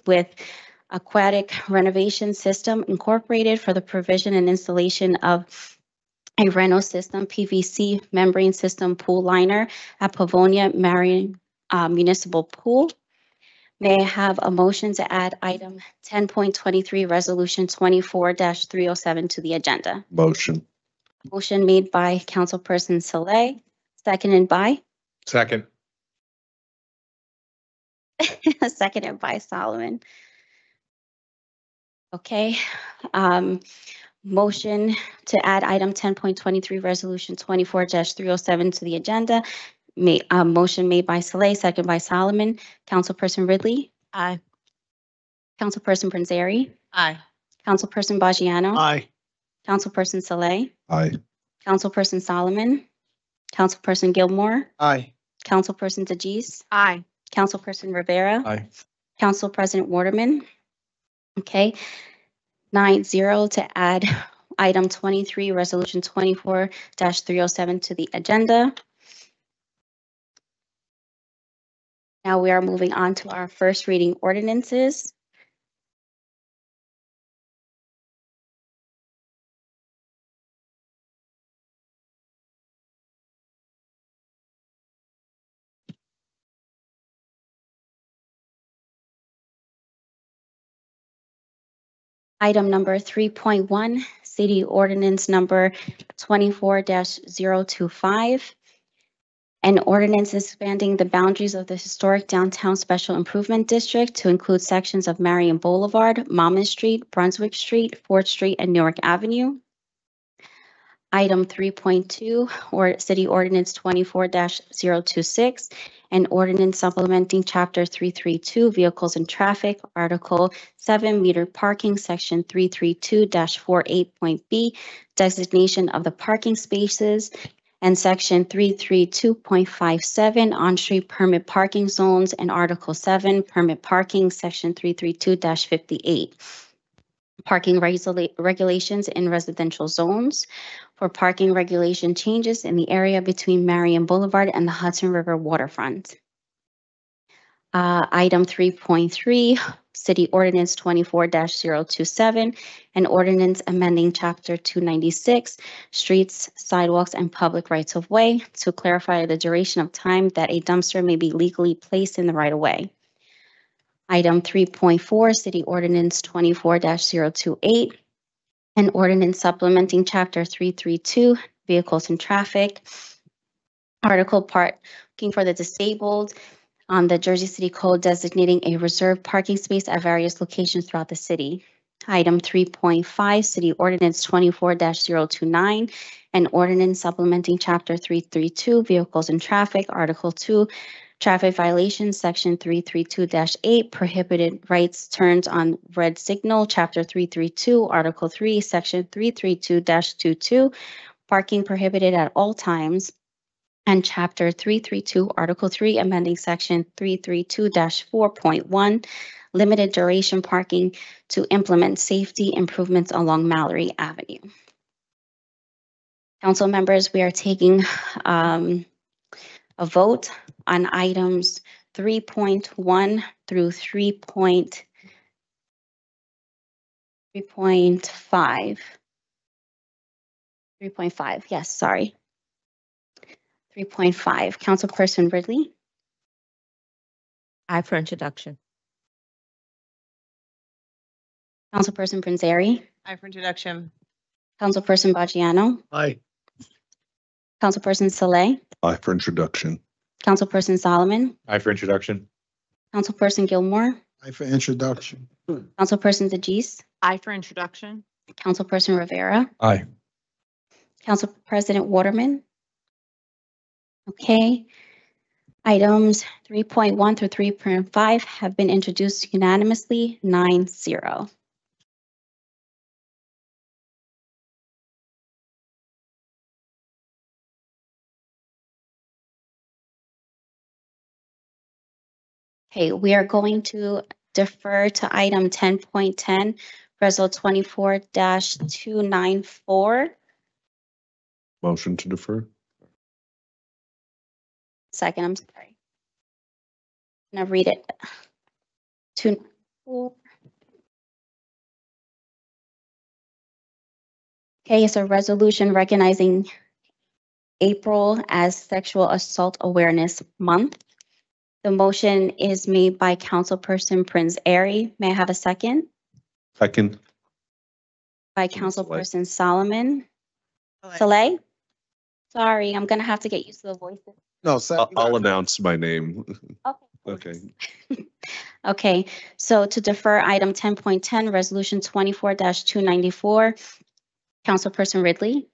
with Aquatic Renovation System Incorporated for the provision and installation of a Reno System PVC membrane system pool liner at Pavonia Marion Municipal Pool. May I have a motion to add item 10.23, Resolution 24-307 to the agenda? Motion. Motion made by Councilperson Saleh, seconded by Second. seconded by Solomon. Okay. Motion to add item 10.23, Resolution 24-307 to the agenda. Motion made by Saleh, seconded by Solomon. Councilperson Ridley. Aye. Councilperson Prinzary. Aye. Councilperson Baggiano. Aye. Councilperson Saleh. Aye. Councilperson Solomon. Councilperson Gilmore. Aye. Councilperson DeGise. Aye. Councilperson Rivera. Aye. Council President Waterman. Okay. 9-0 to add item 23, Resolution 24-307 to the agenda. Now we are moving on to our first reading ordinances. Item number 3.1, City Ordinance number 24-025. An ordinance expanding the boundaries of the historic downtown special improvement district to include sections of Marion Boulevard, Monmouth Street, Brunswick Street, 4th Street, and Newark Avenue. Item 3.2, or City Ordinance 24-026, an ordinance supplementing Chapter 332, Vehicles and Traffic, Article 7, Meter Parking, Section 332-48.b, designation of the parking spaces, and Section 332.57, on-street permit parking zones, and Article 7, Permit Parking, Section 332-58. Parking regulations in residential zones for parking regulation changes in the area between Marion Boulevard and the Hudson River waterfront. Item 3.3, City Ordinance 24-027, an ordinance amending Chapter 296, Streets, Sidewalks, and Public Rights-of-Way to clarify the duration of time that a dumpster may be legally placed in the right-of-way. Item 3.4, City Ordinance 24-028, an ordinance supplementing Chapter 332, Vehicles and Traffic, Article Parking for the Disabled on the Jersey City Code designating a reserved parking space at various locations throughout the city. Item 3.5, City Ordinance 24-029, an ordinance supplementing Chapter 332, Vehicles and Traffic, Article 2, Traffic Violations, Section 332-8, Prohibited Rights Turns on Red Signal, Chapter 332, Article 3, Section 332-22, Parking Prohibited at All Times, and Chapter 332, Article 3, amending Section 332-4.1, Limited Duration Parking to implement safety improvements along Mallory Avenue. Council members, we are taking a vote on items 3.1 through 3.5. 3.5, yes, sorry. 3.5, Councilperson Ridley. Aye for introduction. Councilperson Prinzary. Aye for introduction. Councilperson Baggiano. Aye. Councilperson Saleh. Aye for introduction. Councilperson Solomon. Aye for introduction. Councilperson Gilmore. Aye for introduction. Councilperson DeGise. Aye for introduction. Councilperson Rivera. Aye. Council President Waterman. Okay. Items 3.1 through 3.5 have been introduced unanimously, 9-0. Okay, we are going to defer to item 10.10, Resol 24-294. Motion to defer. Second, I'm sorry. I'm gonna read it. Okay, it's a resolution recognizing April as Sexual Assault Awareness Month. The motion is made by Councilperson Prince Airy. May I have a second? Second. By Councilperson Solomon. Soleil? Sorry, I'm gonna have to get used to the voices. No, I'll announce my name. Okay. Okay. Okay, so to defer item 10.10, resolution 24-294, Councilperson Ridley.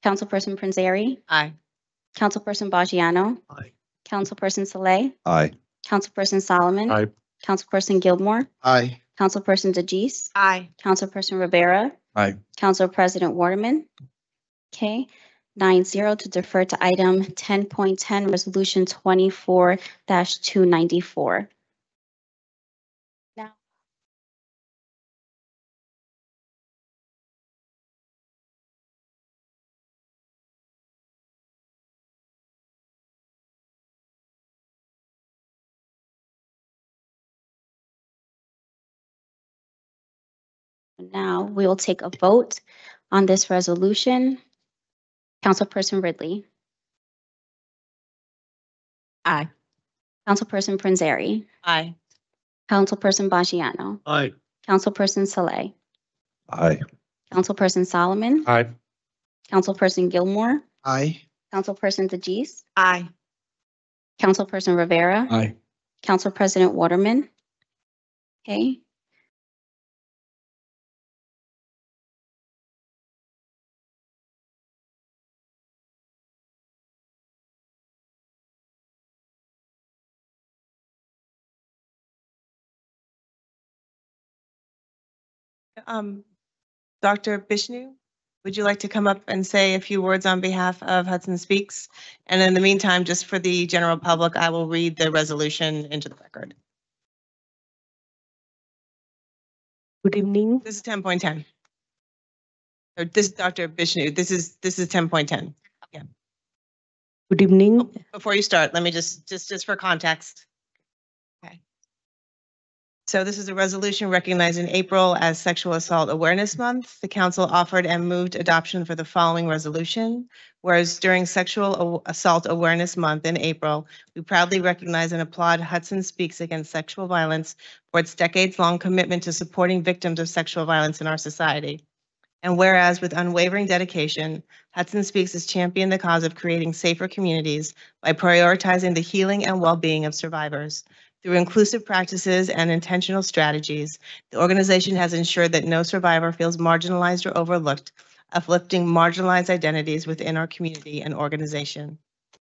Councilperson Prince Airy. Aye. Councilperson Bajiano. Aye. Councilperson Soleil. Aye. Councilperson Solomon. Aye. Councilperson Gilmore. Aye. Councilperson DeGise. Aye. Councilperson Rivera. Aye. Council President Waterman. Okay, 9-0 to defer to item 10.10, resolution 24-294. Now, now we will take a vote on this resolution. Councilperson Ridley. Aye. Councilperson Prince Airy. Aye. Councilperson Bajiano. Aye. Councilperson Soleil. Aye. Councilperson Solomon. Aye. Councilperson Gilmore. Aye. Councilperson DeGise. Aye. Councilperson Rivera. Aye. Council President Waterman. Okay. Dr. Bishnu, would you like to come up and say a few words on behalf of Hudson Speaks? And in the meantime, just for the general public, I will read the resolution into the record. Good evening. This is 10.10. Or this is Dr. Bishnu. This is 10.10. Good evening. Before you start, let me just for context. Okay. So this is a resolution recognizing April as Sexual Assault Awareness Month. The council offered and moved adoption for the following resolution. Whereas during Sexual Assault Awareness Month in April, we proudly recognize and applaud Hudson Speaks Against Sexual Violence for its decades-long commitment to supporting victims of sexual violence in our society. And whereas with unwavering dedication, Hudson Speaks has championed the cause of creating safer communities by prioritizing the healing and well-being of survivors. Through inclusive practices and intentional strategies, the organization has ensured that no survivor feels marginalized or overlooked, uplifting marginalized identities within our community and organization.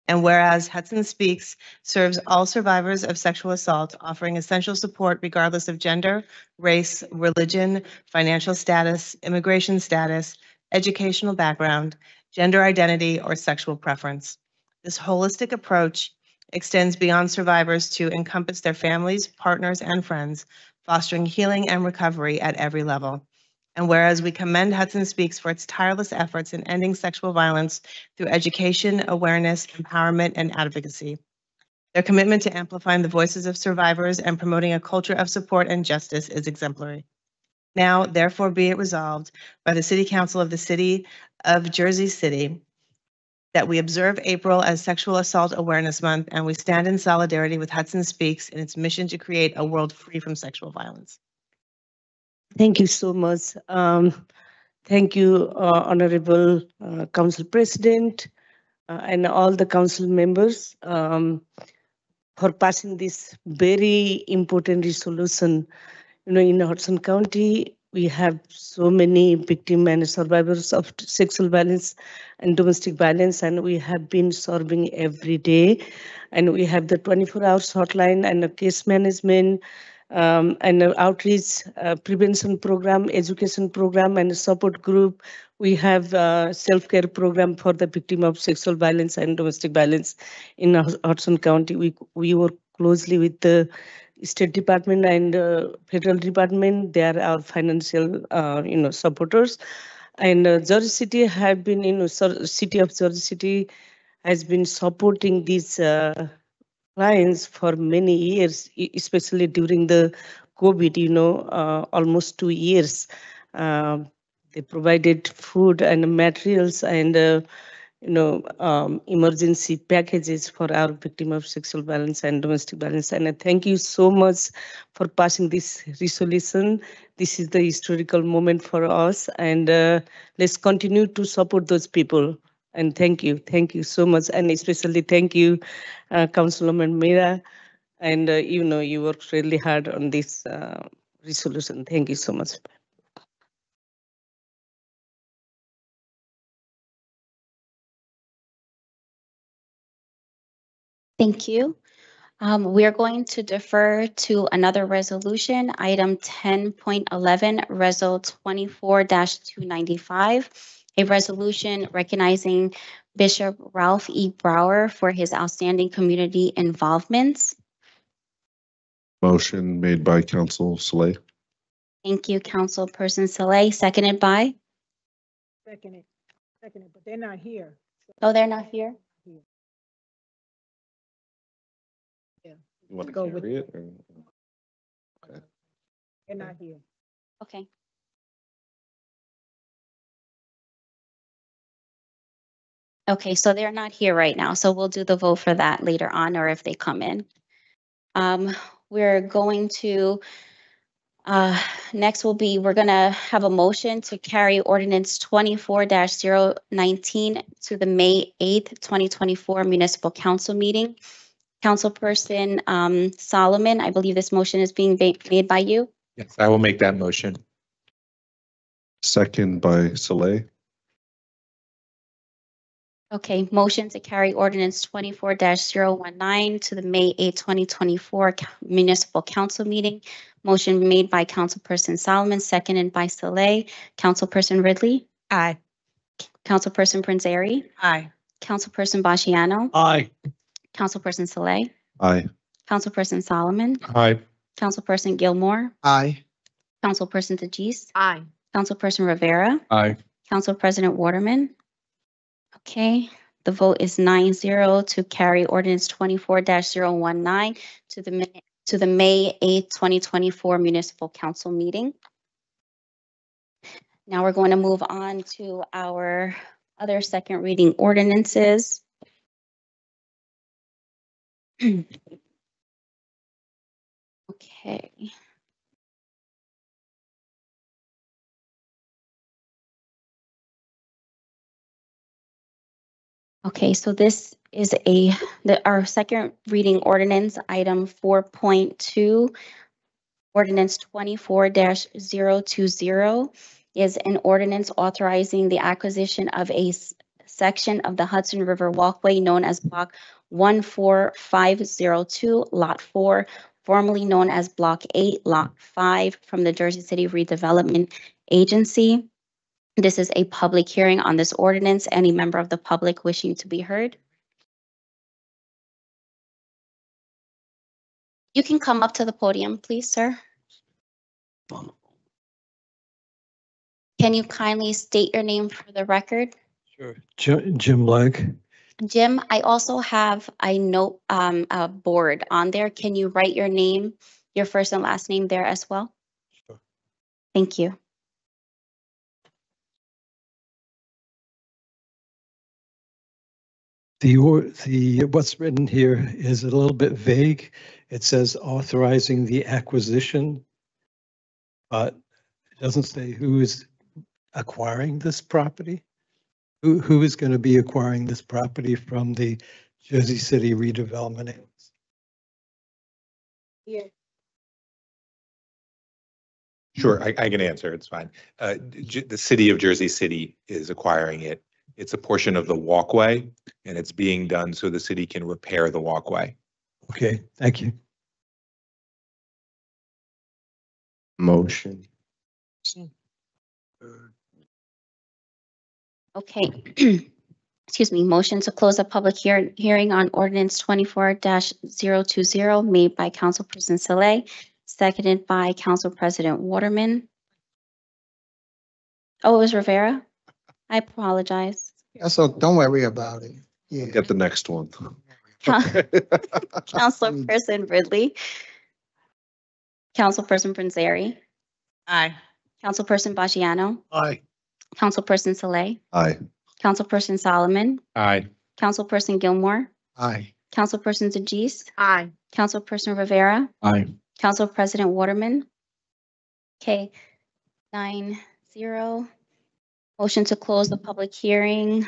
And whereas Hudson Speaks serves all survivors of sexual assault, offering essential support regardless of gender, race, religion, financial status, immigration status, educational background, gender identity, or sexual preference. This holistic approach extends beyond survivors to encompass their families, partners, and friends, fostering healing and recovery at every level. And whereas we commend Hudson Speaks for its tireless efforts in ending sexual violence through education, awareness, empowerment, and advocacy. Their commitment to amplifying the voices of survivors and promoting a culture of support and justice is exemplary. Now, therefore, be it resolved by the City Council of the City of Jersey City that we observe April as Sexual Assault Awareness Month, and we stand in solidarity with Hudson Speaks in its mission to create a world free from sexual violence. Thank you so much. Thank you, Honorable Council President and all the council members for passing this very important resolution. You know, in Hudson County, we have so many victims and survivors of sexual violence and domestic violence, and we have been serving every day. And we have the 24 hours hotline and a case management and an outreach prevention program, education program, and a support group. We have self-care program for the victim of sexual violence and domestic violence in Hudson County. We work closely with the State Department and Federal Department. They are our financial, supporters. And Jersey City have been, City of Jersey City has been supporting this clients for many years, especially during the COVID, almost 2 years. They provided food and materials and emergency packages for our victim of sexual violence and domestic violence. And I thank you so much for passing this resolution. This is the historical moment for us, and let's continue to support those people. And thank you so much, and especially thank you, Councilwoman Mira. And you worked really hard on this resolution. Thank you so much. Thank you. We are going to defer to another resolution, item 10.11, Resol 24-295, a resolution recognizing Bishop Ralph E. Brower for his outstanding community involvements. Motion made by Council Saleh. Thank you, Councilperson Saleh, seconded by? Second it, but they're not here. Oh, they're not here? You want to Go with- carry it? or- They're not here. Okay. Okay, so they're not here right now, so we'll do the vote for that later on, or if they come in. We're going to, next we're gonna have a motion to carry ordinance 24-019 to the May 8th, 2024 Municipal Council meeting. Councilperson Solomon, I believe this motion is being made by you. Yes, I will make that motion. Second by Saleh. Okay, motion to carry ordinance 24-019 to the May 8, 2024 Municipal Council meeting. Motion made by Councilperson Solomon, seconded by Saleh. Councilperson Ridley, Aye. Councilperson Prinzary, Aye. Councilperson Basciano, Aye. Councilperson Saleh, Aye. Councilperson Solomon, Aye. Councilperson Gilmore, Aye. Councilperson DeGise, Aye. Councilperson Rivera, Aye. Council President Waterman. Okay, the vote is 9-0 to carry ordinance 24-019 to the May 8th, 2024 Municipal Council meeting. Now we're going to move on to our other second reading ordinances. Okay. Okay, so this is our second reading ordinance, item 4.2, ordinance 24-020 is an ordinance authorizing the acquisition of a section of the Hudson River Walkway known as Block 14502, Lot 4, formerly known as Block 8, Lot 5, from the Jersey City Redevelopment Agency. This is a public hearing on this ordinance. Any member of the public wishing to be heard? You can come up to the podium, please, sir. Can you kindly state your name for the record? Sure. Jim Legg. Jim, I also have a note, a board on there. Can you write your name, your first and last name there as well? Sure. Thank you. What's written here is a little bit vague. It says authorizing the acquisition, but it doesn't say who is acquiring this property. Who is going to be acquiring this property from the Jersey City Redevelopment Agency? Sure, I can answer. It's fine. The city of Jersey City is acquiring it. It's a portion of the walkway and it's being done so the city can repair the walkway. Okay, thank you. Motion. Okay. Excuse me, motion to close a public hearing on ordinance 24-020 made by Councilperson Saleh, seconded by Council President Waterman. Oh, it was Rivera? I apologize. So don't worry about it. Yeah. Get the next one. Councilperson Ridley, Councilperson Panzeri, Aye. Councilperson Bajiano, Aye. Councilperson Saleh, Aye. Councilperson Solomon, Aye. Councilperson Gilmore, Aye. Councilperson DeGise, Aye. Councilperson Rivera, Aye. Council President Waterman. Okay, 9-0. Motion to close the public hearing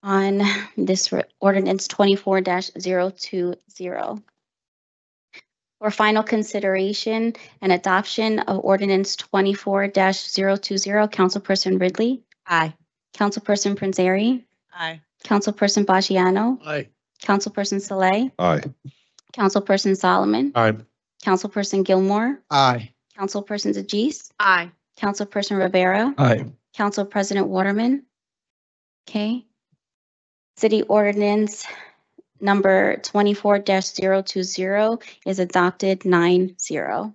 on this ordinance 24-020. For final consideration and adoption of ordinance 24-020, Councilperson Ridley, Aye. Councilperson Panzeri, Aye. Councilperson Bajiano, Aye. Councilperson Saleh, Aye. Councilperson Solomon, Aye. Councilperson Gilmore, Aye. Councilperson DeGise, Aye. Councilperson Rivera, Aye. Council President Waterman. Okay. City ordinance number 24-020 is adopted 9-0.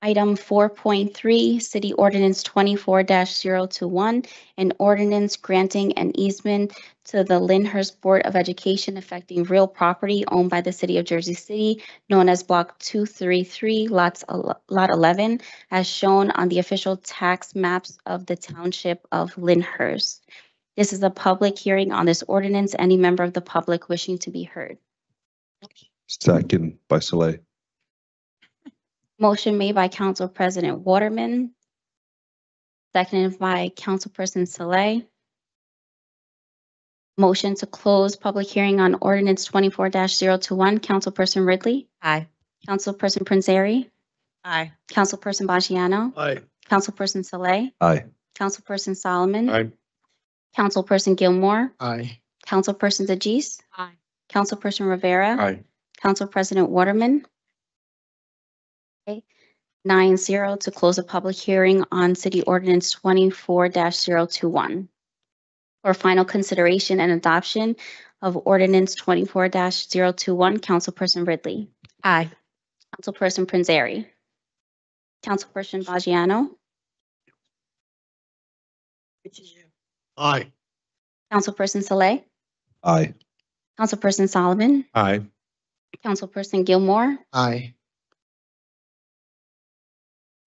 Item 4.3, City Ordinance 24-021, an ordinance granting an easement to the Lyndhurst Board of Education affecting real property owned by the City of Jersey City, known as Block 233, Lot 11, as shown on the official tax maps of the Township of Lyndhurst. This is a public hearing on this ordinance. Any member of the public wishing to be heard? Second by Soleil. Motion made by Council President Waterman, seconded by Councilperson Saleh. Motion to close public hearing on ordinance 24-021. Councilperson Ridley, Aye. Councilperson Panzeri, Aye. Councilperson Bajiano, Aye. Councilperson Saleh, Aye. Councilperson Solomon, Aye. Councilperson Gilmore, Aye. Councilperson DeGise, Aye. Councilperson Rivera, Aye. Council Council President Waterman. 9-0 to close a public hearing on City Ordinance 24-021. For final consideration and adoption of Ordinance 24-021, Councilperson Ridley, Aye. Councilperson Panzeri, Councilperson Bajiano, Aye. Councilperson Saleh, Aye. Councilperson Solomon, Aye. Councilperson Gilmore, Aye.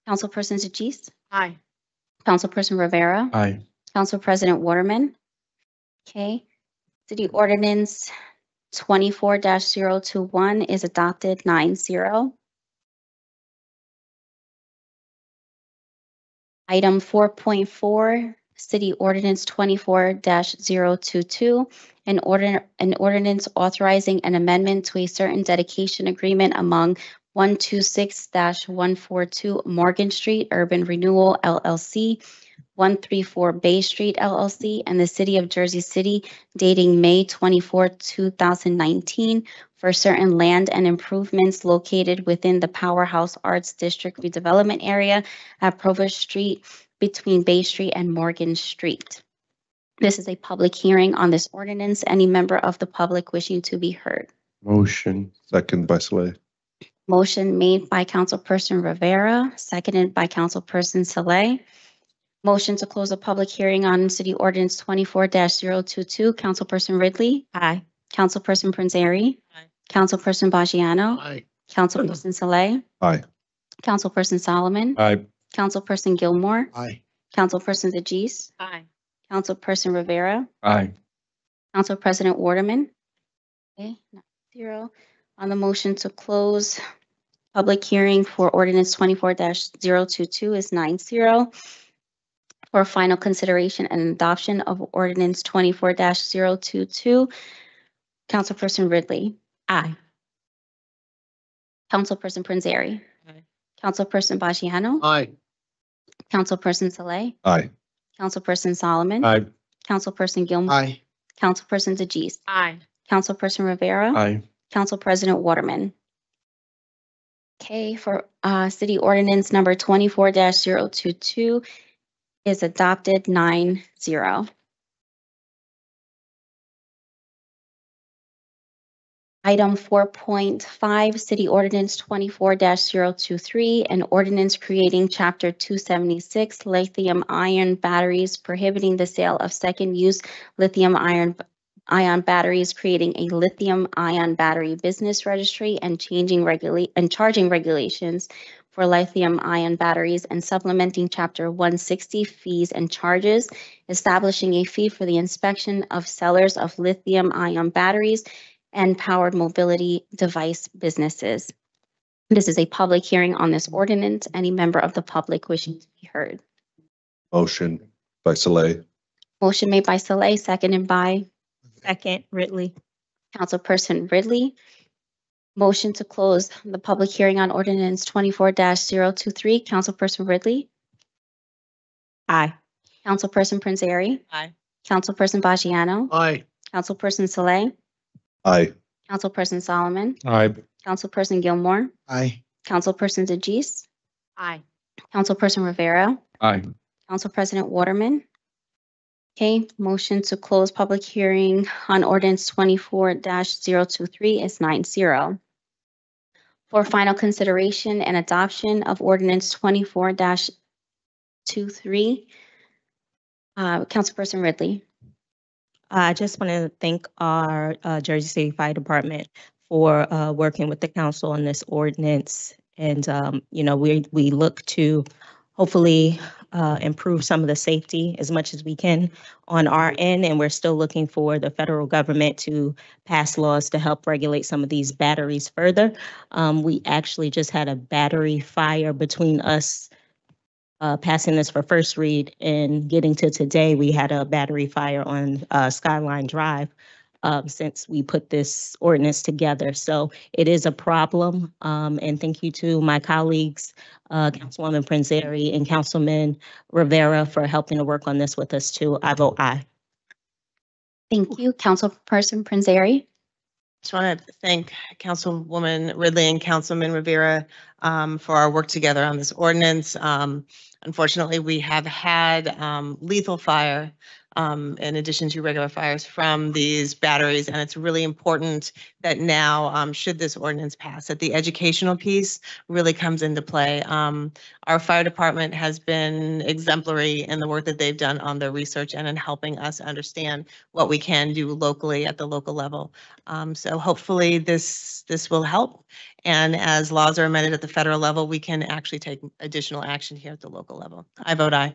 Councilperson DeGise, Aye. Councilperson Rivera, Aye. Council President Waterman. Okay. City Ordinance 24-021 is adopted 9-0. Item 4.4, City Ordinance 24-022, an ordinance authorizing an amendment to a certain dedication agreement among 126-142 Morgan Street Urban Renewal LLC, 134 Bay Street LLC, and the City of Jersey City dating May 24, 2019 for certain land and improvements located within the Powerhouse Arts District redevelopment area at Provost Street between Bay Street and Morgan Street. This is a public hearing on this ordinance. Any member of the public wishing to be heard? Motion. Second by Soleil. Motion made by Councilperson Rivera, seconded by Councilperson Saleh. Motion to close a public hearing on City Ordinance 24-022. Councilperson Ridley, Aye. Councilperson Panzeri, Aye. Councilperson Bajiano, Aye. Councilperson Saleh, Aye. Councilperson Solomon, Aye. Councilperson Gilmore, Aye. Councilperson DeGise, Aye. Councilperson Rivera, Aye. Council President Waterman. Okay, 0. On the motion to close public hearing for ordinance 24-022 is 9-0. For final consideration and adoption of ordinance 24-022, Councilperson Ridley, Aye. Councilperson Panzeri, Aye. Councilperson Bajiano, Aye. Councilperson Saleh, Aye. Councilperson Solomon, Aye. Councilperson Gilmore, Aye. Councilperson DeGise, Aye. Councilperson Rivera, Aye. Council President Waterman. Okay, for City Ordinance number 24-022 is adopted 9-0. Item 4.5, City Ordinance 24-023, an ordinance creating Chapter 276, lithium ion batteries, prohibiting the sale of second-use lithium ion batteries, creating a lithium ion battery business registry, and charging regulations for lithium ion batteries, and supplementing Chapter 160, fees and charges, establishing a fee for the inspection of sellers of lithium ion batteries and powered mobility device businesses. This is a public hearing on this ordinance. Any member of the public wishing to be heard? Motion by Soleil. Motion made by Soleil, seconded by Second, Ridley. Councilperson Ridley. Motion to close the public hearing on ordinance 24-023. Councilperson Ridley. Aye. Councilperson Prinzary. Aye. Councilperson Baggiano. Aye. Councilperson Soleil. Aye. Councilperson Solomon. Aye. Councilperson Gilmore. Aye. Councilperson DeGise. Aye. Councilperson Rivera. Aye. Council President Waterman. Okay, motion to close public hearing on ordinance 24-023 is 9-0. For final consideration and adoption of ordinance 24-23, Councilperson Ridley. I just want to thank our Jersey City Fire Department for working with the council on this ordinance. And, we look to hopefully improve some of the safety as much as we can on our end. And we're still looking for the federal government to pass laws to help regulate some of these batteries further. We actually just had a battery fire between us passing this for first read and getting to today. We had a battery fire on Skyline Drive since we put this ordinance together. So it is a problem. And thank you to my colleagues, Councilwoman Prinzary and Councilman Rivera, for helping to work on this with us too. I vote aye. Thank you. Councilperson Prinzary. Just want to thank Councilwoman Ridley and Councilman Rivera for our work together on this ordinance. Unfortunately, we have had lethal fire in addition to regular fires from these batteries. And it's really important that now, should this ordinance pass, that the educational piece really comes into play. Our fire department has been exemplary in the work that they've done on their research and in helping us understand what we can do locally at the local level. So hopefully this will help. And as laws are amended at the federal level, we can actually take additional action here at the local level. I vote aye.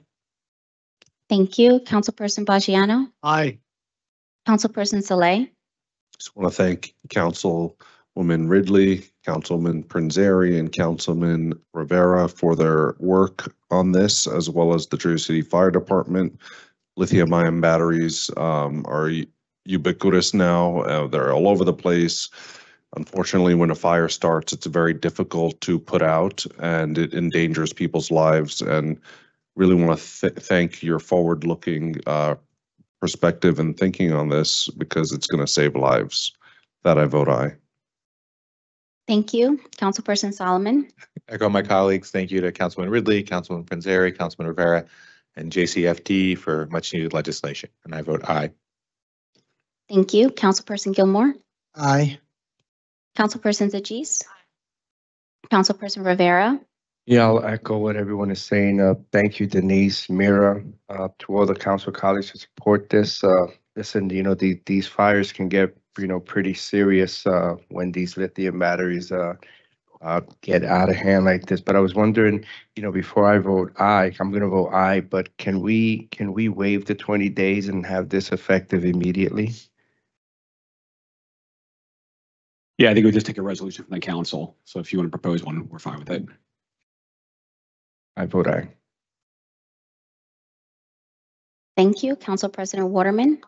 Thank you. Councilperson Baggiano. Aye. Councilperson Soleil. Just want to thank Councilwoman Ridley, Councilman Prinzary, and Councilman Rivera for their work on this, as well as the Jersey City Fire Department. Lithium-ion batteries are ubiquitous now. They're all over the place. Unfortunately, when a fire starts, it's very difficult to put out, and it endangers people's lives. And really want to thank your forward-looking perspective and thinking on this, because it's going to save lives. That I vote aye. Thank you. Councilperson Solomon. Echo my colleagues. Thank you to Councilman Ridley, Councilman Prinzary, Councilman Rivera, and JCFD for much needed legislation. And I vote aye. Thank you. Councilperson Gilmore. Aye. Councilperson DeGise. Councilperson Rivera. Yeah, I'll echo what everyone is saying. Thank you, Denise, Mira, to all the council colleagues who support this. Listen, these fires can get, pretty serious when these lithium batteries get out of hand like this. But I was wondering, before I vote aye, I'm going to vote aye, but can we waive the 20 days and have this effective immediately? Yeah, I think we just take a resolution from the council. So if you want to propose one, we're fine with it. I vote aye. Thank you. Council President Waterman.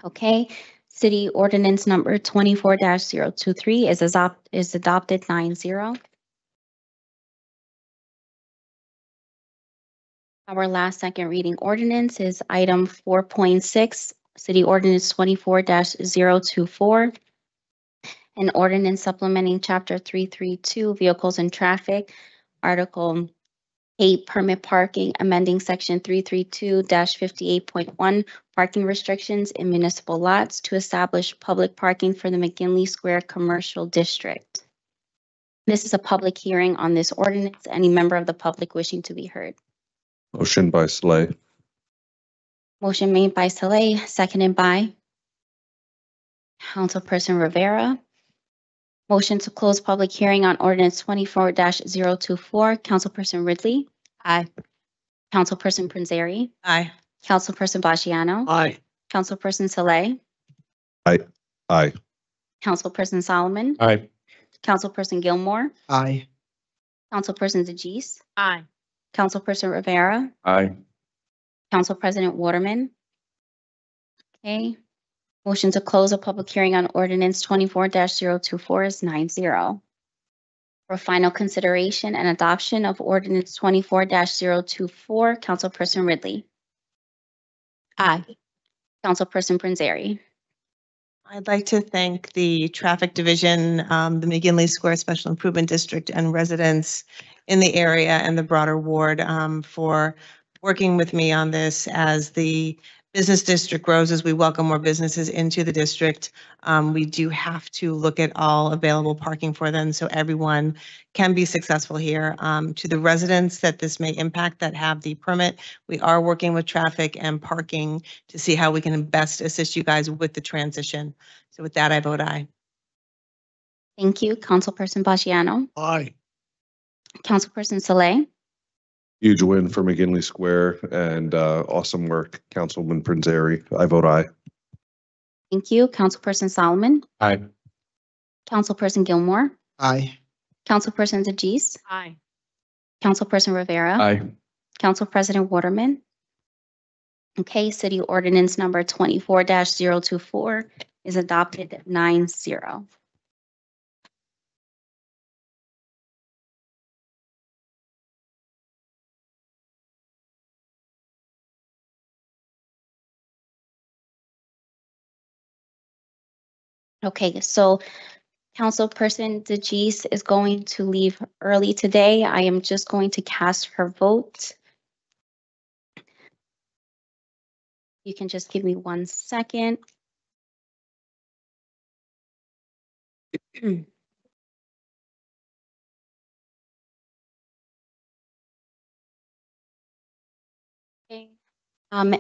Okay. City Ordinance number 24-023 is adopted 9-0. Our last second reading ordinance is item 4.6, City Ordinance 24-024. An ordinance supplementing Chapter 332, Vehicles and Traffic, Article A, permit parking, amending section 332-58.1, parking restrictions in municipal lots to establish public parking for the McGinley Square Commercial District. This is a public hearing on this ordinance. Any member of the public wishing to be heard? Motion by Slay. Motion made by Saleh, seconded by Councilperson Rivera. Motion to close public hearing on ordinance 24-024. Councilperson Ridley. Aye. Councilperson Prinzary. Aye. Councilperson Basciano. Aye. Councilperson Saleh. Aye. Councilperson Solomon. Aye. Councilperson Gilmore. Aye. Councilperson DeGise. Aye. Councilperson Rivera. Aye. Council Council President Waterman. Okay. Motion to close a public hearing on ordinance 24-024 is 9-0. For final consideration and adoption of ordinance 24-024, Councilperson Ridley. Aye. Councilperson Prinzary. I'd like to thank the Traffic Division, the McGinley Square Special Improvement District, and residents in the area and the broader ward for working with me on this as the business district grows, as we welcome more businesses into the district. We do have to look at all available parking for them so everyone can be successful here. To the residents that this may impact that have the permit, we are working with traffic and parking to see how we can best assist you guys with the transition. So with that, I vote aye. Thank you. Councilperson Basciano. Aye. Councilperson Saleh. Huge win for McGinley Square and awesome work, Councilman Prinzary. I vote aye. Thank you. Councilperson Solomon. Aye. Councilperson Gilmore. Aye. Councilperson DeGise. Aye. Councilperson Rivera. Aye. Council President Waterman. Okay, city ordinance number 24-024 is adopted 9-0. Okay, so Councilperson DeGise is going to leave early today. I am just going to cast her vote. You can just give me 1 second. Okay.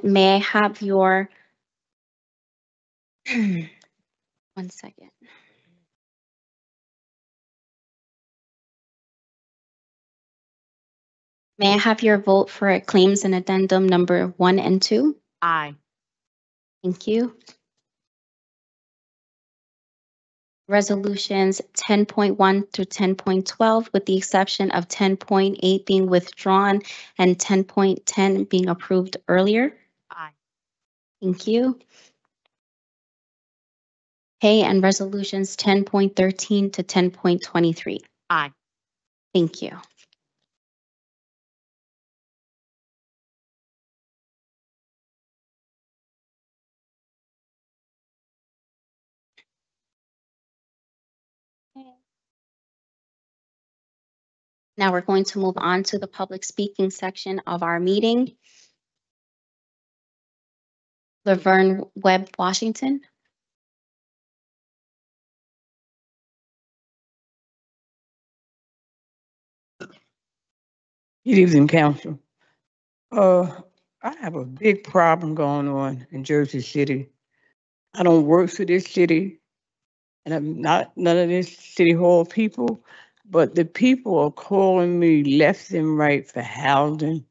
May I have your 1 second. May I have your vote for claims and addendum number 1 and 2? Aye. Thank you. Resolutions 10.1 through 10.12, with the exception of 10.8 being withdrawn and 10.10 being approved earlier. Aye. Thank you. Okay, and resolutions 10.13 to 10.23. Aye. Thank you. Now we're going to move on to the public speaking section of our meeting. Laverne Webb, Washington. Good evening, Council. I have a big problem going on in Jersey City. I don't work for this city, and I'm not none of this city hall people, but the people are calling me left and right for housing.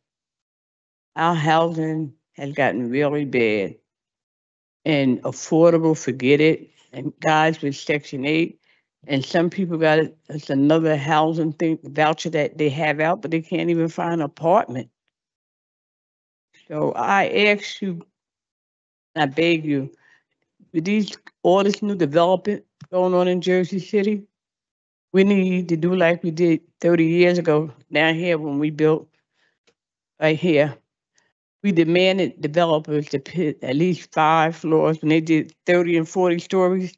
Our housing has gotten really bad, and affordable, forget it. And guys with Section 8, and some people got it. It's another housing thing voucher that they have out, but they can't even find an apartment. So I ask you, I beg you, with all this new development going on in Jersey City, we need to do like we did 30 years ago down here when we built right here. We demanded developers to put at least 5 floors when they did 30 and 40 stories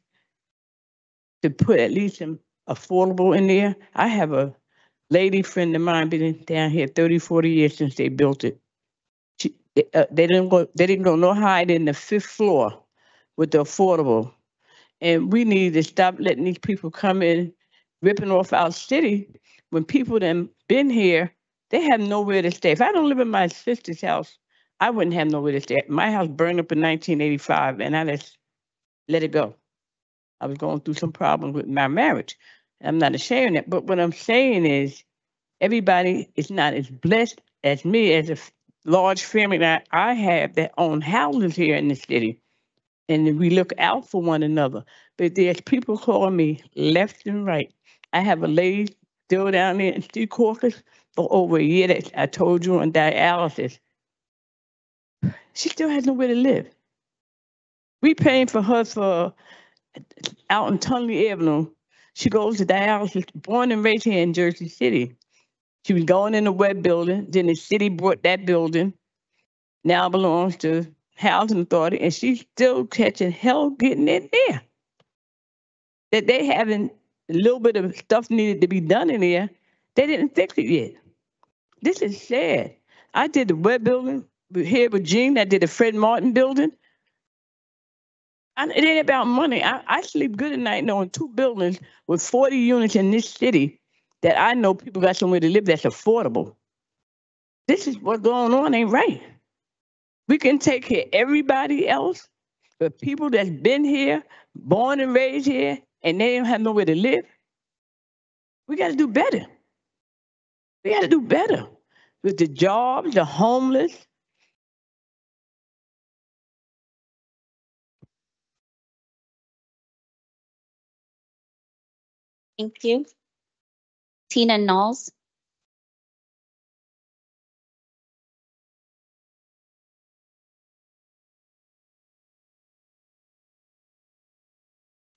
to put at least some affordable in there. I have a lady friend of mine been down here 30, 40 years since they built it. They didn't go no higher than the 5th floor with the affordable. And we need to stop letting these people come in, ripping off our city. When people that been here, they have nowhere to stay. If I don't live in my sister's house, I wouldn't have nowhere to stay. My house burned up in 1985, and I just let it go. I was going through some problems with my marriage. I'm not ashamed of it. But what I'm saying is, everybody is not as blessed as me, as a large family that I have that own houses here in the city. And we look out for one another. But there's people calling me left and right. I have a lady still down there in Steve Caucus for over a year that I told you on dialysis. She still has nowhere to live. We paying for her for out in Tunley Avenue. She goes to dialysis, born and raised here in Jersey City. She was going in the web building, then the city bought that building, now belongs to Housing Authority, and she's still catching hell getting in there. That they having a little bit of stuff needed to be done in there, they didn't fix it yet. This is sad. I did the web building here with Gene. I did the Fred Martin building. It ain't about money. I sleep good at night knowing 2 buildings with 40 units in this city that I know people got somewhere to live that's affordable. This is what's going on ain't right. We can take care of everybody else, but people that's been here, born and raised here, and they don't have nowhere to live, we got to do better. We got to do better with the jobs, the homeless. Thank you. Tina Knowles.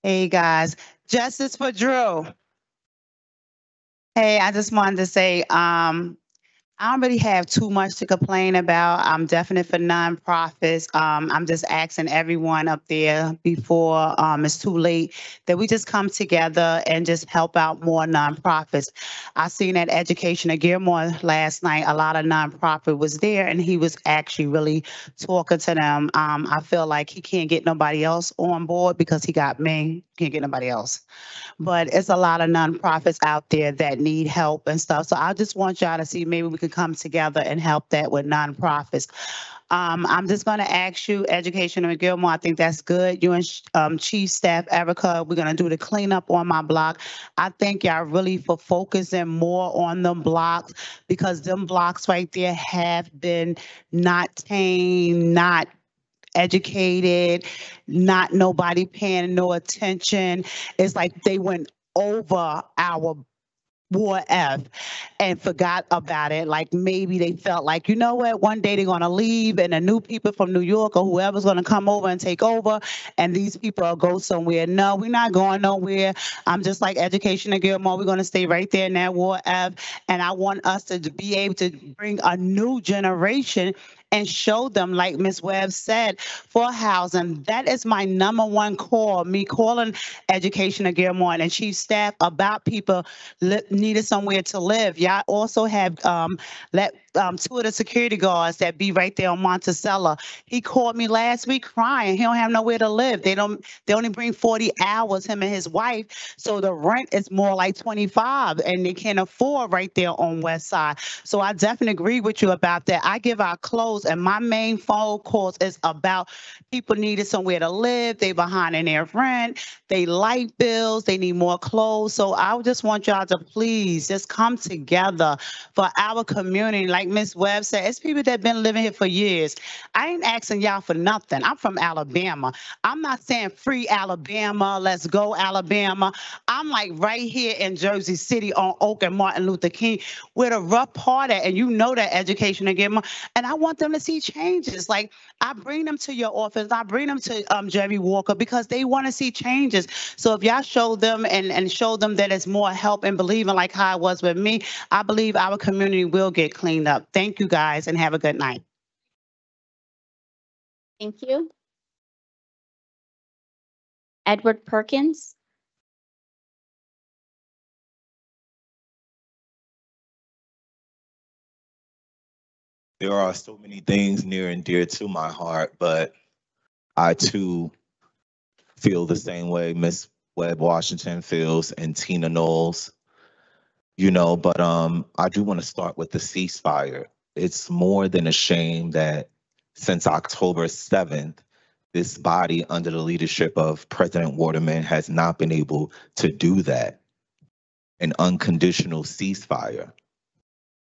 Hey guys, justice for Drew. Hey, I just wanted to say, I don't really have too much to complain about. I'm definitely for nonprofits. I'm just asking everyone up there before it's too late that we just come together and just help out more nonprofits. I seen at Education at Gilmore last night, a lot of nonprofit was there and he was actually really talking to them. I feel like he can't get nobody else on board because he got me, can't get nobody else. But it's a lot of nonprofits out there that need help and stuff. So I just want y'all to see maybe we could come together and help that with nonprofits. I'm just going to ask you, Education and Gilmore, I think that's good. You and Chief Staff Erica, we're going to do the cleanup on my block. I thank y'all really for focusing more on them blocks because them blocks right there have been not tamed, not educated, not nobody paying no attention. It's like they went over our Ward F and forgot about it. Like maybe they felt like, you know what, one day they're going to leave and the new people from New York or whoever's going to come over and take over and these people will go somewhere. No, we're not going nowhere. I'm just like Education and Gilmore. We're going to stay right there in that Ward F. And I want us to be able to bring a new generation and show them, like Ms. Webb said, for housing. That is my number one call, me calling Education of Gilmore and Chief Staff about people needed somewhere to live. Y'all also have let 2 of the security guards that be right there on Monticello. He called me last week crying. He don't have nowhere to live. They only bring 40 hours, him and his wife. So the rent is more like 25 and they can't afford right there on West Side. So I definitely agree with you about that. I give out clothes and my main phone calls is about people needed somewhere to live. They behind in their rent, they light bills, they need more clothes. So I just want y'all to please just come together for our community. Like Ms. Webb said, it's people that been living here for years. I ain't asking y'all for nothing. I'm from Alabama. I'm not saying free Alabama, let's go Alabama. I'm like right here in Jersey City on Oak and Martin Luther King where the rough part at, and you know that Education again. And I want them to see changes. Like I bring them to your office, I bring them to Jerry Walker because they want to see changes. So if y'all show them and show them that it's more help and believing like how it was with me, I believe our community will get cleaned up. Thank you guys and have a good night. Thank you. Edward Perkins. There are so many things near and dear to my heart, but I too feel the same way Miss Webb Washington feels and Tina Knowles, but I do want to start with the ceasefire. It's more than a shame that since October 7th, this body under the leadership of President Waterman has not been able to do that. An unconditional ceasefire,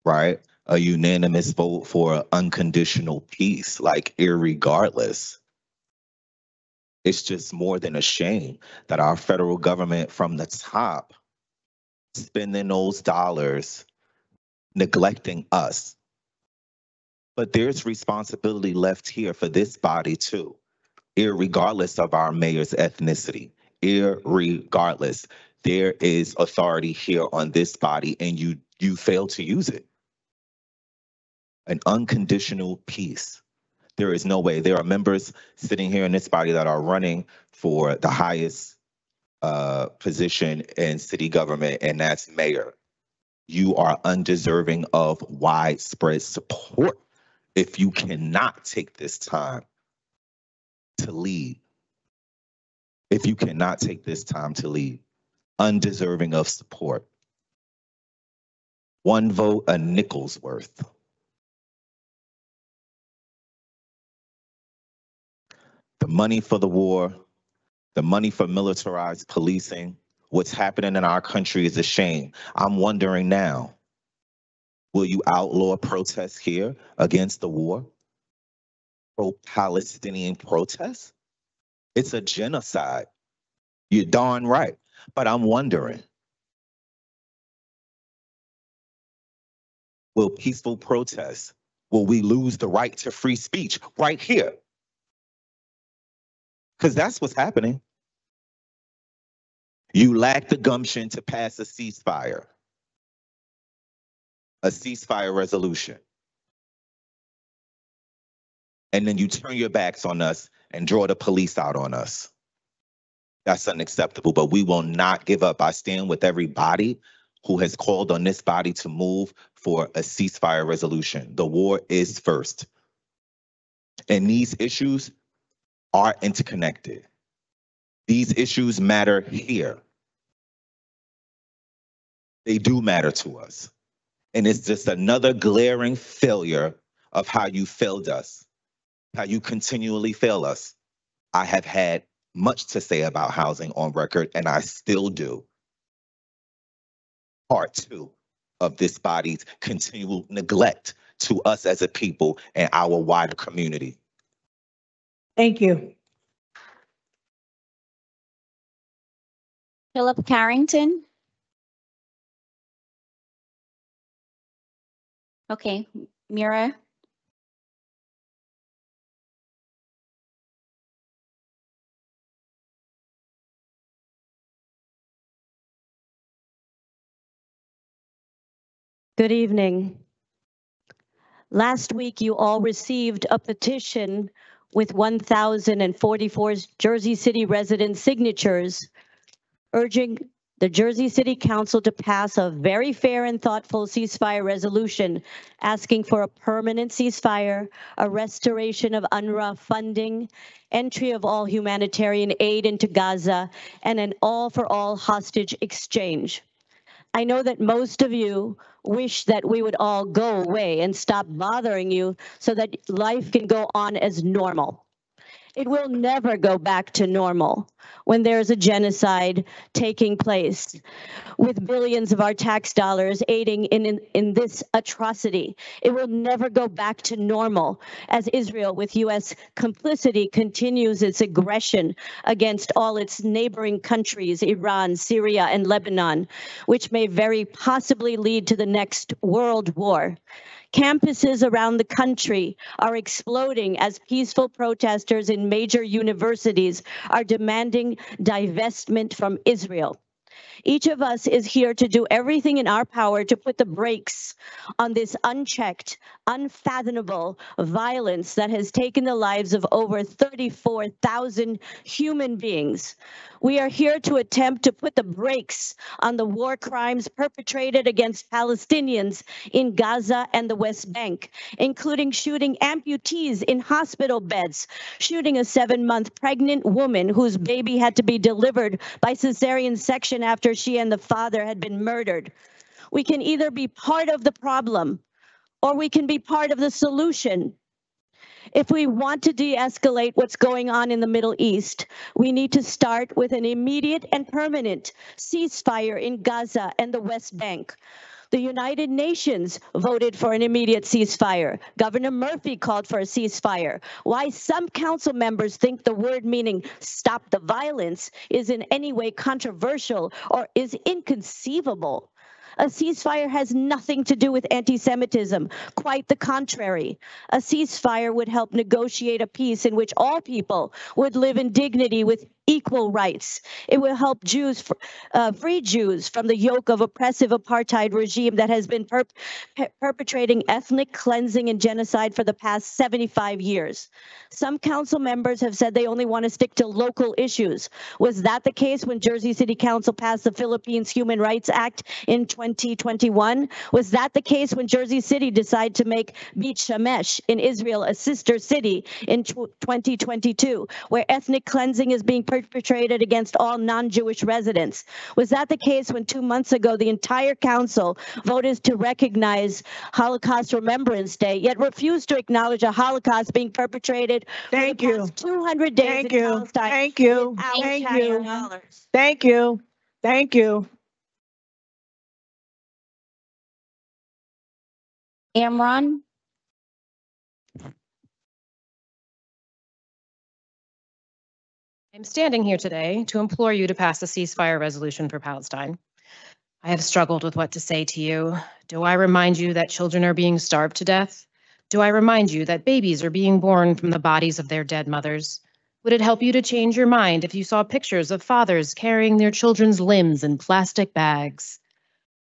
right? A unanimous vote for unconditional peace, like irregardless. It's just more than a shame that our federal government from the top spending those dollars neglecting us. But there's responsibility left here for this body too, irregardless of our mayor's ethnicity, irregardless. There is authority here on this body and you fail to use it. An unconditional peace. There is no way. There are members sitting here in this body that are running for the highest position in city government, and that's mayor. You are undeserving of widespread support if you cannot take this time to lead. If you cannot take this time to lead, undeserving of support. One vote, a nickel's worth. The money for the war, the money for militarized policing, what's happening in our country is a shame. I'm wondering now, will you outlaw protests here against the war? Pro-Palestinian protests? It's a genocide. You're darn right. But I'm wondering, will peaceful protests, will we lose the right to free speech right here? Because that's what's happening. You lack the gumption to pass a ceasefire resolution. And then you turn your backs on us and draw the police out on us. That's unacceptable, but we will not give up. I stand with everybody who has called on this body to move for a ceasefire resolution. The war is first. And these issues are interconnected. These issues matter here. They do matter to us. And it's just another glaring failure of how you failed us, how you continually fail us. I have had much to say about housing on record, and I still do. Part two of this body's continual neglect to us as a people and our wider community. Thank you. Philip Carrington. Okay, Mira. Good evening. Last week, you all received a petition with 1,044 Jersey City resident signatures urging the Jersey City Council to pass a very fair and thoughtful ceasefire resolution asking for a permanent ceasefire, a restoration of UNRWA funding, entry of all humanitarian aid into Gaza, and an all-for-all hostage exchange. I know that most of you wish that we would all go away and stop bothering you so that life can go on as normal. It will never go back to normal when there is a genocide taking place with billions of our tax dollars aiding in this atrocity. It will never go back to normal as Israel, with U.S. complicity, continues its aggression against all its neighboring countries, Iran, Syria, and Lebanon, which may very possibly lead to the next world war. Campuses around the country are exploding as peaceful protesters in major universities are demanding divestment from Israel. Each of us is here to do everything in our power to put the brakes on this unchecked, unfathomable violence that has taken the lives of over 34,000 human beings. We are here to attempt to put the brakes on the war crimes perpetrated against Palestinians in Gaza and the West Bank, including shooting amputees in hospital beds, shooting a 7-month pregnant woman whose baby had to be delivered by cesarean section after she and the father had been murdered. We can either be part of the problem or we can be part of the solution. If we want to de-escalate what's going on in the Middle East, we need to start with an immediate and permanent ceasefire in Gaza and the West Bank. The United Nations voted for an immediate ceasefire. Governor Murphy called for a ceasefire. Why some council members think the word meaning stop the violence is in any way controversial or is inconceivable. A ceasefire has nothing to do with anti-Semitism. Quite the contrary. A ceasefire would help negotiate a peace in which all people would live in dignity with equal rights. It will help Jews, free Jews from the yoke of oppressive apartheid regime that has been perpetrating ethnic cleansing and genocide for the past 75 years. Some council members have said they only want to stick to local issues. Was that the case when Jersey City Council passed the Philippines Human Rights Act in 2021? Was that the case when Jersey City decided to make Beit Shemesh in Israel a sister city in 2022, where ethnic cleansing is being perpetrated against all non-Jewish residents? Was that the case when 2 months ago the entire council voted to recognize Holocaust Remembrance Day, yet refused to acknowledge a Holocaust being perpetrated for the past 200 days in Palestine? Thank you. with our Thank tax you. dollars? Thank you. Thank you. Amron, I'm standing here today to implore you to pass a ceasefire resolution for Palestine. I have struggled with what to say to you. Do I remind you that children are being starved to death? Do I remind you that babies are being born from the bodies of their dead mothers? Would it help you to change your mind if you saw pictures of fathers carrying their children's limbs in plastic bags?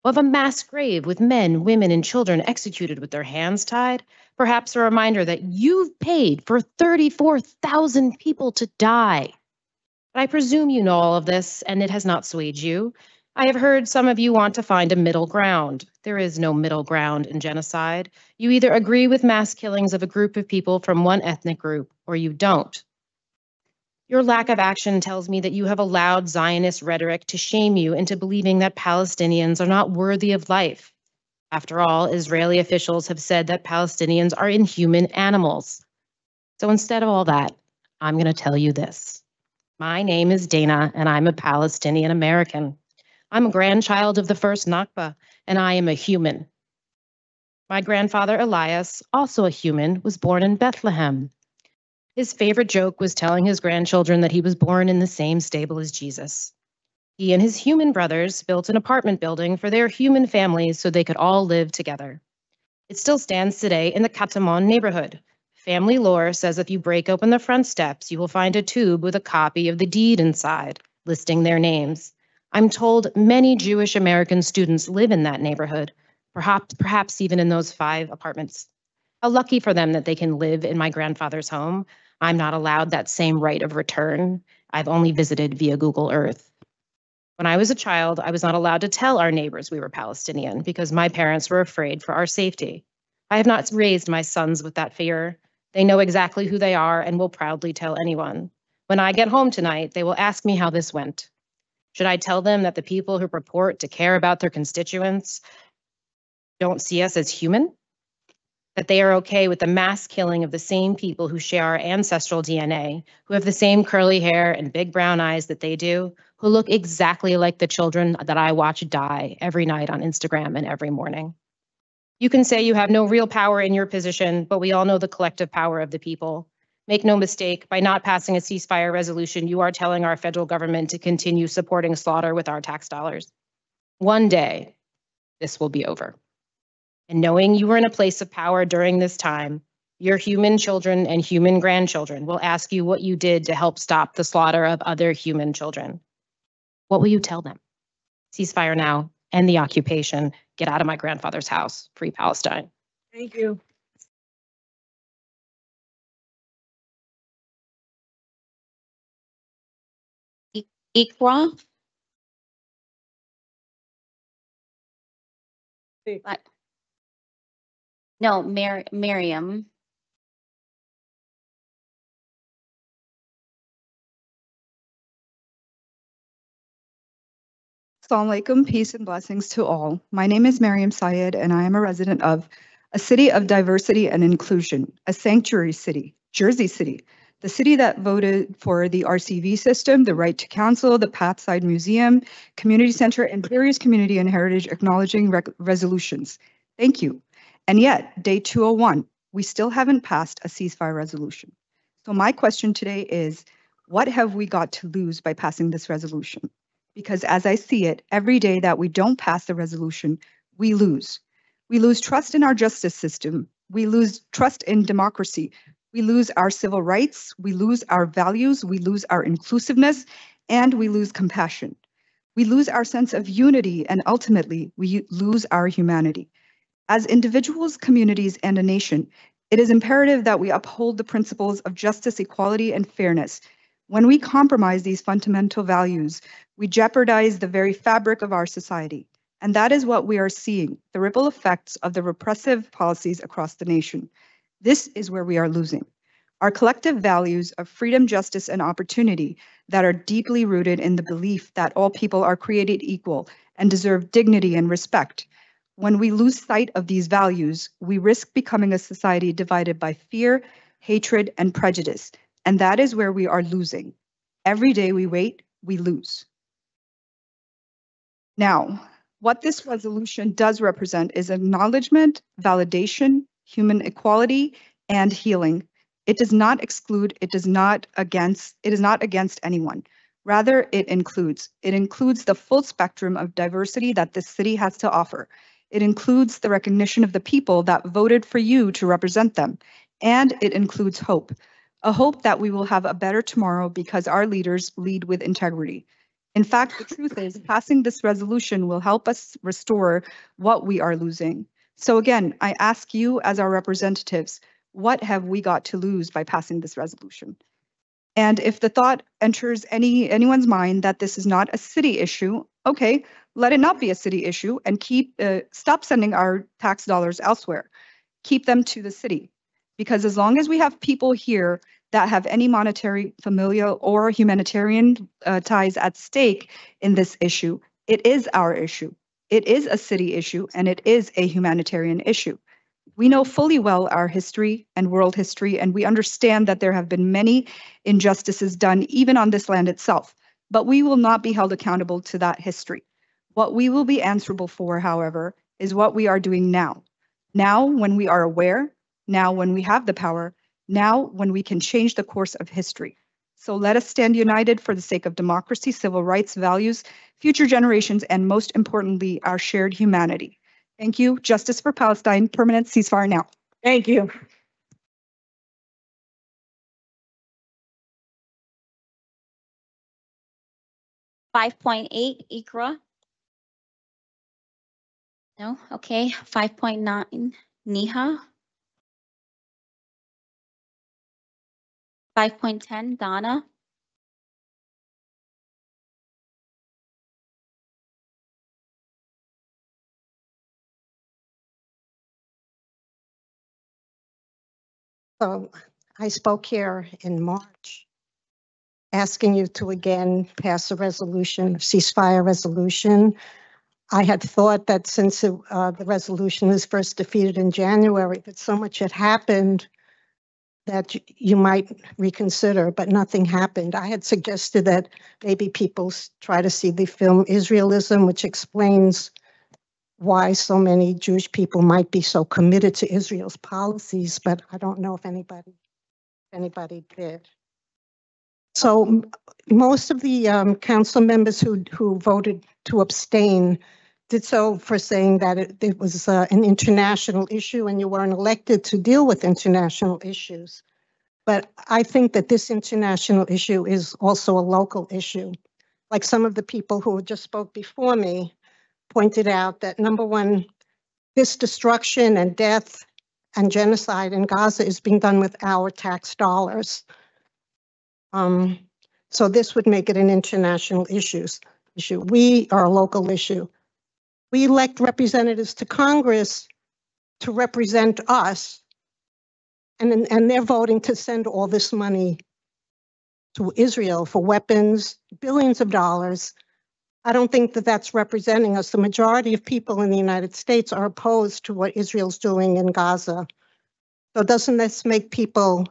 Of a mass grave with men, women, and children executed with their hands tied? Perhaps a reminder that you've paid for 34,000 people to die. But I presume you know all of this, and it has not swayed you. I have heard some of you want to find a middle ground. There is no middle ground in genocide. You either agree with mass killings of a group of people from one ethnic group, or you don't. Your lack of action tells me that you have allowed Zionist rhetoric to shame you into believing that Palestinians are not worthy of life. After all, Israeli officials have said that Palestinians are inhuman animals. So instead of all that, I'm going to tell you this. My name is Dana, and I'm a Palestinian American. I'm a grandchild of the first Nakba, and I am a human. My grandfather, Elias, also a human, was born in Bethlehem. His favorite joke was telling his grandchildren that he was born in the same stable as Jesus. He and his human brothers built an apartment building for their human families so they could all live together. It still stands today in the Katamon neighborhood. Family lore says if you break open the front steps, you will find a tube with a copy of the deed inside, listing their names. I'm told many Jewish American students live in that neighborhood, perhaps even in those 5 apartments. How lucky for them that they can live in my grandfather's home. I'm not allowed that same right of return. I've only visited via Google Earth. When I was a child, I was not allowed to tell our neighbors we were Palestinian because my parents were afraid for our safety. I have not raised my sons with that fear. They know exactly who they are and will proudly tell anyone. When I get home tonight, they will ask me how this went. Should I tell them that the people who purport to care about their constituents don't see us as human? That they are okay with the mass killing of the same people who share our ancestral DNA, who have the same curly hair and big brown eyes that they do, who look exactly like the children that I watch die every night on Instagram and every morning. You can say you have no real power in your position, but we all know the collective power of the people. Make no mistake, by not passing a ceasefire resolution, you are telling our federal government to continue supporting slaughter with our tax dollars. One day, this will be over. And knowing you were in a place of power during this time, your human children and human grandchildren will ask you what you did to help stop the slaughter of other human children. What will you tell them? ceasefire now, end the occupation, get out of my grandfather's house, free Palestine. Thank you. Ikra? What? No, Miriam. Assalamu alaikum, peace and blessings to all. My name is Mariam Syed, and I am a resident of a city of diversity and inclusion, a sanctuary city, Jersey City, the city that voted for the RCV system, the right to counsel, the Pathside Museum, Community Center, and various community and heritage acknowledging resolutions. Thank you. And yet, day 201, we still haven't passed a ceasefire resolution. So my question today is, what have we got to lose by passing this resolution? Because as I see it, every day that we don't pass the resolution, we lose. We lose trust in our justice system. We lose trust in democracy. We lose our civil rights. We lose our values. We lose our inclusiveness, and we lose compassion. We lose our sense of unity, and ultimately, we lose our humanity. As individuals, communities, and a nation, it is imperative that we uphold the principles of justice, equality, and fairness. When we compromise these fundamental values, we jeopardize the very fabric of our society. And that is what we are seeing, the ripple effects of the repressive policies across the nation. This is where we are losing. Our collective values of freedom, justice, and opportunity that are deeply rooted in the belief that all people are created equal and deserve dignity and respect. When we lose sight of these values, we risk becoming a society divided by fear, hatred, and prejudice. And that is where we are losing. Every day we wait, we lose. Now, what this resolution does represent is acknowledgement, validation, human equality, and healing. It does not exclude, it is not against anyone. Rather, it includes the full spectrum of diversity that this city has to offer. It includes the recognition of the people that voted for you to represent them. And it includes hope. A hope that we will have a better tomorrow because our leaders lead with integrity. In fact, the truth is, passing this resolution will help us restore what we are losing. So again, I ask you as our representatives, what have we got to lose by passing this resolution? And if the thought enters anyone's mind that this is not a city issue, okay, let it not be a city issue and stop sending our tax dollars elsewhere. Keep them to the city. Because as long as we have people here that have any monetary, familial, or humanitarian ties at stake in this issue, it is our issue. It is a city issue, and it is a humanitarian issue. We know fully well our history and world history, and we understand that there have been many injustices done even on this land itself, but we will not be held accountable to that history. What we will be answerable for, however, is what we are doing now. Now, when we are aware, now when we have the power, now when we can change the course of history. So let us stand united for the sake of democracy, civil rights, values, future generations, and most importantly, our shared humanity. Thank you. Justice for Palestine, permanent ceasefire now. Thank you. $5.8, Ikra? No? Okay. 5.9, Niha? 5.10, Donna? So I spoke here in March, asking you to again pass a resolution, a ceasefire resolution. I had thought that since the resolution was first defeated in January, that so much had happened that you might reconsider, but nothing happened. I had suggested that maybe people try to see the film Israelism, which explains why so many Jewish people might be so committed to Israel's policies, but I don't know if anybody did. So most of the council members who voted to abstain did so for saying that it was an international issue and you weren't elected to deal with international issues. But I think that this international issue is also a local issue. like some of the people who just spoke before me pointed out, that number one, this destruction and death and genocide in Gaza is being done with our tax dollars. So this would make it an international issue. We are a local issue. We elect representatives to Congress to represent us, and they're voting to send all this money to Israel for weapons, billions of dollars. I don't think that that's representing us. The majority of people in the United States are opposed to what Israel's doing in Gaza. So doesn't this make people,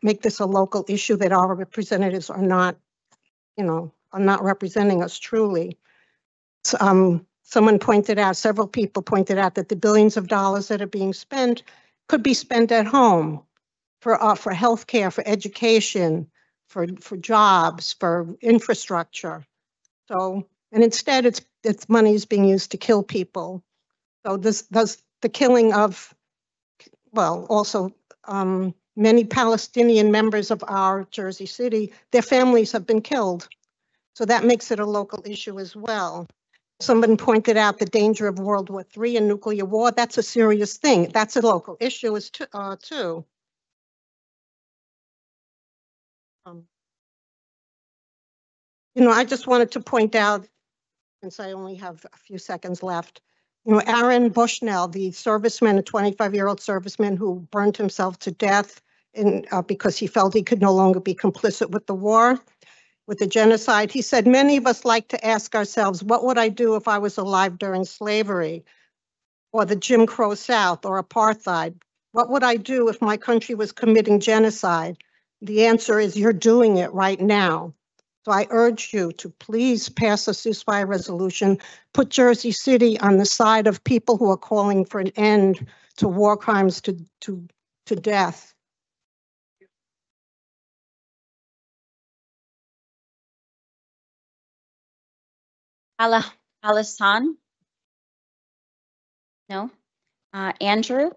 make this a local issue, that our representatives are not, are not representing us truly? Someone pointed out, several people pointed out, that the billions of dollars that are being spent could be spent at home for healthcare, for education, for jobs, for infrastructure. So, and instead it's money is being used to kill people. So this does the killing of, well, also many Palestinian members of our Jersey City, their families have been killed. So that makes it a local issue as well. Someone pointed out the danger of World War III and nuclear war. That's a serious thing. That's a local issue too. I just wanted to point out, since I only have a few seconds left, Aaron Bushnell, the serviceman, a 25-year-old serviceman who burned himself to death because he felt he could no longer be complicit with the war, with the genocide. He said, many of us like to ask ourselves, what would I do if I was alive during slavery, or the Jim Crow South, or apartheid? What would I do if my country was committing genocide? The answer is, you're doing it right now. So I urge you to please pass a ceasefire resolution, put Jersey City on the side of people who are calling for an end to war crimes, to death. Alisan? No. Andrew?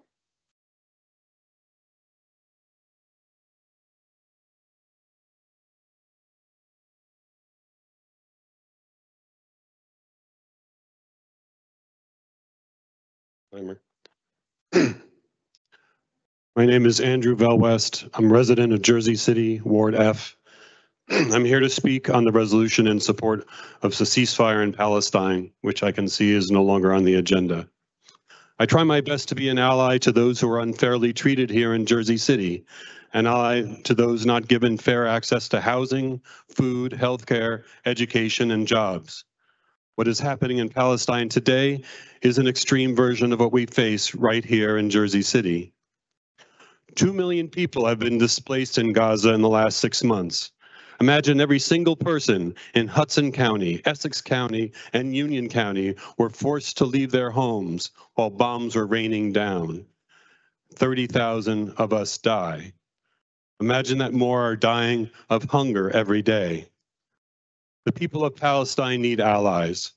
My name is Andrew Velwest. I'm resident of Jersey City, Ward F. I'm here to speak on the resolution in support of the ceasefire in Palestine, which I can see is no longer on the agenda. I try my best to be an ally to those who are unfairly treated here in Jersey City, an ally to those not given fair access to housing, food, healthcare, education, and jobs. What is happening in Palestine today is an extreme version of what we face right here in Jersey City. 2 million people have been displaced in Gaza in the last 6 months. Imagine every single person in Hudson County, Essex County, and Union County were forced to leave their homes while bombs were raining down. 30,000 of us die. Imagine that more are dying of hunger every day. The people of Palestine need allies.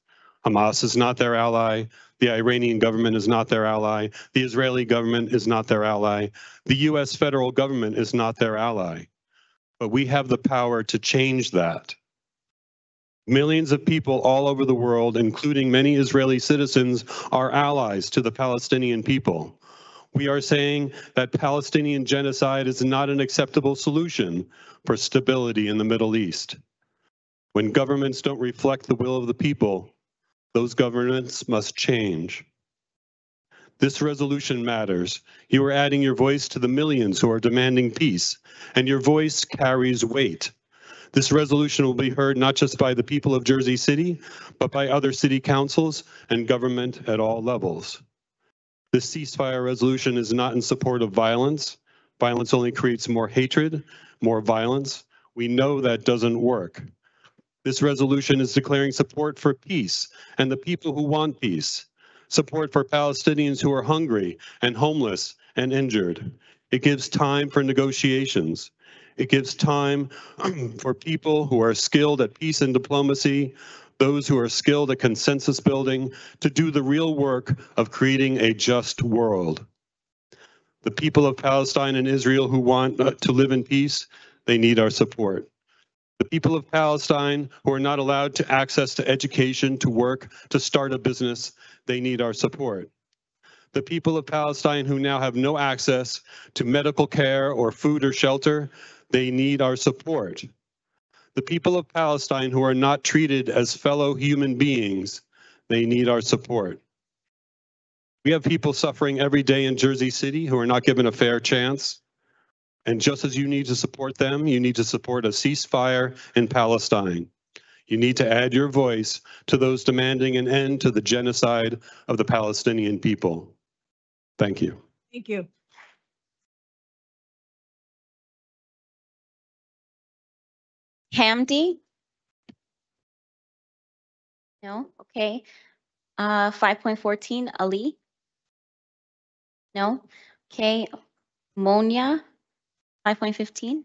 Hamas is not their ally. The Iranian government is not their ally. The Israeli government is not their ally. The US federal government is not their ally. But we have the power to change that. Millions of people all over the world, including many Israeli citizens, are allies to the Palestinian people. We are saying that Palestinian genocide is not an acceptable solution for stability in the Middle East. When governments don't reflect the will of the people, those governments must change. This resolution matters. You are adding your voice to the millions who are demanding peace, and your voice carries weight. This resolution will be heard not just by the people of Jersey City, but by other city councils and government at all levels. This ceasefire resolution is not in support of violence. Violence only creates more hatred, more violence. We know that doesn't work. This resolution is declaring support for peace and the people who want peace, support for Palestinians who are hungry and homeless and injured. It gives time for negotiations. It gives time for people who are skilled at peace and diplomacy, those who are skilled at consensus building, to do the real work of creating a just world. The people of Palestine and Israel who want to live in peace, they need our support. The people of Palestine who are not allowed to access to education, to work, to start a business, they need our support. The people of Palestine who now have no access to medical care or food or shelter, they need our support. The people of Palestine who are not treated as fellow human beings, they need our support. We have people suffering every day in Jersey City who are not given a fair chance. And just as you need to support them, you need to support a ceasefire in Palestine. You need to add your voice to those demanding an end to the genocide of the Palestinian people. Thank you. Thank you. Hamdi? No, okay. 5.14, Ali? No, okay. Monia? 5.15?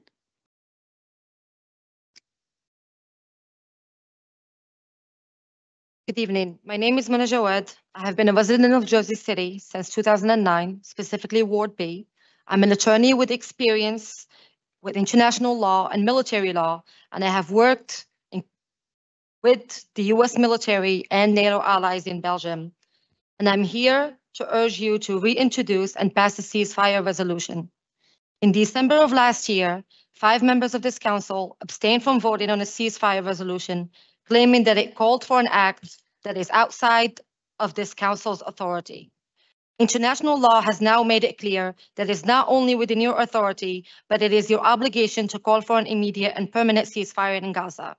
Good evening. My name is Mona Jawed. I have been a resident of Jersey City since 2009, specifically Ward B. I'm an attorney with experience with international law and military law, and I have worked with the US military and NATO allies in Belgium. And I'm here to urge you to reintroduce and pass a ceasefire resolution. In December of last year, 5 members of this council abstained from voting on a ceasefire resolution, claiming that it called for an act that is outside of this council's authority. International law has now made it clear that it's not only within your authority, but it is your obligation to call for an immediate and permanent ceasefire in Gaza.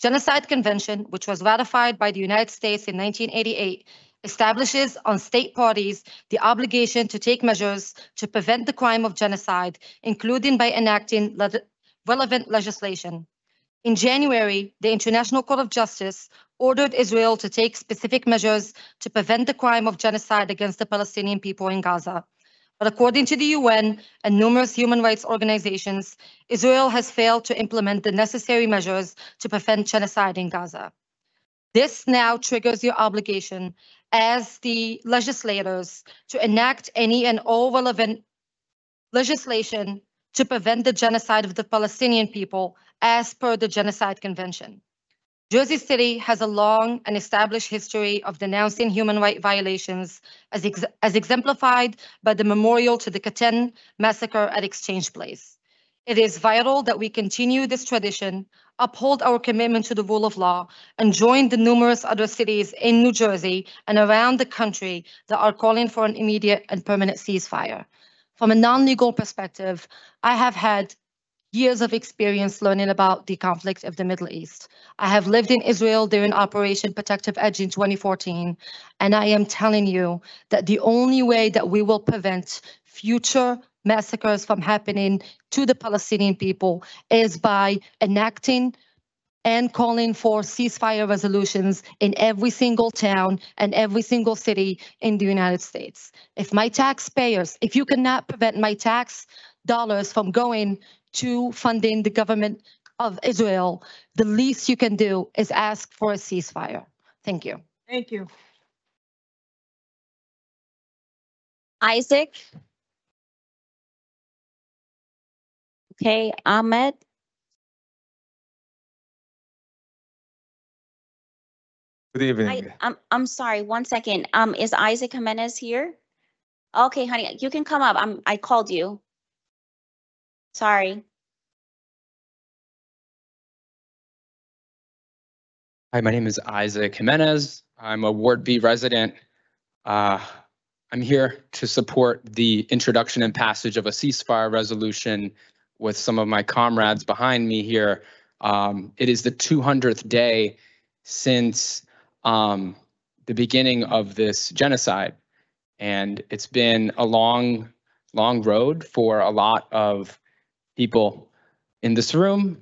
Genocide Convention, which was ratified by the United States in 1988, establishes on state parties the obligation to take measures to prevent the crime of genocide, including by enacting relevant legislation. In January, the International Court of Justice ordered Israel to take specific measures to prevent the crime of genocide against the Palestinian people in Gaza. But according to the UN and numerous human rights organizations, Israel has failed to implement the necessary measures to prevent genocide in Gaza. This now triggers your obligation as the legislators to enact any and all relevant legislation to prevent the genocide of the Palestinian people as per the Genocide Convention. Jersey City has a long and established history of denouncing human rights violations as exemplified by the memorial to the Katyn massacre at Exchange Place. It is vital that we continue this tradition, uphold our commitment to the rule of law, and join the numerous other cities in New Jersey and around the country that are calling for an immediate and permanent ceasefire. From a non-legal perspective, I have had years of experience learning about the conflict of the Middle East. I have lived in Israel during Operation Protective Edge in 2014, and I am telling you that the only way that we will prevent future massacres from happening to the Palestinian people is by enacting and calling for ceasefire resolutions in every single town and every single city in the United States. If my taxpayers, if you cannot prevent my tax dollars from going to funding the government of Israel, the least you can do is ask for a ceasefire. Thank you. Thank you. Isaac? Okay, Ahmed? Good evening. I'm sorry, 1 second. Is Isaac Jimenez here? Okay, honey, you can come up. I called you. Sorry. Hi, my name is Isaac Jimenez. I'm a Ward B resident. I'm here to support the introduction and passage of a ceasefire resolution with some of my comrades behind me here. It is the 200th day since the beginning of this genocide, and it's been a long road for a lot of people in this room,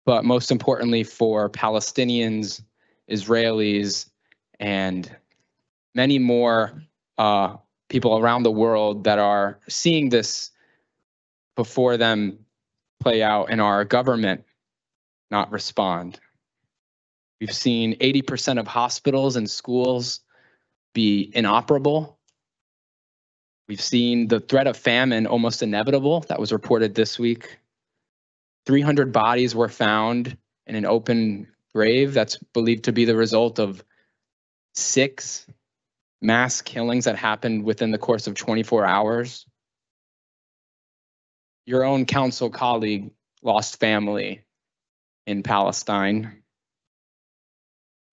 but most importantly for Palestinians, Israelis, and many more people around the world that are seeing this before them play out and our government not respond. We've seen 80% of hospitals and schools be inoperable. We've seen the threat of famine almost inevitable. That was reported this week. 300 bodies were found in an open grave that's believed to be the result of 6 mass killings that happened within the course of 24 hours. Your own council colleague lost family in Palestine.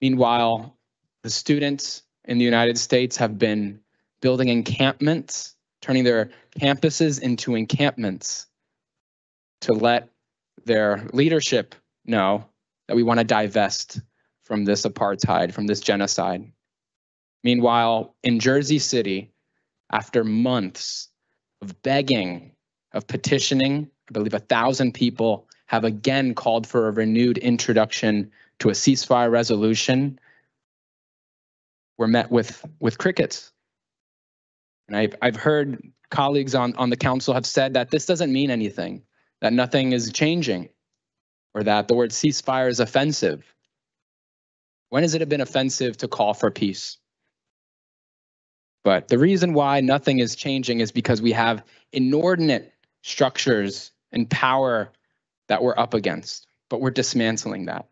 Meanwhile, the students in the United States have been building encampments, turning their campuses into encampments to let their leadership know that we want to divest from this apartheid, from this genocide. Meanwhile, in Jersey City, after months of begging, of petitioning, I believe 1,000 people have again called for a renewed introduction to a ceasefire resolution. We're met with crickets. And I've heard colleagues on the council have said that this doesn't mean anything, that nothing is changing, or that the word ceasefire is offensive. When has it been offensive to call for peace? But the reason why nothing is changing is because we have inordinate structures and power that we're up against, but we're dismantling that.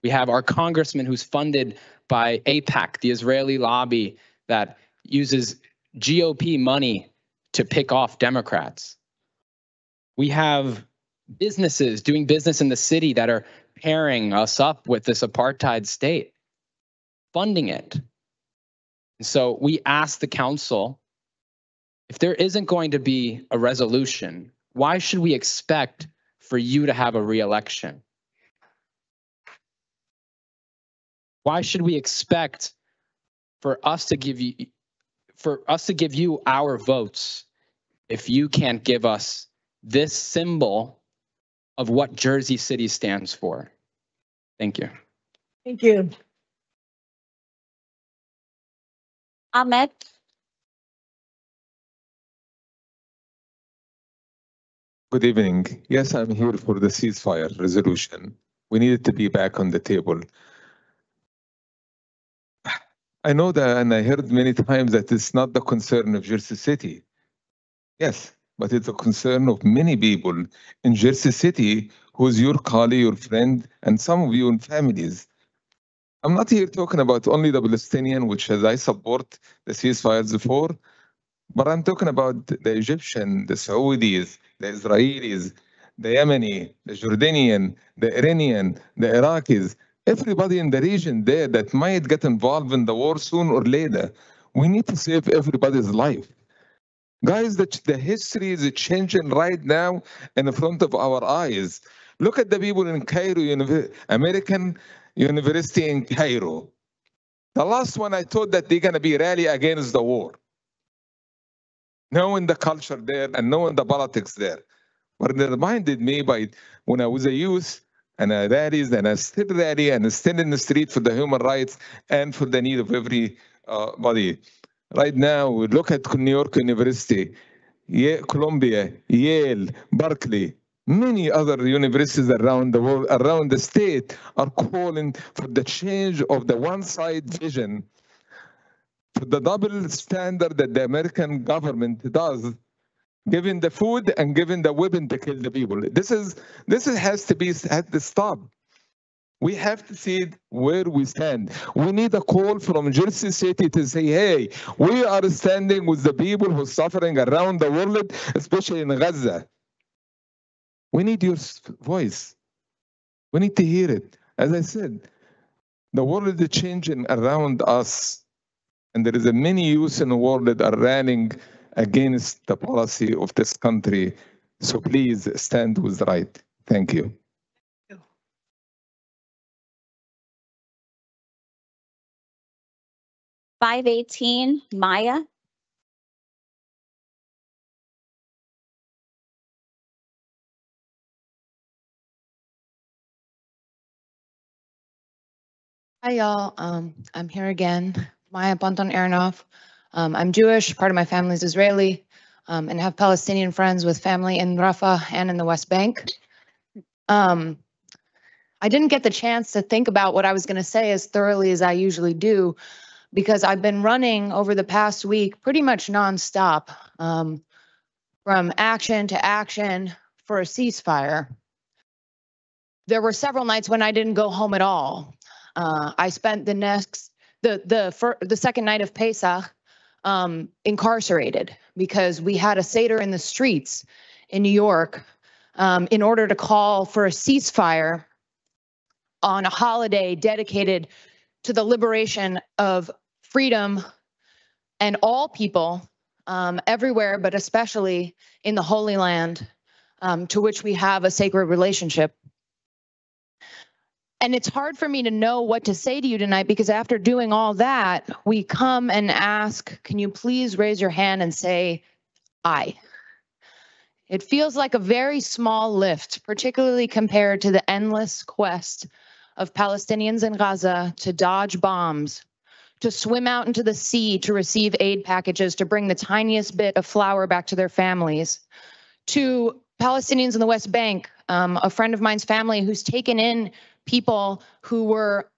We have our congressman who's funded by AIPAC, the Israeli lobby that uses GOP money to pick off Democrats. We have businesses doing business in the city that are pairing us up with this apartheid state, funding it. And so we ask the council, if there isn't going to be a resolution, why should we expect for you to have a re-election? Why should we expect for us to give you our votes if you can't give us this symbol of what Jersey City stands for? Thank you. Thank you. Ahmed? Good evening. Yes, I'm here for the ceasefire resolution. We need it to be back on the table. I know that, and I heard many times that it's not the concern of Jersey City. Yes, but it's a concern of many people in Jersey City who's your colleague, your friend, and some of you in families. I'm not here talking about only the Palestinian, which as I support the ceasefires before, but I'm talking about the Egyptian, the Saudis, the Israelis, the Yemeni, the Jordanian, the Iranian, the Iraqis, everybody in the region there that might get involved in the war soon or later. We need to save everybody's life. Guys, the history is changing right now in front of our eyes. Look at the people in Cairo, American University in Cairo. The last one, I thought that they're going to be rally against the war. Knowing the culture there and knowing the politics there. But it reminded me by when I was a youth and I rallied and I still rally and I still in the street for the human rights and for the need of everybody. Right now, we look at New York University, Columbia, Yale, Berkeley, many other universities around the world, around the state are calling for the change of the one-side vision, for the double standard that the American government does, giving the food and giving the weapon to kill the people. This has to stop. We have to see where we stand. We need a call from Jersey City to say, hey, we are standing with the people who are suffering around the world, especially in Gaza. We need your voice. We need to hear it. As I said, the world is changing around us, and there is a many youth in the world that are running against the policy of this country. So please stand with the right. Thank you. 518, Maya. Hi, y'all. I'm here again. Maya Bonton Aronoff. I'm Jewish, part of my family is Israeli, and have Palestinian friends with family in Rafah and in the West Bank. I didn't get the chance to think about what I was going to say as thoroughly as I usually do, because I've been running over the past week pretty much nonstop, from action to action for a ceasefire. there were several nights when I didn't go home at all. I spent the second night of Pesach incarcerated because we had a Seder in the streets in New York in order to call for a ceasefire on a holiday dedicated to the liberation of freedom and all people everywhere, but especially in the Holy Land, to which we have a sacred relationship. And it's hard for me to know what to say to you tonight because after doing all that, we come and ask, can you please raise your hand and say, I? It feels like a very small lift, particularly compared to the endless quest of Palestinians in Gaza to dodge bombs, to swim out into the sea to receive aid packages, to bring the tiniest bit of flour back to their families, to Palestinians in the West Bank, a friend of mine's family who's taken in people who were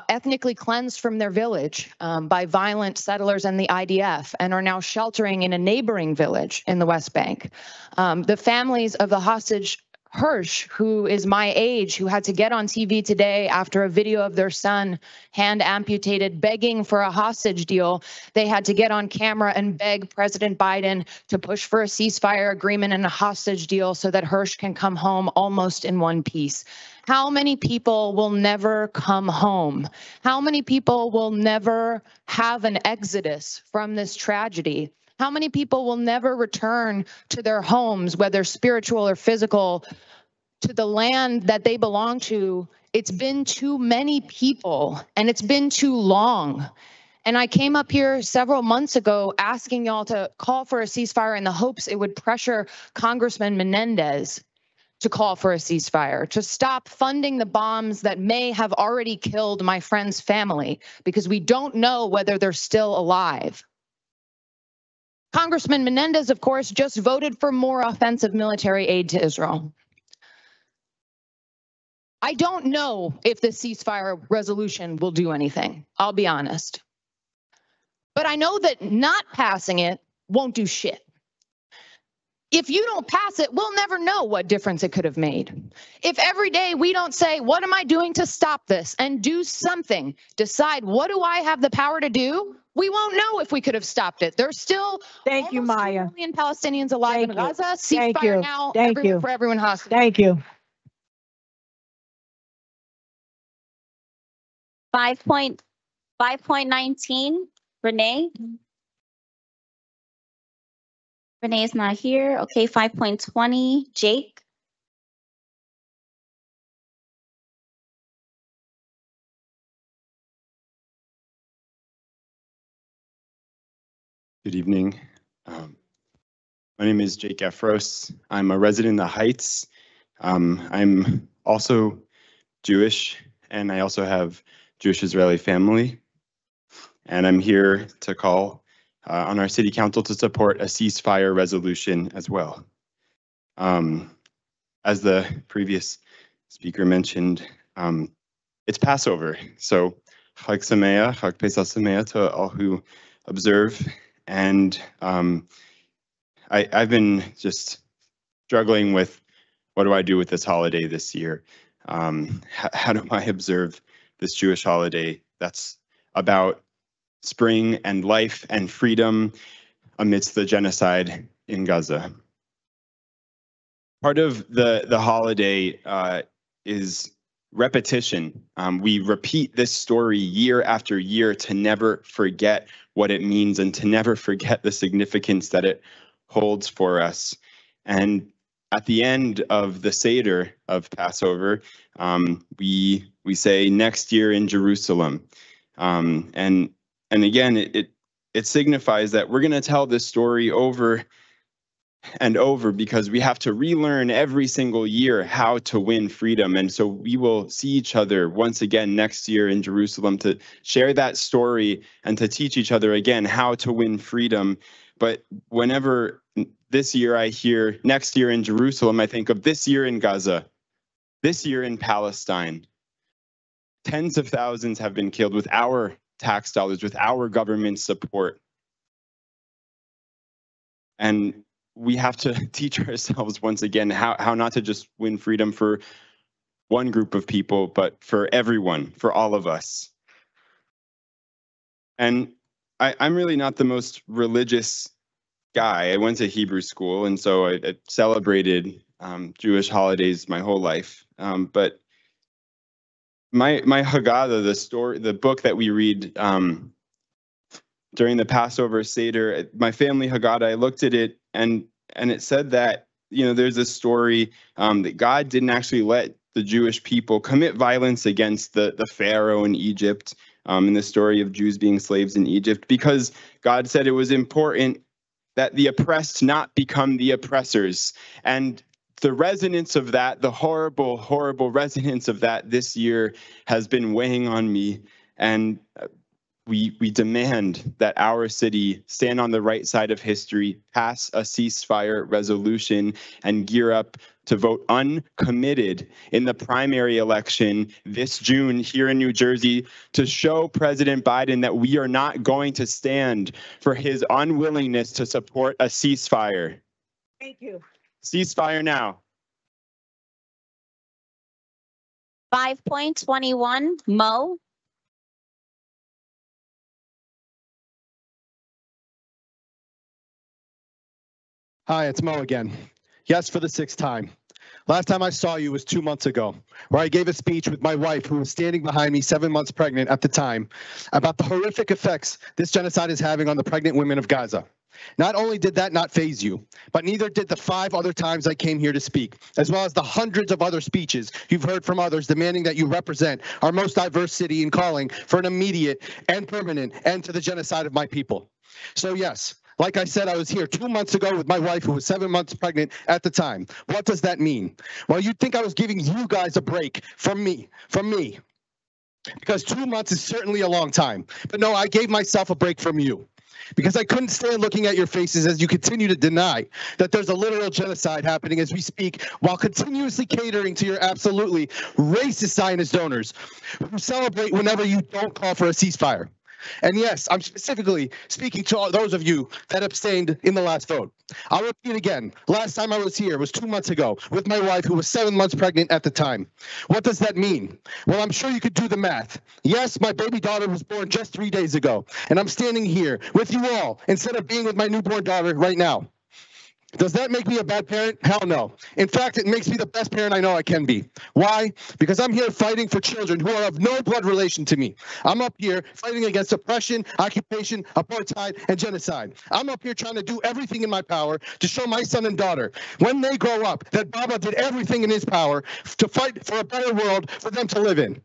ethnically cleansed from their village by violent settlers and the IDF and are now sheltering in a neighboring village in the West Bank. The families of the hostage Hirsch, who is my age, who had to get on TV today after a video of their son hand amputated, begging for a hostage deal. They had to get on camera and beg President Biden to push for a ceasefire agreement and a hostage deal so that Hirsch can come home almost in one piece. How many people will never come home? How many people will never have an exodus from this tragedy? How many people will never return to their homes, whether spiritual or physical, to the land that they belong to? It's been too many people and it's been too long. And I came up here several months ago asking y'all to call for a ceasefire in the hopes it would pressure Congressman Menendez to call for a ceasefire, to stop funding the bombs that may have already killed my friend's family because we don't know whether they're still alive. Congressman Menendez, of course, just voted for more offensive military aid to Israel. I don't know if the ceasefire resolution will do anything, I'll be honest. But I know that not passing it won't do shit. If you don't pass it, we'll never know what difference it could have made. If every day we don't say, what am I doing to stop this, and do something, decide what do I have the power to do, we won't know if we could have stopped it. There's still Thank you, Maya. 2 million Palestinians alive in Gaza. Thank Ceasefire you. now, Thank everyone you. for everyone hostage. Thank you. 5.19, Renee. Renee's not here. Okay, 5.20, Jake. Good evening. My name is Jake Efros. I'm a resident in the Heights. I'm also Jewish, and I also have Jewish-Israeli family. And I'm here to call on our city council to support a ceasefire resolution as well. As the previous speaker mentioned, it's Passover. So Chag Sameach, Chag Pesach Sameach to all who observe. And I've been just struggling with what do I do with this holiday this year? How do I observe this Jewish holiday that's about spring and life and freedom amidst the genocide in Gaza? Part of the holiday is repetition. We repeat this story year after year to never forget what it means and to never forget the significance that it holds for us. And at the end of the Seder of Passover, we say next year in Jerusalem. And again, it signifies that we're going to tell this story over and over because we have to relearn every single year how to win freedom. And so we will see each other once again next year in Jerusalem to share that story and to teach each other again how to win freedom. But whenever this year I hear next year in Jerusalem, I think of this year in Gaza, this year in Palestine. Tens of thousands have been killed with our tax dollars, with our government support. And we have to teach ourselves once again how not to just win freedom for one group of people, but for everyone, for all of us. And I'm really not the most religious guy. I went to Hebrew school, and so I celebrated Jewish holidays my whole life. But my Haggadah, the book that we read during the Passover Seder, my family Haggadah, I looked at it and it said that, there's a story that God didn't actually let the Jewish people commit violence against the Pharaoh in Egypt, in the story of Jews being slaves in Egypt, because God said it was important that the oppressed not become the oppressors. And the resonance of that, the horrible, horrible resonance of that this year has been weighing on me. And we demand that our city stand on the right side of history, pass a ceasefire resolution, and gear up to vote uncommitted in the primary election this June here in New Jersey to show President Biden that we are not going to stand for his unwillingness to support a ceasefire. Thank you. Ceasefire now. 5.21, Mo. Hi, it's Mo again. Yes, for the sixth time. Last time I saw you was 2 months ago, where I gave a speech with my wife, who was standing behind me 7 months pregnant at the time, about the horrific effects this genocide is having on the pregnant women of Gaza. Not only did that not faze you, but neither did the 5 other times I came here to speak, as well as the hundreds of other speeches you've heard from others demanding that you represent our most diverse city and calling for an immediate and permanent end to the genocide of my people. So yes, like I said, I was here 2 months ago with my wife, who was 7 months pregnant at the time. What does that mean? Well, you'd think I was giving you guys a break from me, because 2 months is certainly a long time. But no, I gave myself a break from you, because I couldn't stand looking at your faces as you continue to deny that there's a literal genocide happening as we speak, while continuously catering to your absolutely racist Zionist donors who celebrate whenever you don't call for a ceasefire. And yes, I'm specifically speaking to all those of you that abstained in the last vote. I'll repeat again. Last time I was here was 2 months ago with my wife, who was 7 months pregnant at the time. What does that mean? Well, I'm sure you could do the math. Yes, my baby daughter was born just 3 days ago, and I'm standing here with you all instead of being with my newborn daughter right now. Does that make me a bad parent? Hell no. In fact, it makes me the best parent I know I can be. Why? Because I'm here fighting for children who are of no blood relation to me. I'm up here fighting against oppression, occupation, apartheid, and genocide. I'm up here trying to do everything in my power to show my son and daughter, when they grow up, that Baba did everything in his power to fight for a better world for them to live in.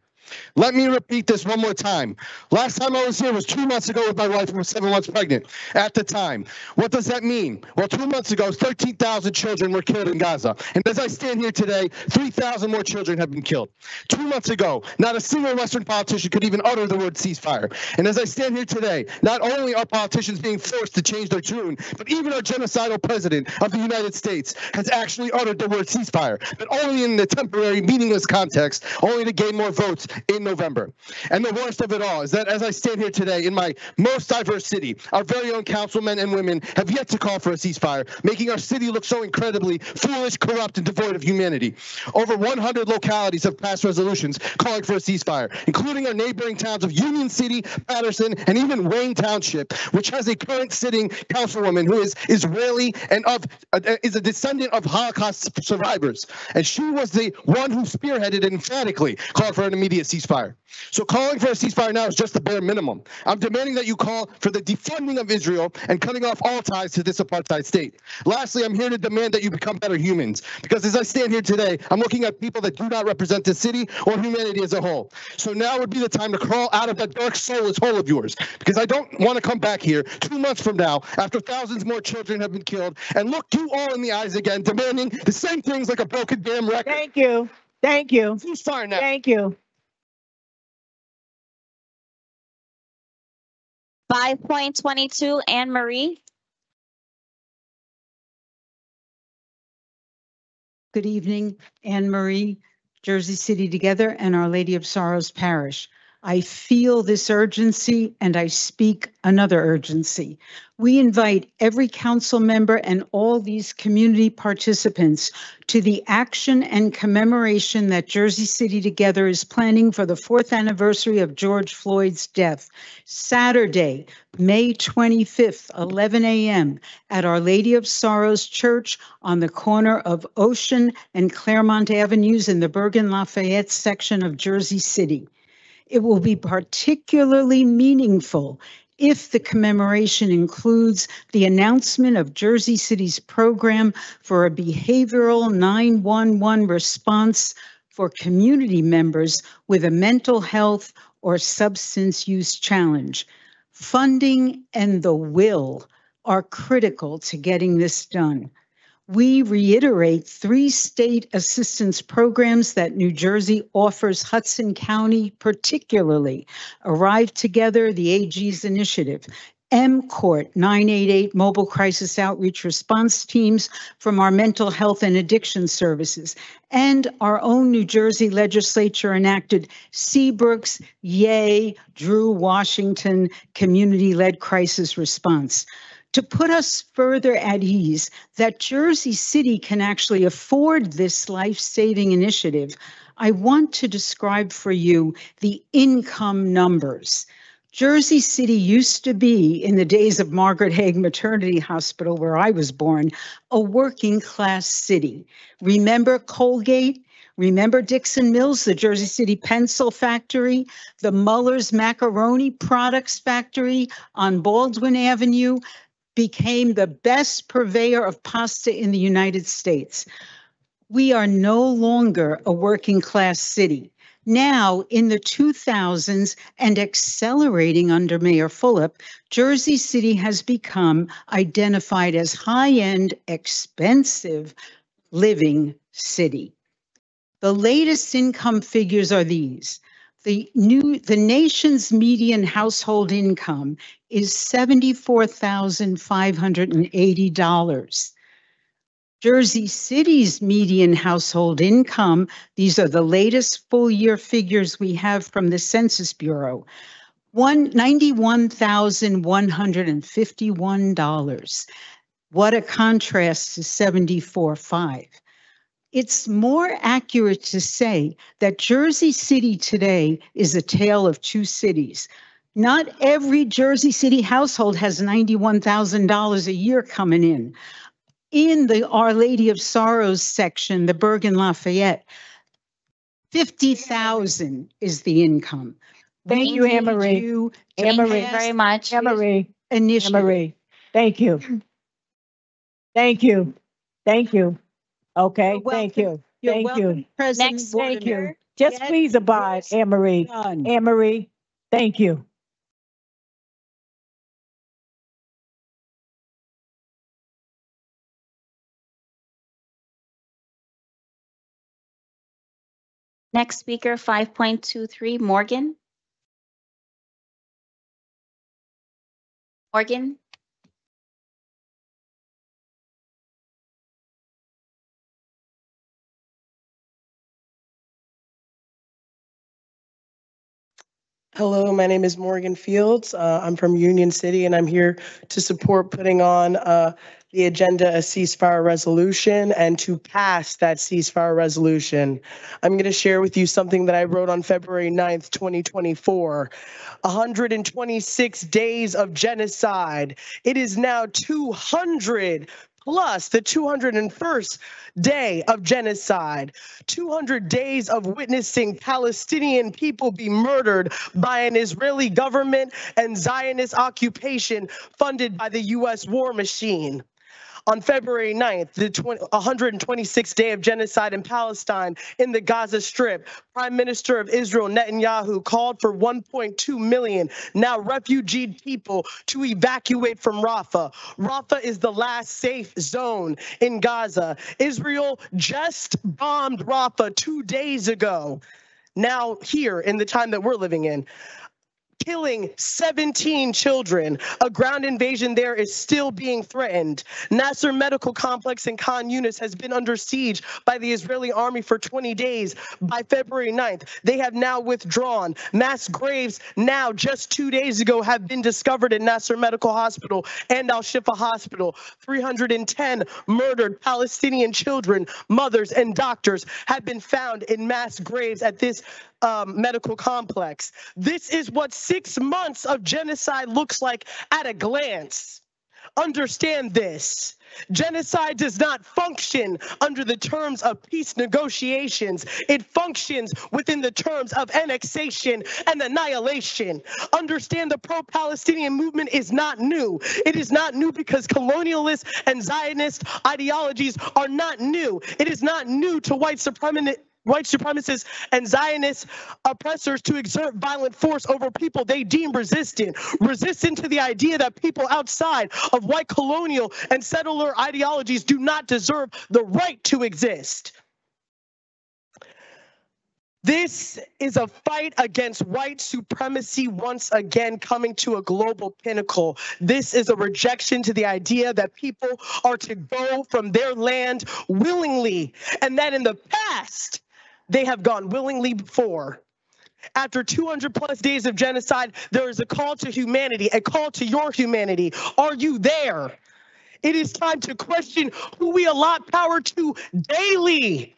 Let me repeat this one more time. Last time I was here was 2 months ago with my wife, who was 7 months pregnant at the time. What does that mean? Well, 2 months ago, 13,000 children were killed in Gaza. And as I stand here today, 3,000 more children have been killed. 2 months ago, not a single Western politician could even utter the word ceasefire. And as I stand here today, not only are politicians being forced to change their tune, but even our genocidal president of the United States has actually uttered the word ceasefire, but only in the temporary, meaningless context, only to gain more votes in November. And the worst of it all is that as I stand here today in my most diverse city, our very own councilmen and women have yet to call for a ceasefire, making our city look so incredibly foolish, corrupt, and devoid of humanity. Over 100 localities have passed resolutions calling for a ceasefire, including our neighboring towns of Union City, Patterson, and even Wayne Township, which has a current sitting councilwoman who is Israeli and is a descendant of Holocaust survivors. And she was the one who spearheaded and emphatically called for an immediate ceasefire. So calling for a ceasefire now is just the bare minimum. I'm demanding that you call for the defunding of Israel and cutting off all ties to this apartheid state. Lastly, I'm here to demand that you become better humans, because as I stand here today, I'm looking at people that do not represent the city or humanity as a whole. So now would be the time to crawl out of that dark soulless hole of yours, because I don't want to come back here 2 months from now after thousands more children have been killed and look you all in the eyes again, demanding the same things like a broken damn record. Thank you. Thank you. Ceasefire now. Thank you. 5.22, Anne Marie. Good evening, Anne Marie, Jersey City Together, and Our Lady of Sorrows Parish. I feel this urgency and I speak another urgency. We invite every council member and all these community participants to the action and commemoration that Jersey City Together is planning for the 4th anniversary of George Floyd's death, Saturday, May 25th, 11 a.m. at Our Lady of Sorrows Church on the corner of Ocean and Claremont Avenues in the Bergen-Lafayette section of Jersey City. It will be particularly meaningful if the commemoration includes the announcement of Jersey City's program for a behavioral 911 response for community members with a mental health or substance use challenge. Funding and the will are critical to getting this done. We reiterate 3 state assistance programs that New Jersey offers Hudson County particularly. Arrive Together, the AG's initiative. MCORT 988 Mobile Crisis Outreach Response Teams from our Mental Health and Addiction Services. And our own New Jersey legislature enacted Seabrook's Yay Drew Washington Community-Led Crisis Response. To put us further at ease that Jersey City can actually afford this life-saving initiative, I want to describe for you the income numbers. Jersey City used to be, in the days of Margaret Haig Maternity Hospital, where I was born, a working class city. Remember Colgate? Remember Dixon Mills, the Jersey City pencil factory, the Muller's macaroni products factory on Baldwin Avenue? Became the best purveyor of pasta in the United States. We are no longer a working class city. Now, in the 2000s and accelerating under Mayor Fulop, Jersey City has become identified as high-end, expensive living city. The latest income figures are these. The nation's median household income is $74,580. Jersey City's median household income, these are the latest full year figures we have from the Census Bureau, $91,151. What a contrast to $74,500. It's more accurate to say that Jersey City today is a tale of 2 cities. Not every Jersey City household has $91,000 a year coming in. In the Our Lady of Sorrows section, the Bergen-Lafayette, $50,000 is the income. Thank you, Anne Marie. Thank you very much. Anne Marie. Initiative. Anne Marie, thank you. Thank you. Thank you. Okay, thank you. Thank you. President Next Thank you. Warner. Just Get please abide, this Anne Marie. done. Anne Marie, thank you. Next speaker, 5.23, Morgan. Morgan. Hello, my name is Morgan Fields. I'm from Union City, and I'm here to support putting on the agenda a ceasefire resolution and to pass that ceasefire resolution. I'm going to share with you something that I wrote on February 9th, 2024. 126 days of genocide. It is now 200 plus the 201st day of genocide, 200 days of witnessing Palestinian people be murdered by an Israeli government and Zionist occupation funded by the U.S. war machine. On February 9th, the 126th day of genocide in Palestine in the Gaza Strip, Prime Minister of Israel Netanyahu called for 1.2 million now refugee people to evacuate from Rafah. Rafah is the last safe zone in Gaza. Israel just bombed Rafah 2 days ago. Now here, in the time that we're living in, killing 17 children. A ground invasion there is still being threatened. Nasser Medical Complex in Khan Yunis has been under siege by the Israeli army for 20 days. By February 9th, they have now withdrawn. Mass graves now, just 2 days ago, have been discovered in Nasser Medical Hospital and Al-Shifa Hospital. 310 murdered Palestinian children, mothers, and doctors have been found in mass graves at this medical complex. This is what 6 months of genocide looks like at a glance. Understand this. Genocide does not function under the terms of peace negotiations. It functions within the terms of annexation and annihilation. Understand the pro-Palestinian movement is not new. It is not new because colonialist and Zionist ideologies are not new. It is not new to white supremacists and Zionist oppressors to exert violent force over people they deem resistant to the idea that people outside of white colonial and settler ideologies do not deserve the right to exist. This is a fight against white supremacy once again coming to a global pinnacle. This is a rejection to the idea that people are to go from their land willingly, and that in the past, they have gone willingly before. After 200 plus days of genocide, there is a call to humanity, a call to your humanity. Are you there? It is time to question who we allot power to daily,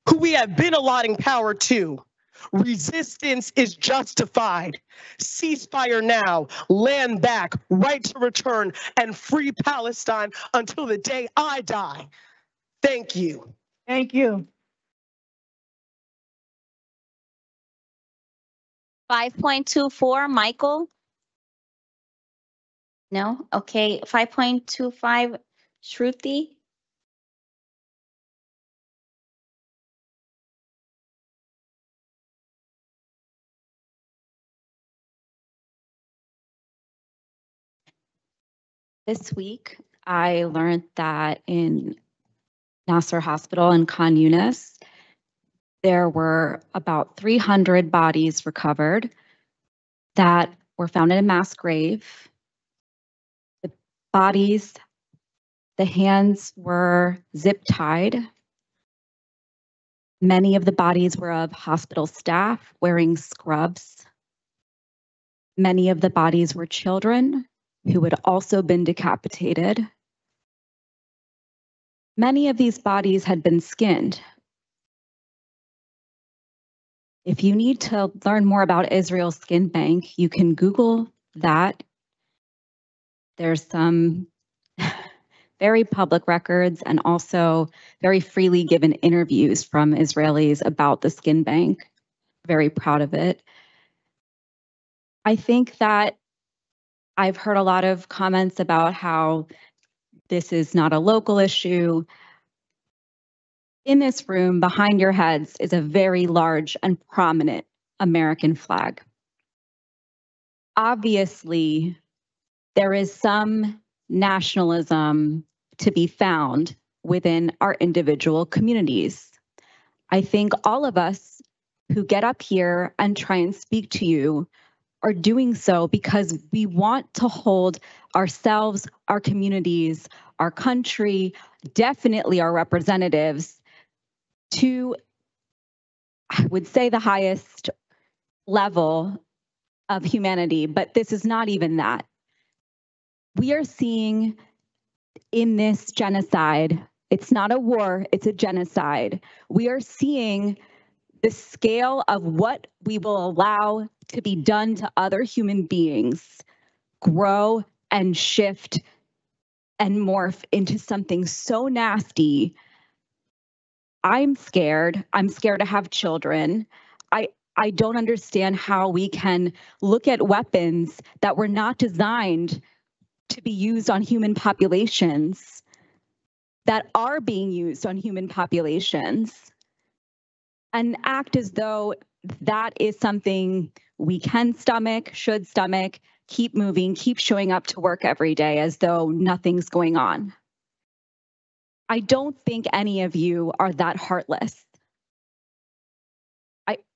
who we have been allotting power to. Resistance is justified. Ceasefire now, land back, right to return, and free Palestine until the day I die. Thank you. Thank you. 5.24, Michael? No? Okay. 5.25, Shruti? This week, I learned that in Nasser Hospital in Khan Yunis, there were about 300 bodies recovered that were found in a mass grave. The bodies, the hands were zip tied. Many of the bodies were of hospital staff wearing scrubs. Many of the bodies were children who had also been decapitated. Many of these bodies had been skinned. If you need to learn more about Israel's skin bank, you can Google that. There's some very public records and also very freely given interviews from Israelis about the skin bank. Very proud of it. I think that I've heard a lot of comments about how this is not a local issue. In this room, behind your heads, is a very large and prominent American flag. Obviously, there is some nationalism to be found within our individual communities. I think all of us who get up here and try and speak to you are doing so because we want to hold ourselves, our communities, our country, definitely our representatives to, I would say, the highest level of humanity, but this is not even that. We are seeing in this genocide, it's not a war, it's a genocide. We are seeing the scale of what we will allow to be done to other human beings grow and shift and morph into something so nasty. I'm scared. I'm scared to have children. I don't understand how we can look at weapons that were not designed to be used on human populations, that are being used on human populations, and act as though that is something we can stomach, should stomach, keep moving, keep showing up to work every day as though nothing's going on. I don't think any of you are that heartless.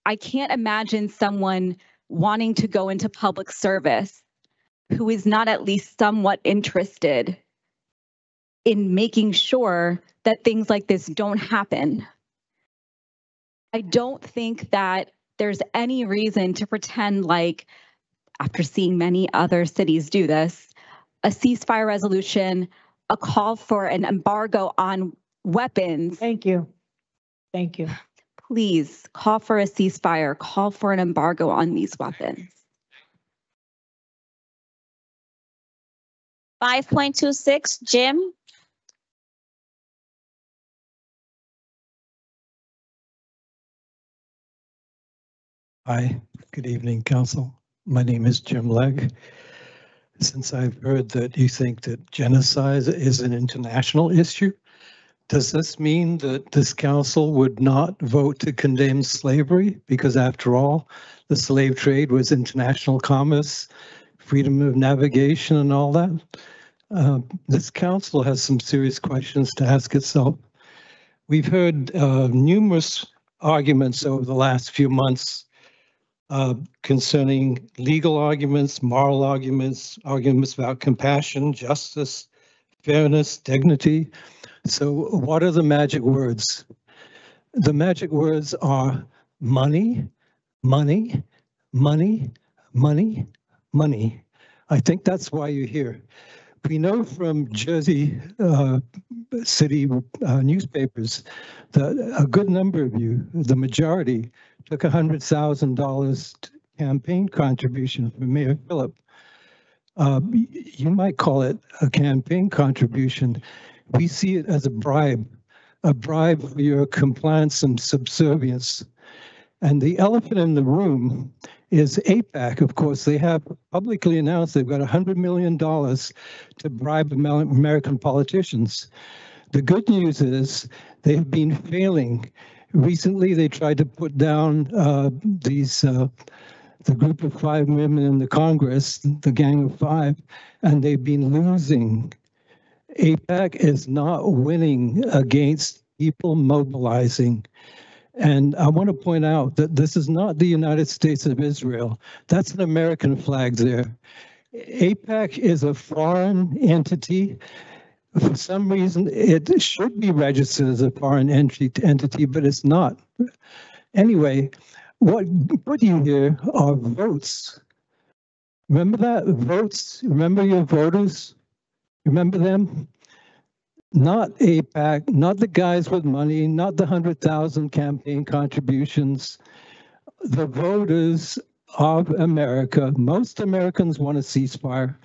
I can't imagine someone wanting to go into public service who is not at least somewhat interested in making sure that things like this don't happen. I don't think that there's any reason to pretend like, after seeing many other cities do this, a ceasefire resolution, a call for an embargo on weapons. Thank you. Thank you. Please call for a ceasefire, call for an embargo on these weapons. 5.26, Jim. Hi, good evening, Council. My name is Jim Legg. Since I've heard that you think that genocide is an international issue, does this mean that this council would not vote to condemn slavery? Because after all, the slave trade was international commerce, freedom of navigation and all that. This council has some serious questions to ask itself. We've heard numerous arguments over the last few months concerning legal arguments, moral arguments, arguments about compassion, justice, fairness, dignity. So what are the magic words? The magic words are money, money, money, money, money. I think that's why you're here. We know from Jersey City newspapers that a good number of you, the majority, took $100,000 campaign contribution from Mayor Phillip. You might call it a campaign contribution. We see it as a bribe for your compliance and subservience. And the elephant in the room is AIPAC. Of course, they have publicly announced they've got $100 million to bribe American politicians. The good news is they've been failing. Recently, they tried to put down the group of 5 women in the Congress, the Gang of 5, and they've been losing. AIPAC is not winning against people mobilizing. And I want to point out that this is not the United States of Israel. That's an American flag there. AIPAC is a foreign entity. For some reason, it should be registered as a foreign entity, but it's not. Anyway, what put you here are votes. Remember that? Votes? Remember your voters? Remember them? Not AIPAC, not the guys with money, not the 100,000 campaign contributions. The voters of America, most Americans want a ceasefire.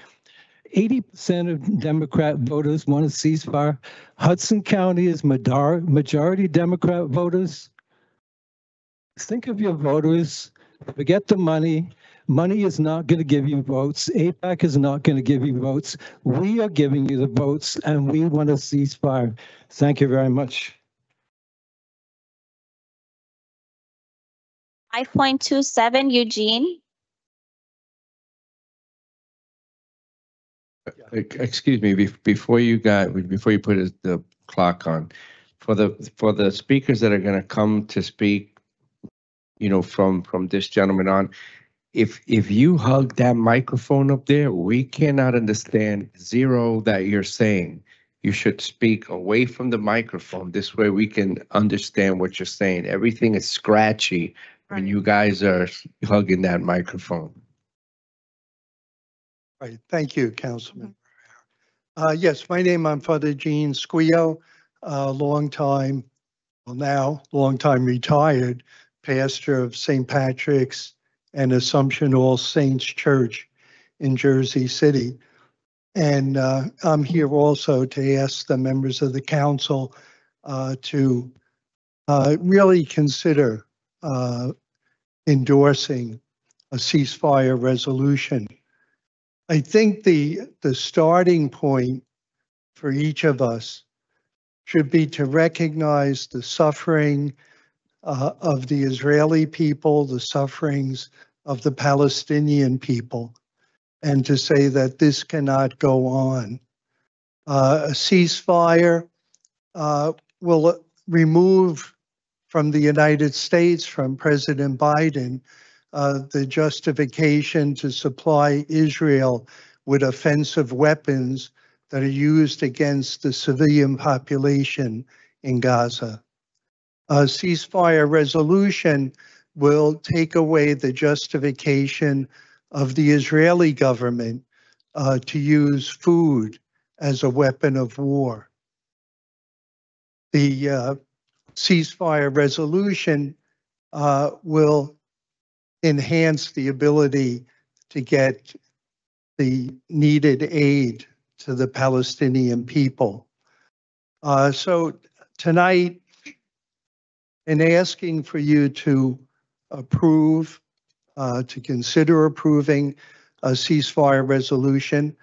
80% of Democrat voters want a ceasefire. Hudson County is majority Democrat voters. Think of your voters. Forget the money. Money is not going to give you votes. AIPAC is not going to give you votes. We are giving you the votes, and we want a ceasefire. Thank you very much. 5.27, Eugene. Excuse me, before you put the clock on, for the speakers that are going to come to speak, from this gentleman on, if you hug that microphone up there, we cannot understand zero that you're saying. You should speak away from the microphone. This way we can understand what you're saying. Everything is scratchy when you guys are hugging that microphone. Right. Thank you, Councilman. Yes, my name, I'm Father Gene Squio, long time retired pastor of St. Patrick's and Assumption All Saints Church in Jersey City. And I'm here also to ask the members of the council to really consider endorsing a ceasefire resolution. I think the starting point for each of us should be to recognize the suffering of the Israeli people, the sufferings of the Palestinian people, and to say that this cannot go on. A ceasefire will remove from the United States, from President Biden, the justification to supply Israel with offensive weapons that are used against the civilian population in Gaza. A ceasefire resolution will take away the justification of the Israeli government to use food as a weapon of war. The ceasefire resolution will enhance the ability to get the needed aid to the Palestinian people. So tonight, in asking for you to approve, to consider approving a ceasefire resolution,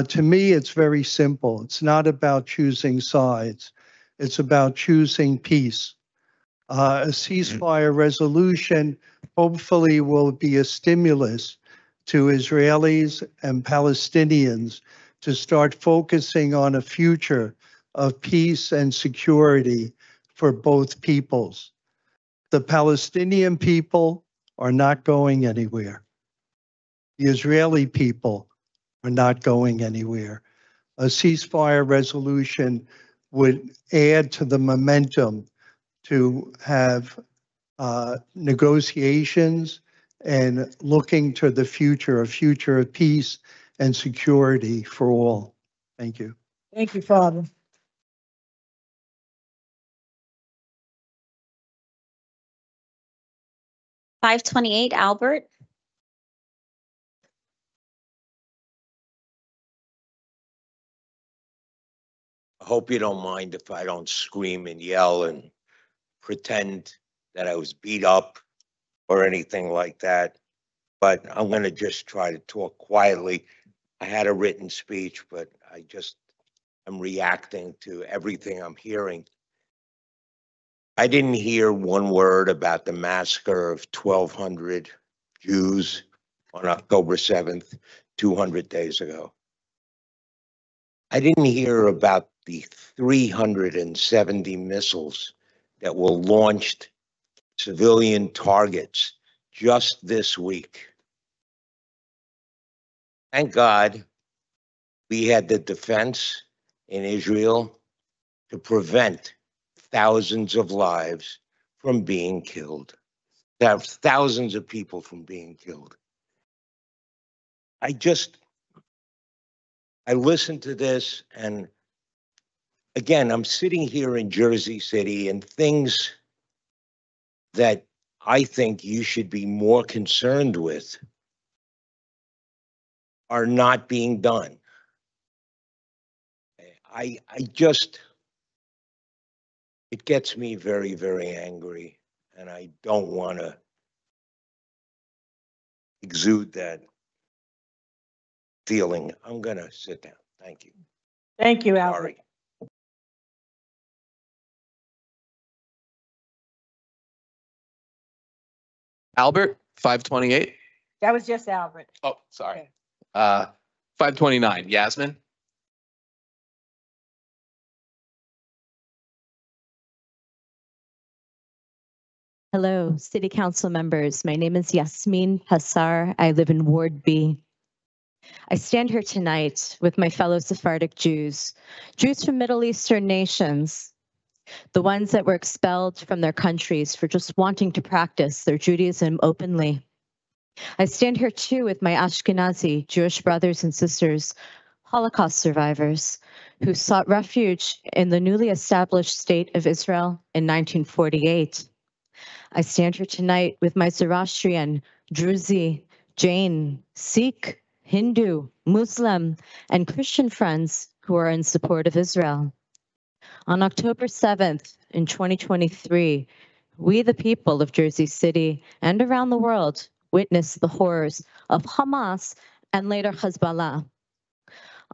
to me, it's very simple. It's not about choosing sides. It's about choosing peace. A ceasefire resolution hopefully will be a stimulus to Israelis and Palestinians to start focusing on a future of peace and security for both peoples. The Palestinian people are not going anywhere. The Israeli people are not going anywhere. A ceasefire resolution would add to the momentum to have negotiations and looking to the future, a future of peace and security for all. Thank you. Thank you, Father. $528, Albert. I hope you don't mind if I don't scream and yell and pretend that I was beat up or anything like that. But I'm going to just try to talk quietly. I had a written speech, but I'm reacting to everything I'm hearing. I didn't hear one word about the massacre of 1,200 Jews on October 7th, 200 days ago. I didn't hear about the 370 missiles that were launched civilian targets just this week. Thank God we had the defense in Israel to prevent thousands of lives from being killed, thousands of people from being killed. I listened to this, and again, I'm sitting here in Jersey City, and things that I think you should be more concerned with are not being done. It gets me very, very angry, and I don't want to exude that feeling. I'm going to sit down. Thank you. Thank you, Albert. Sorry. Albert, 528. That was just Albert. Oh, sorry. 529, Yasmin. Hello, City Council members. My name is Yasmin Hassar. I live in Ward B. I stand here tonight with my fellow Sephardic Jews, Jews from Middle Eastern nations, the ones that were expelled from their countries for just wanting to practice their Judaism openly. I stand here too with my Ashkenazi Jewish brothers and sisters, Holocaust survivors, who sought refuge in the newly established state of Israel in 1948. I stand here tonight with my Zoroastrian, Druzi, Jain, Sikh, Hindu, Muslim, and Christian friends who are in support of Israel. On October 7th in 2023, we, the people of Jersey City and around the world, witnessed the horrors of Hamas and later Hezbollah.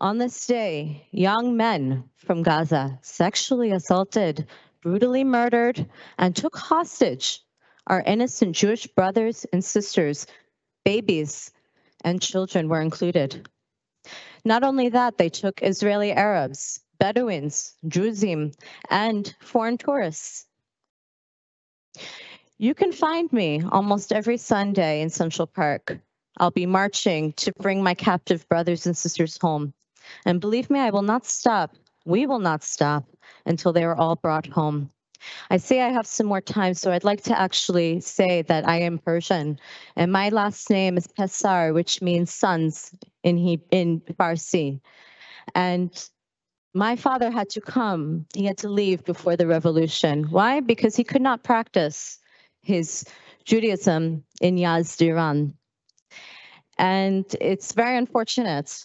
On this day, young men from Gaza sexually assaulted, brutally murdered, and took hostage our innocent Jewish brothers and sisters. Babies and children were included. Not only that, they took Israeli Arabs, Bedouins, Druzim, and foreign tourists. You can find me almost every Sunday in Central Park. I'll be marching to bring my captive brothers and sisters home. And believe me, I will not stop. We will not stop until they are all brought home. I say I have some more time, so I'd like to actually say that I am Persian, and my last name is Pesar, which means sons in Farsi. And my father had to come. He had to leave before the revolution. Why? Because he could not practice his Judaism in Yazd, Iran. And it's very unfortunate.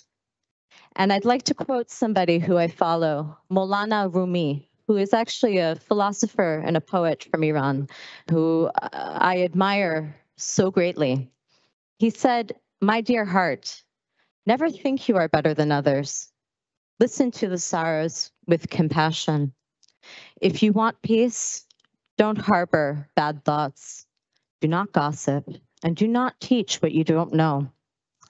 And I'd like to quote somebody who I follow, Maulana Rumi, who is actually a philosopher and a poet from Iran, who I admire so greatly. He said, "My dear heart, never think you are better than others. Listen to the sorrows with compassion. If you want peace, don't harbor bad thoughts. Do not gossip, and do not teach what you don't know."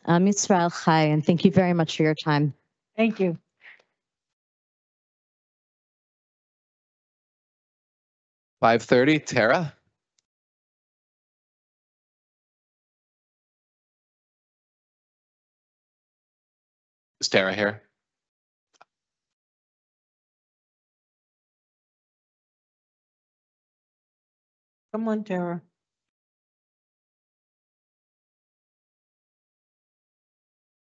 Israel Chai, and thank you very much for your time. Thank you. $5:30, Tara. Is Tara here? Come on, Tara.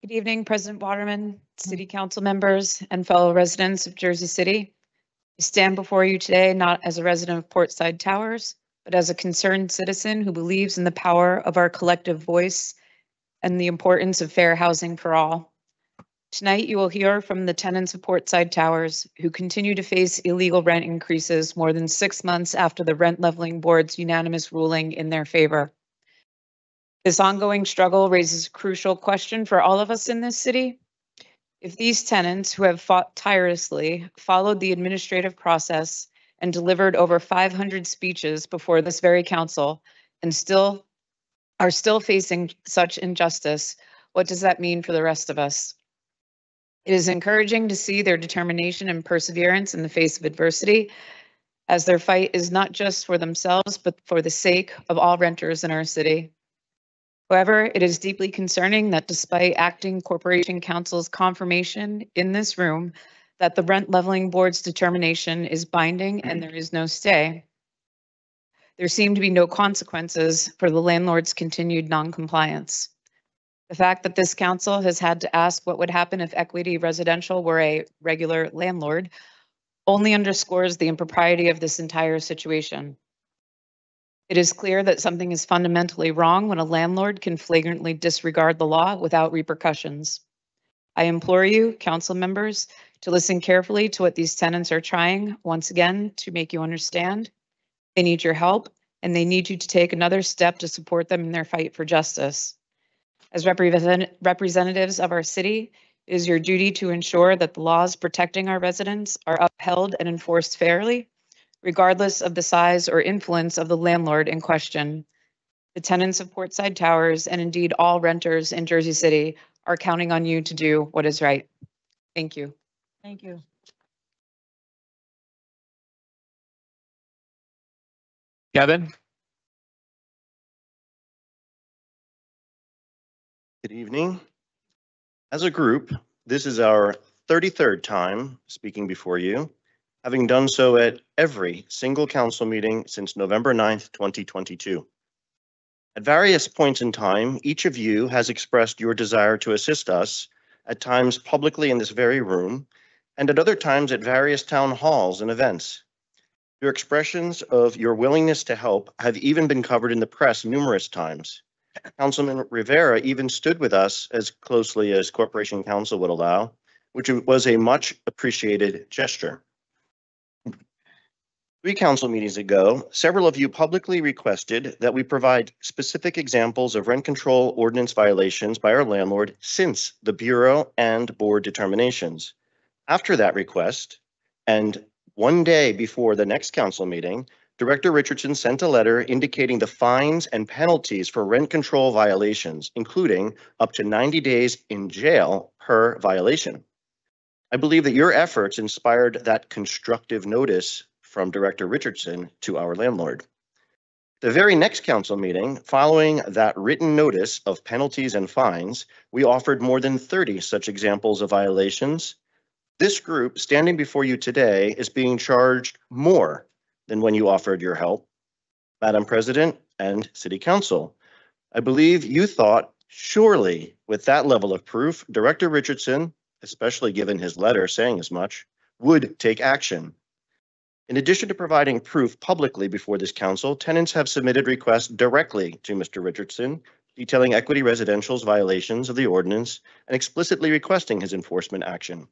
Good evening, President Waterman, City Council members, and fellow residents of Jersey City. I stand before you today not as a resident of Portside Towers, but as a concerned citizen who believes in the power of our collective voice and the importance of fair housing for all. Tonight, you will hear from the tenants of Portside Towers who continue to face illegal rent increases more than 6 months after the Rent Leveling Board's unanimous ruling in their favor. This ongoing struggle raises a crucial question for all of us in this city. If these tenants who have fought tirelessly, followed the administrative process, and delivered over 500 speeches before this very council and are still facing such injustice, what does that mean for the rest of us? It is encouraging to see their determination and perseverance in the face of adversity, as their fight is not just for themselves, but for the sake of all renters in our city. However, it is deeply concerning that despite Acting Corporation Council's confirmation in this room that the Rent Leveling Board's determination is binding and there is no stay, there seem to be no consequences for the landlord's continued noncompliance. The fact that this council has had to ask what would happen if Equity Residential were a regular landlord only underscores the impropriety of this entire situation. It is clear that something is fundamentally wrong when a landlord can flagrantly disregard the law without repercussions. I implore you, council members, to listen carefully to what these tenants are trying, once again, to make you understand. They need your help, and they need you to take another step to support them in their fight for justice. As representatives of our city, it is your duty to ensure that the laws protecting our residents are upheld and enforced fairly, regardless of the size or influence of the landlord in question. The tenants of Portside Towers, and indeed all renters in Jersey City, are counting on you to do what is right. Thank you. Thank you. Kevin? Good evening. As a group, this is our 33rd time speaking before you, having done so at every single council meeting since November 9th, 2022. At various points in time, each of you has expressed your desire to assist us, at times publicly in this very room, and at other times at various town halls and events. Your expressions of your willingness to help have even been covered in the press numerous times. Councilman Rivera even stood with us as closely as Corporation Council would allow, which was a much appreciated gesture. 3 council meetings ago, several of you publicly requested that we provide specific examples of rent control ordinance violations by our landlord since the Bureau and board determinations. After that request, and one day before the next council meeting, Director Richardson sent a letter indicating the fines and penalties for rent control violations, including up to 90 days in jail per violation. I believe that your efforts inspired that constructive notice from Director Richardson to our landlord. The very next council meeting, following that written notice of penalties and fines, we offered more than 30 such examples of violations. This group standing before you today is being charged more than when you offered your help. Madam President and City Council, I believe you thought, surely with that level of proof, Director Richardson, especially given his letter saying as much, would take action. In addition to providing proof publicly before this council, tenants have submitted requests directly to Mr. Richardson, detailing Equity Residential's violations of the ordinance and explicitly requesting his enforcement action.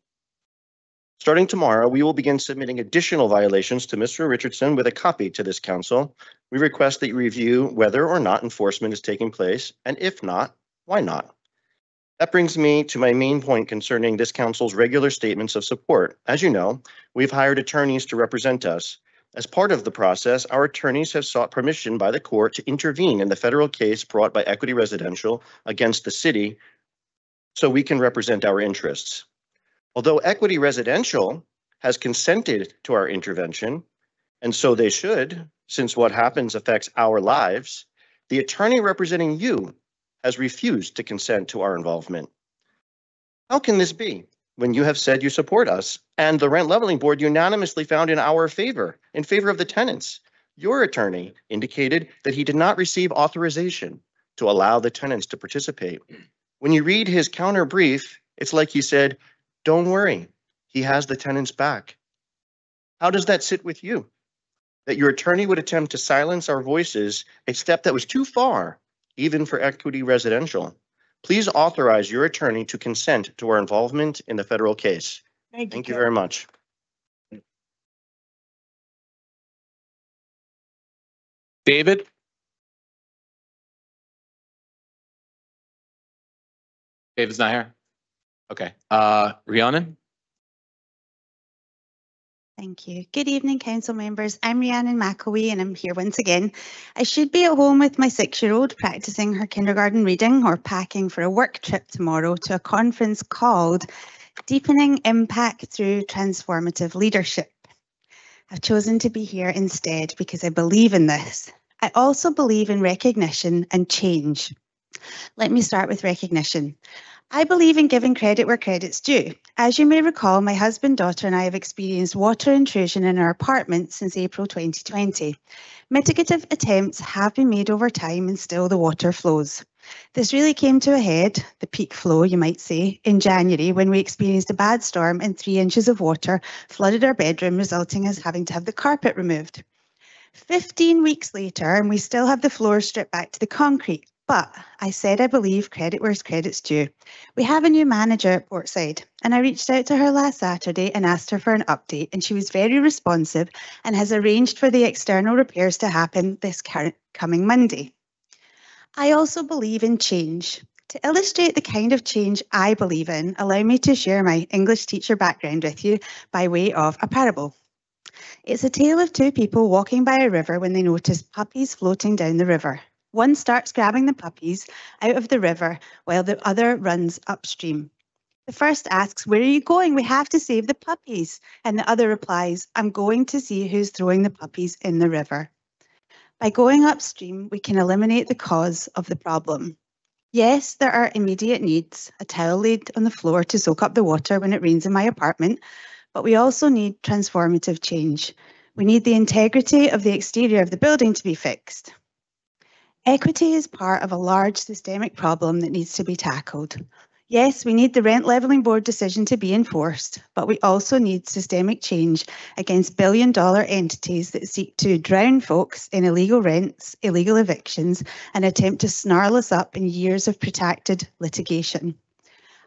Starting tomorrow, we will begin submitting additional violations to Mr. Richardson with a copy to this council. We request that you review whether or not enforcement is taking place, and if not, why not? That brings me to my main point concerning this council's regular statements of support. As you know, we've hired attorneys to represent us. As part of the process, our attorneys have sought permission by the court to intervene in the federal case brought by Equity Residential against the city so we can represent our interests. Although Equity Residential has consented to our intervention, and so they should, since what happens affects our lives, the attorney representing you has refused to consent to our involvement. How can this be when you have said you support us and the Rent Leveling Board unanimously found in our favor, in favor of the tenants? Your attorney indicated that he did not receive authorization to allow the tenants to participate. When you read his counter brief, it's like he said, don't worry, he has the tenants back. How does that sit with you? That your attorney would attempt to silence our voices, a step that was too far, even for Equity Residential. Please authorize your attorney to consent to our involvement in the federal case. Thank you very much. David? David's not here? Okay. Rhiannon? Thank you. Good evening, council members. I'm Rhiannon McAwee and I'm here once again. I should be at home with my 6-year-old practicing her kindergarten reading or packing for a work trip tomorrow to a conference called Deepening Impact Through Transformative Leadership. I've chosen to be here instead because I believe in this. I also believe in recognition and change. Let me start with recognition. I believe in giving credit where credit's due. As you may recall, my husband, daughter and I have experienced water intrusion in our apartment since April 2020. Mitigative attempts have been made over time and still the water flows. This really came to a head, the peak flow you might say, in January when we experienced a bad storm and 3 inches of water flooded our bedroom, resulting in us having to have the carpet removed. 15 weeks later and we still have the floor stripped back to the concrete. But I said I believe credit where credit's due. We have a new manager at Portside, and I reached out to her last Saturday and asked her for an update, and she was very responsive and has arranged for the external repairs to happen this coming Monday. I also believe in change. To illustrate the kind of change I believe in, allow me to share my English teacher background with you by way of a parable. It's a tale of 2 people walking by a river when they notice puppies floating down the river. One starts grabbing the puppies out of the river while the other runs upstream. The first asks, "Where are you going? We have to save the puppies." And the other replies, "I'm going to see who's throwing the puppies in the river." By going upstream, we can eliminate the cause of the problem. Yes, there are immediate needs, a towel laid on the floor to soak up the water when it rains in my apartment, but we also need transformative change. We need the integrity of the exterior of the building to be fixed. Equity is part of a large systemic problem that needs to be tackled. Yes, we need the Rent Leveling Board decision to be enforced, but we also need systemic change against billion-dollar entities that seek to drown folks in illegal rents, illegal evictions, and attempt to snarl us up in years of protracted litigation.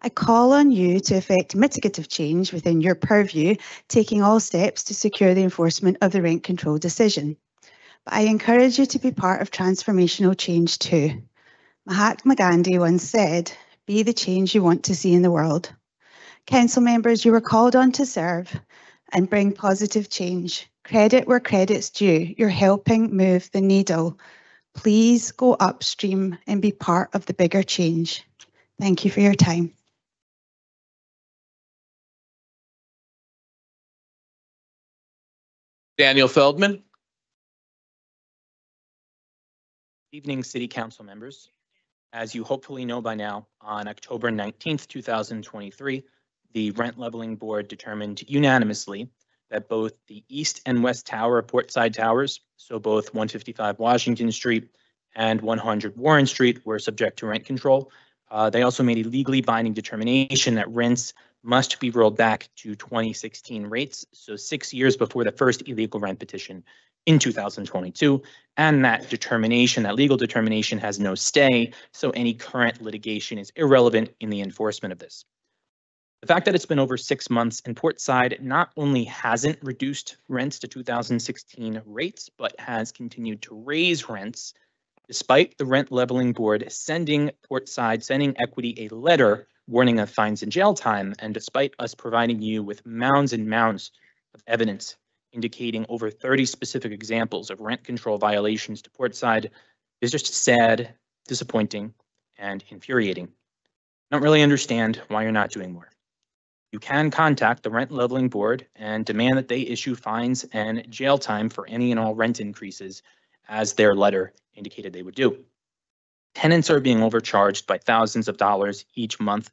I call on you to effect mitigative change within your purview, taking all steps to secure the enforcement of the rent control decision. But I encourage you to be part of transformational change too. Mahatma Gandhi once said, "Be the change you want to see in the world." Council members, you were called on to serve and bring positive change. Credit where credit's due. You're helping move the needle. Please go upstream and be part of the bigger change. Thank you for your time. Daniel Feldman? Evening, City Council members. As you hopefully know by now, on October 19th, 2023, the Rent Leveling Board determined unanimously that both the East and West Tower of Portside Towers, so both 155 Washington Street and 100 Warren Street, were subject to rent control. They also made a legally binding determination that rents must be rolled back to 2016 rates, so 6 years before the first illegal rent petition in 2022, and that determination, that legal determination, has no stay, so any current litigation is irrelevant in the enforcement of this. The fact that it's been over 6 months and Portside not only hasn't reduced rents to 2016 rates, but has continued to raise rents, despite the Rent Leveling Board sending Equity a letter warning of fines and jail time, and despite us providing you with mounds and mounds of evidence indicating over 30 specific examples of rent control violations to Portside, is just sad, disappointing, and infuriating. I don't really understand why you're not doing more. You can contact the Rent Leveling Board and demand that they issue fines and jail time for any and all rent increases, as their letter indicated they would do. Tenants are being overcharged by thousands of dollars each month,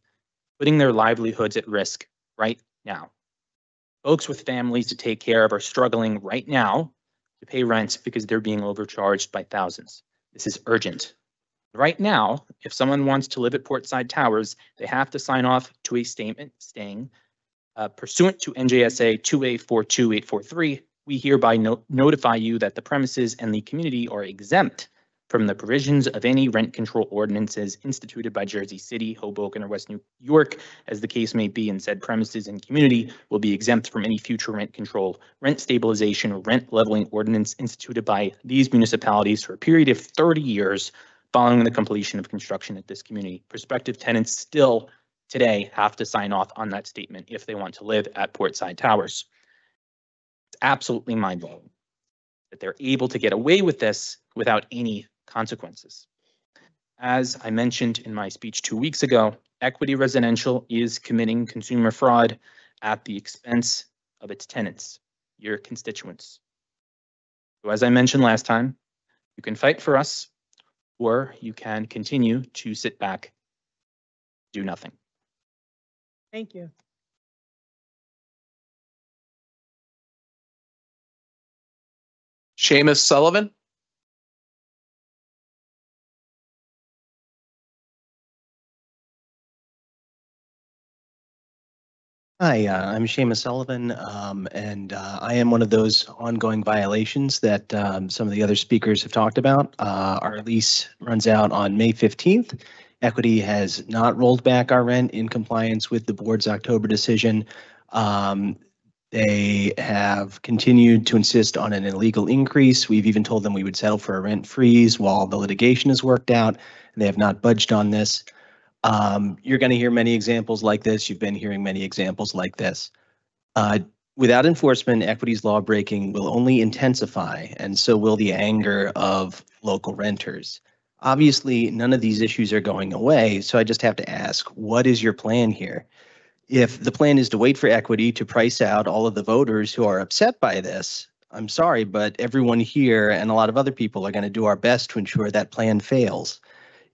putting their livelihoods at risk right now. Folks with families to take care of are struggling right now to pay rent because they're being overcharged by thousands. This is urgent. Right now, if someone wants to live at Portside Towers, they have to sign off to a statement saying, pursuant to NJSA 2A42843, we hereby notify you that the premises and the community are exempt from the provisions of any rent control ordinances instituted by Jersey City, Hoboken, or West New York, as the case may be, and said premises and community will be exempt from any future rent control, rent stabilization, or rent leveling ordinance instituted by these municipalities for a period of 30 years following the completion of construction at this community. Prospective tenants still today have to sign off on that statement if they want to live at Portside Towers. It's absolutely mind-blowing that they're able to get away with this without any consequences. As I mentioned in my speech 2 weeks ago, Equity Residential is committing consumer fraud at the expense of its tenants, your constituents. So as I mentioned last time, you can fight for us, or you can continue to sit back, do nothing. Thank you. Seamus Sullivan. Hi, I'm Seamus Sullivan, and I am one of those ongoing violations that some of the other speakers have talked about. Our lease runs out on May 15th. Equity has not rolled back our rent in compliance with the board's October decision. They have continued to insist on an illegal increase. We've even told them we would settle for a rent freeze while the litigation is worked out, and they have not budged on this. You're going to hear many examples like this. You've been hearing many examples like this. Without enforcement, Equity's law breaking will only intensify, and so will the anger of local renters. Obviously, none of these issues are going away, so I just have to ask, what is your plan here? If the plan is to wait for Equity to price out all of the voters who are upset by this, I'm sorry, but everyone here and a lot of other people are going to do our best to ensure that plan fails.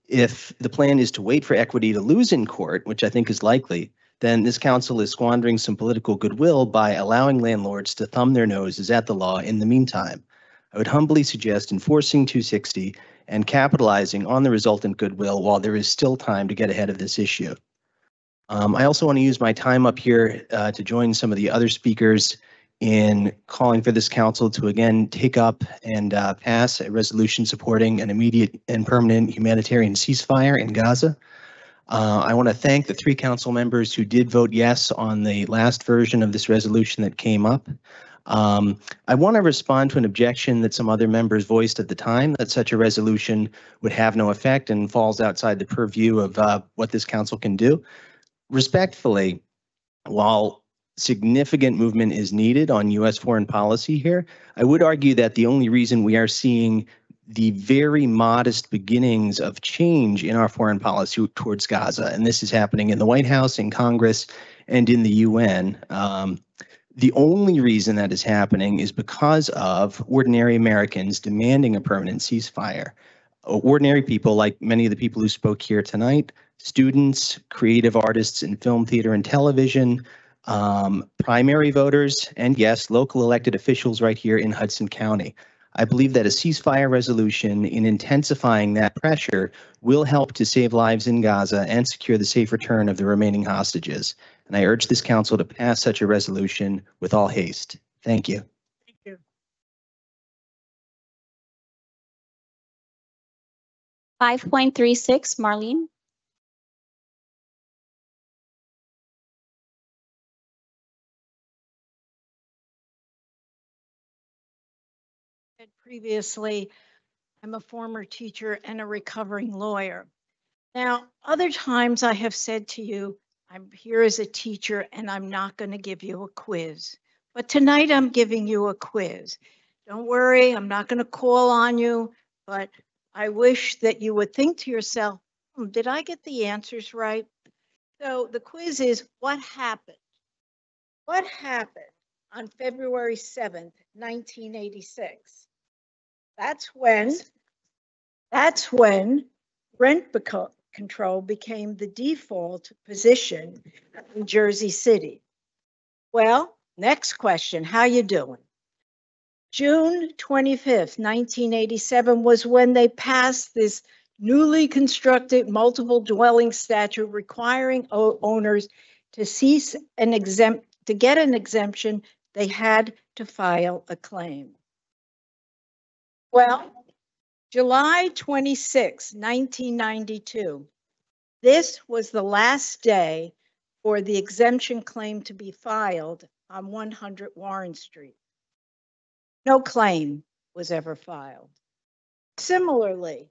If the plan is to wait for Equity to lose in court, which I think is likely, then this council is squandering some political goodwill by allowing landlords to thumb their noses at the law in the meantime. I would humbly suggest enforcing 260 and capitalizing on the resultant goodwill while there is still time to get ahead of this issue. I also want to use my time up here to join some of the other speakers in calling for this council to again take up and pass a resolution supporting an immediate and permanent humanitarian ceasefire in Gaza. I want to thank the 3 council members who did vote yes on the last version of this resolution that came up. I want to respond to an objection that some other members voiced at the time that such a resolution would have no effect and falls outside the purview of what this council can do. Respectfully, while significant movement is needed on U.S. foreign policy here, I would argue that the only reason we are seeing the very modest beginnings of change in our foreign policy towards Gaza, and this is happening in the White House, in Congress, and in the UN, the only reason that is happening is because of ordinary Americans demanding a permanent ceasefire. ordinary people like many of the people who spoke here tonight, students, creative artists in film, theater, and television, primary voters, and yes, local elected officials right here in Hudson County. I believe that a ceasefire resolution in intensifying that pressure will help to save lives in Gaza and secure the safe return of the remaining hostages. And I urge this council to pass such a resolution with all haste. Thank you. 5.36, Marlene. Previously, I'm a former teacher and a recovering lawyer. Now, other times I have said to you, I'm here as a teacher and I'm not going to give you a quiz. But tonight I'm giving you a quiz. Don't worry, I'm not going to call on you, but I wish that you would think to yourself, did I get the answers right? So the quiz is, what happened? What happened on February 7th, 1986? That's when rent control became the default position in Jersey City. Well, next question, how you doing? June 25th, 1987 was when they passed this newly constructed multiple dwelling statute requiring owners to cease an to get an exemption, they had to file a claim. Well, July 26, 1992. This was the last day for the exemption claim to be filed on 100 Warren Street. No claim was ever filed. Similarly,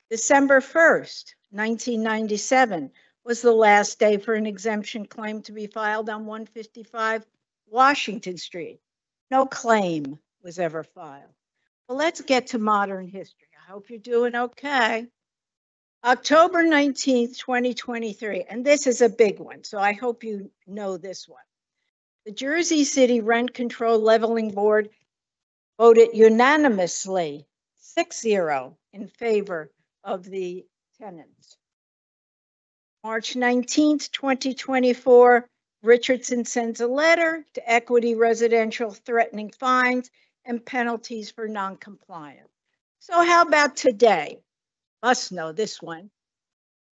December 1st, 1997 was the last day for an exemption claim to be filed on 155 Washington Street. No claim was ever filed. Well, let's get to modern history. I hope you're doing okay. October 19th, 2023, and this is a big one, so I hope you know this one. The Jersey City Rent Control Leveling Board voted unanimously 6-0 in favor of the tenants. March 19th, 2024, Richardson sends a letter to Equity Residential threatening fines and penalties for non-compliance. So how about today? Must know this one.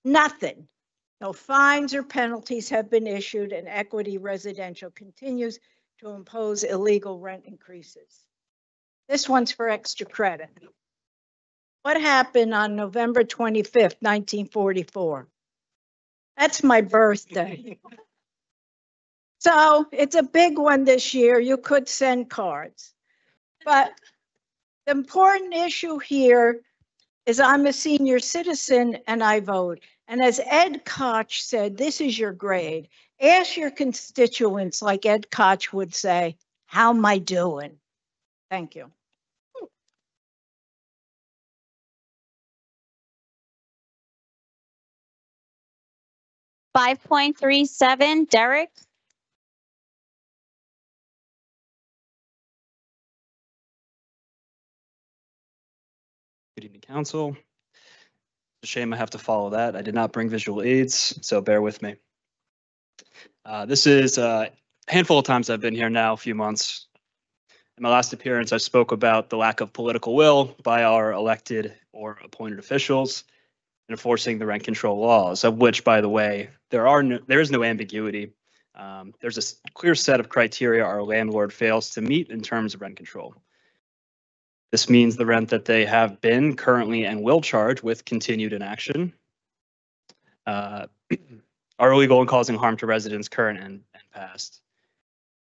Nothing. No fines or penalties have been issued, and Equity Residential continues to impose illegal rent increases. This one's for extra credit. What happened on November 25th, 1944? That's my birthday. So it's a big one this year. You could send cards. But the important issue here is I'm a senior citizen and I vote. And as Ed Koch said, this is your grade. Ask your constituents, like Ed Koch would say, how am I doing? Thank you. $5.37, Derek. Good evening, Council. It's a shame I have to follow that. I did not bring visual aids, so bear with me. This is a handful of times I've been here now, a few months. In my last appearance, I spoke about the lack of political will by our elected or appointed officials in enforcing the rent control laws, of which, by the way, there is no ambiguity. There's a clear set of criteria our landlord fails to meet in terms of rent control. This means the rent that they have been, currently, and will charge with continued inaction are illegal and causing harm to residents current and past.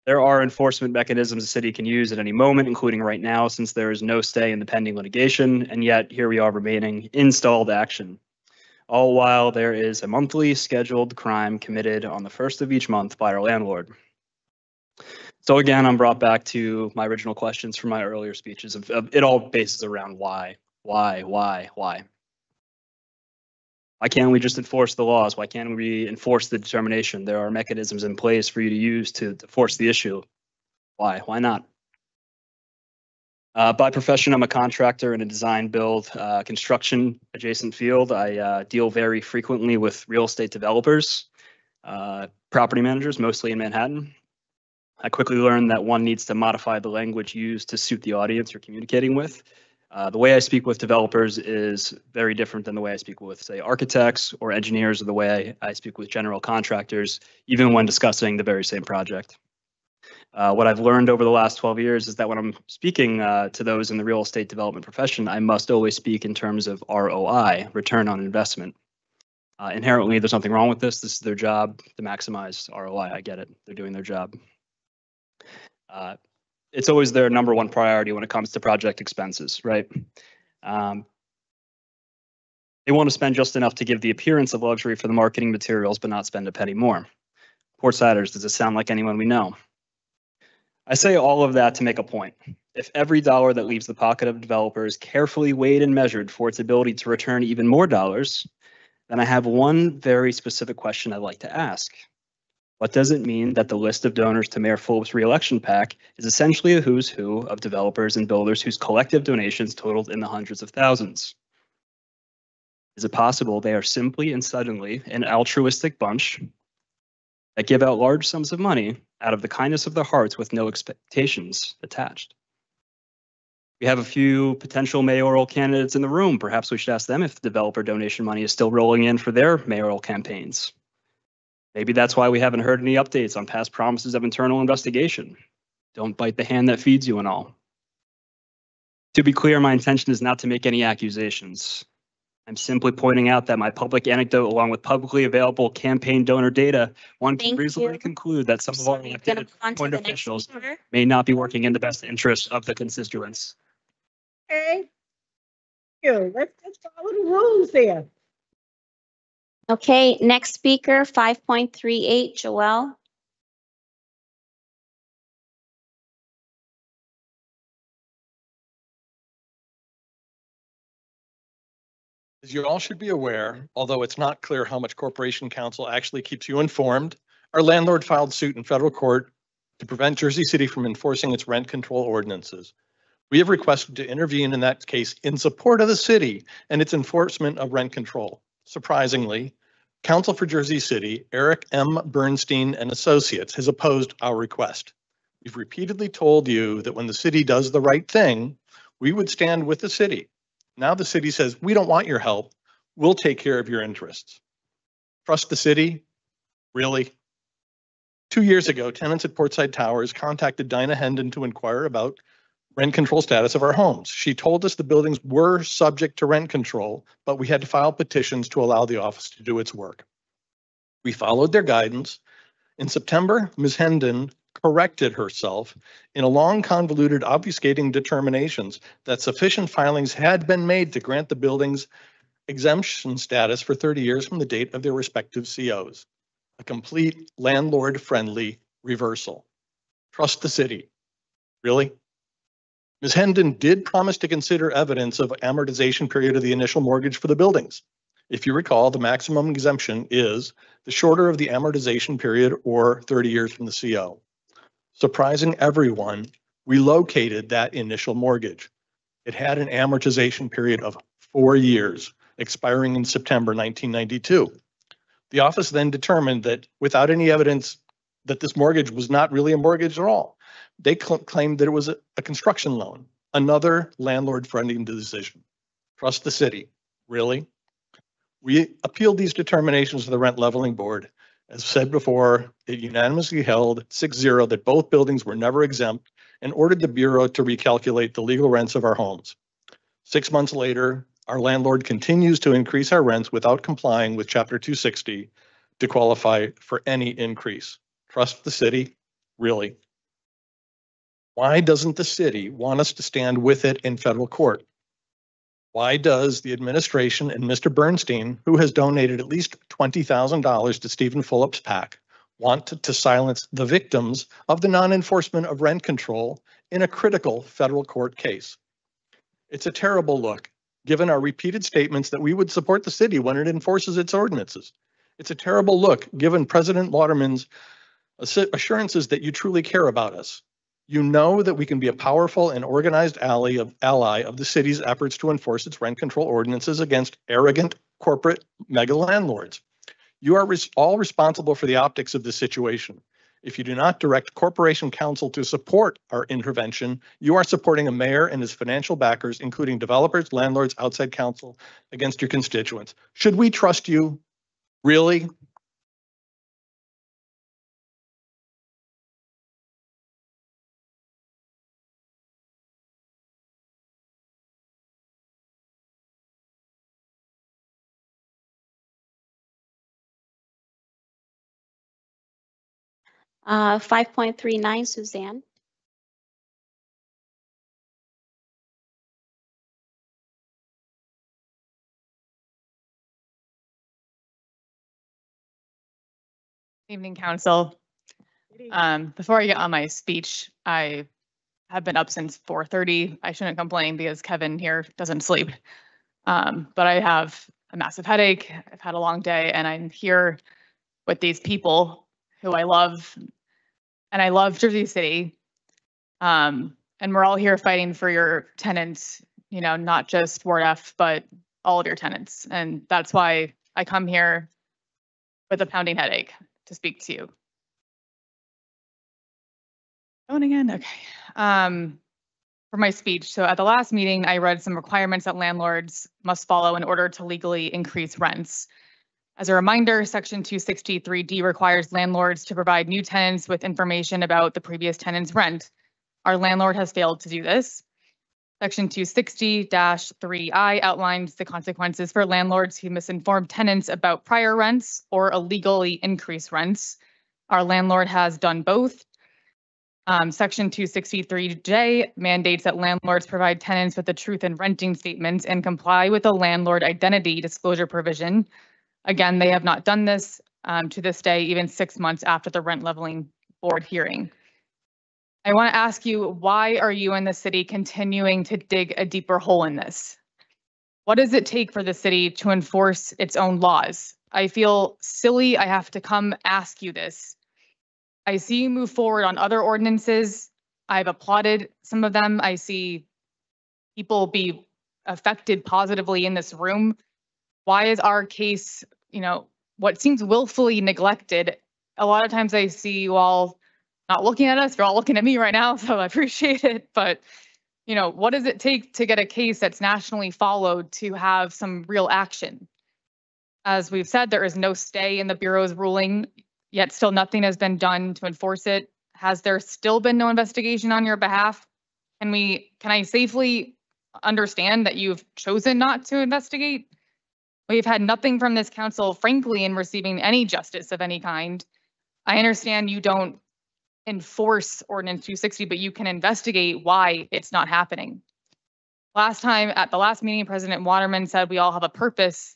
There are enforcement mechanisms the city can use at any moment, including right now, since there is no stay in the pending litigation, and yet here we are remaining in stalled action. All while there is a monthly scheduled crime committed on the first of each month by our landlord. So again, I'm brought back to my original questions from my earlier speeches of it all bases around why? Why can't we just enforce the laws? Why can't we enforce the determination? There are mechanisms in place for you to use to force the issue. Why not? By profession, I'm a contractor in a design build construction adjacent field. I deal very frequently with real estate developers, property managers, mostly in Manhattan. I quickly learned that one needs to modify the language used to suit the audience you're communicating with. The way I speak with developers is very different than the way I speak with, say, architects or engineers, or the way I speak with general contractors, even when discussing the very same project. What I've learned over the last 12 years is that when I'm speaking to those in the real estate development profession, I must always speak in terms of ROI, return on investment. Inherently, there's nothing wrong with this. This is their job to maximize ROI. I get it. They're doing their job. It's always their number one priority when it comes to project expenses, right? They want to spend just enough to give the appearance of luxury for the marketing materials, but not spend a penny more. Portsiders, does it sound like anyone we know? I say all of that to make a point. If every dollar that leaves the pocket of developers carefully weighed and measured for its ability to return even more dollars, then I have one very specific question I'd like to ask. What does it mean that the list of donors to Mayor Phillips' re-election PAC is essentially a who's who of developers and builders whose collective donations totaled in the hundreds of thousands? Is it possible they are simply and suddenly an altruistic bunch that give out large sums of money out of the kindness of their hearts with no expectations attached? We have a few potential mayoral candidates in the room. Perhaps we should ask them if the developer donation money is still rolling in for their mayoral campaigns. Maybe that's why we haven't heard any updates on past promises of internal investigation. Don't bite the hand that feeds you and all. To be clear, my intention is not to make any accusations. I'm simply pointing out that my public anecdote, along with publicly available campaign donor data, one can reasonably conclude that some of our elected appointed officials may not be working in the best interest of the constituents. Okay. Let's just follow the rules there. Okay, next speaker, 5.38, Joelle. As you all should be aware, although it's not clear how much Corporation Counsel actually keeps you informed, our landlord filed suit in federal court to prevent Jersey City from enforcing its rent control ordinances. We have requested to intervene in that case in support of the city and its enforcement of rent control. Surprisingly, Counsel for Jersey City, Eric M. Bernstein and Associates, has opposed our request. We've repeatedly told you that when the city does the right thing, we would stand with the city. Now the city says, we don't want your help. We'll take care of your interests. Trust the city? Really? 2 years ago, tenants at Portside Towers contacted Dinah Hendon to inquire about rent control status of our homes. She told us the buildings were subject to rent control, but we had to file petitions to allow the office to do its work. We followed their guidance. In September, Ms. Hendon corrected herself in a long, convoluted, obfuscating determinations that sufficient filings had been made to grant the buildings exemption status for 30 years from the date of their respective COs. A complete landlord-friendly reversal. Trust the city. Really? Ms. Hendon did promise to consider evidence of amortization period of the initial mortgage for the buildings. If you recall, the maximum exemption is the shorter of the amortization period or 30 years from the CO. Surprising everyone, we located that initial mortgage. It had an amortization period of 4 years, expiring in September 1992. The office then determined that without any evidence that this mortgage was not really a mortgage at all, they claimed that it was a construction loan, another landlord-friendly decision. Trust the city. Really? We appealed these determinations to the Rent Leveling Board. As said before, it unanimously held 6-0 that both buildings were never exempt and ordered the Bureau to recalculate the legal rents of our homes. 6 months later, our landlord continues to increase our rents without complying with Chapter 260 to qualify for any increase. Trust the city? Really? Why doesn't the city want us to stand with it in federal court? Why does the administration and Mr. Bernstein, who has donated at least $20,000 to Stephen Phillips' PAC, want to silence the victims of the non-enforcement of rent control in a critical federal court case? It's a terrible look, given our repeated statements that we would support the city when it enforces its ordinances. It's a terrible look, given President Lauderman's assurances that you truly care about us. You know that we can be a powerful and organized ally of the city's efforts to enforce its rent control ordinances against arrogant corporate mega landlords. You are all responsible for the optics of this situation. If you do not direct Corporation Counsel to support our intervention, you are supporting a mayor and his financial backers, including developers, landlords, outside counsel, against your constituents. Should we trust you? Really? Uh, 5.39, Suzanne. Evening, Council. Before I get on my speech, I have been up since 4:30. I shouldn't complain because Kevin here doesn't sleep. But I have a massive headache. I've had a long day, and I'm here with these people who I love, and I love Jersey City. And we're all here fighting for your tenants, you know, not just Ward F, but all of your tenants. And that's why I come here with a pounding headache to speak to you. Going again? Okay. For my speech, so at the last meeting, I read some requirements that landlords must follow in order to legally increase rents. As a reminder, Section 263D requires landlords to provide new tenants with information about the previous tenant's rent. Our landlord has failed to do this. Section 260-3I outlines the consequences for landlords who misinform tenants about prior rents or illegally increase rents. Our landlord has done both. Section 263J mandates that landlords provide tenants with the truth in renting statements and comply with the landlord identity disclosure provision. Again, they have not done this to this day, even 6 months after the rent leveling board hearing. I want to ask you, why are you in the city continuing to dig a deeper hole in this? What does it take for the city to enforce its own laws? I feel silly I have to come ask you this. I see you move forward on other ordinances. I've applauded some of them. I see people be affected positively in this room. Why is our case, you know, what seems willfully neglected? A lot of times I see you all not looking at us. You're all looking at me right now, so I appreciate it. But, you know, what does it take to get a case that's nationally followed to have some real action? As we've said, there is no stay in the Bureau's ruling, yet still nothing has been done to enforce it. Has there still been no investigation on your behalf? Can I safely understand that you've chosen not to investigate? We've had nothing from this council, frankly, in receiving any justice of any kind. I understand you don't enforce Ordinance 260, but you can investigate why it's not happening. Last time at the last meeting, President Waterman said we all have a purpose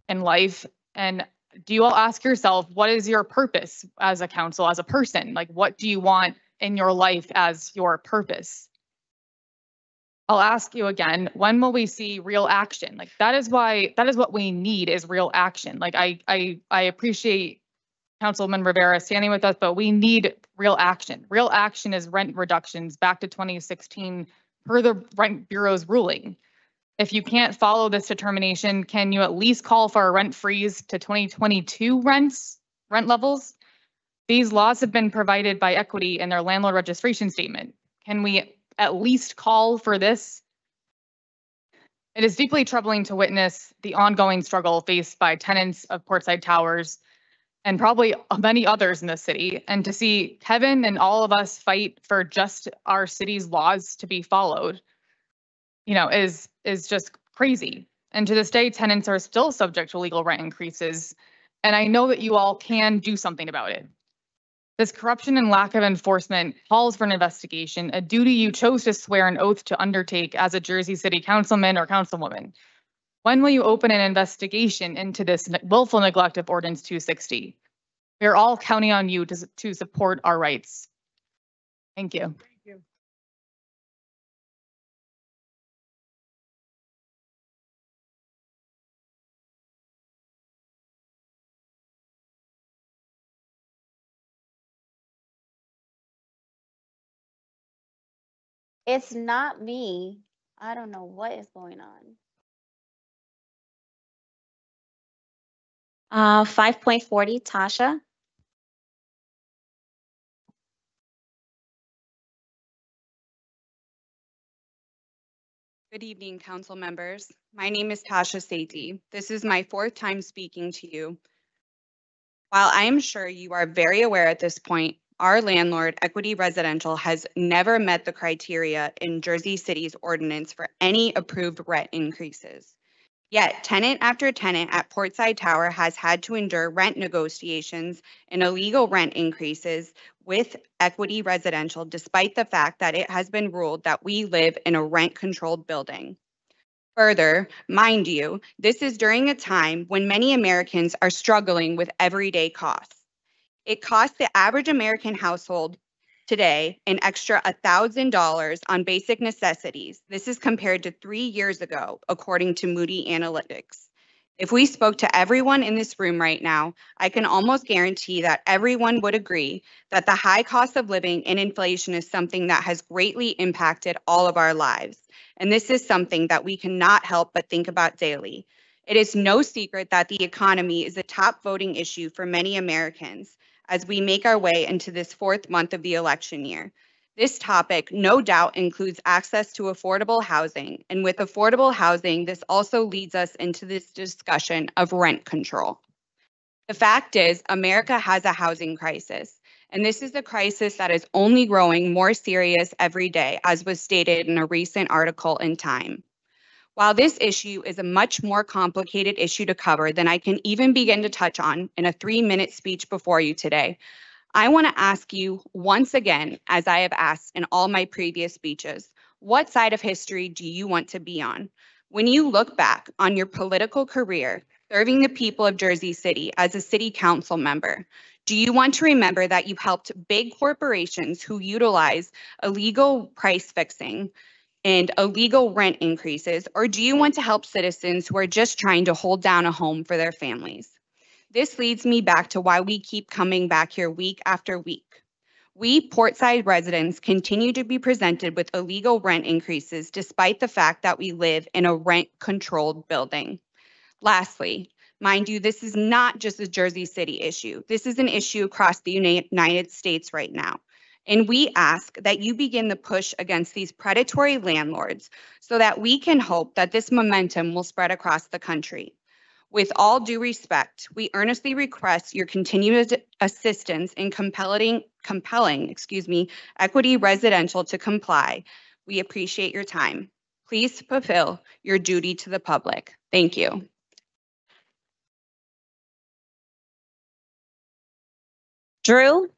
in life. And do you all ask yourself, what is your purpose as a council, as a person? Like, what do you want in your life as your purpose? I'll ask you again, when will we see real action? Like, that is what we need, is real action. Like, I appreciate Councilman Rivera standing with us, but we need real action. Real action is rent reductions back to 2016 per the Rent Bureau's ruling. If you can't follow this determination, can you at least call for a rent freeze to 2022 rent levels? These laws have been provided by Equity in their landlord registration statement. Can we at least call for this? It is deeply troubling to witness the ongoing struggle faced by tenants of Portside Towers and probably many others in the city, and to see Kevin and all of us fight for just our city's laws to be followed, you know, is just crazy. And to this day, tenants are still subject to legal rent increases. And I know that you all can do something about it. This corruption and lack of enforcement calls for an investigation, a duty you chose to swear an oath to undertake as a Jersey City councilman or councilwoman. When will you open an investigation into this willful neglect of Ordinance 260? We are all counting on you to support our rights. Thank you. It's not me. I don't know what is going on. 5.40, Tasha. Good evening, council members. My name is Tasha Satie. This is my fourth time speaking to you. While I am sure you are very aware at this point, our landlord, Equity Residential, has never met the criteria in Jersey City's ordinance for any approved rent increases. Yet, tenant after tenant at Portside Tower has had to endure rent negotiations and illegal rent increases with Equity Residential, despite the fact that it has been ruled that we live in a rent-controlled building. Further, mind you, this is during a time when many Americans are struggling with everyday costs. It costs the average American household today an extra $1,000 on basic necessities. This is compared to 3 years ago, according to Moody Analytics. If we spoke to everyone in this room right now, I can almost guarantee that everyone would agree that the high cost of living and inflation is something that has greatly impacted all of our lives. And this is something that we cannot help but think about daily. It is no secret that the economy is a top voting issue for many Americans as we make our way into this fourth month of the election year. This topic no doubt includes access to affordable housing, and with affordable housing, this also leads us into this discussion of rent control. The fact is, America has a housing crisis, and this is a crisis that is only growing more serious every day, as was stated in a recent article in Time. While this issue is a much more complicated issue to cover than I can even begin to touch on in a 3-minute speech before you today, I want to ask you once again, as I have asked in all my previous speeches, what side of history do you want to be on? When you look back on your political career, serving the people of Jersey City as a city council member, do you want to remember that you helped big corporations who utilize illegal price fixing and illegal rent increases, or do you want to help citizens who are just trying to hold down a home for their families? This leads me back to why we keep coming back here week after week. We Portside residents continue to be presented with illegal rent increases despite the fact that we live in a rent-controlled building. Lastly, mind you, this is not just a Jersey City issue. This is an issue across the United States right now. And we ask that you begin the push against these predatory landlords so that we can hope that this momentum will spread across the country. With all due respect, we earnestly request your continued assistance in compelling, Equity Residential to comply. We appreciate your time. Please fulfill your duty to the public. Thank you. Drew?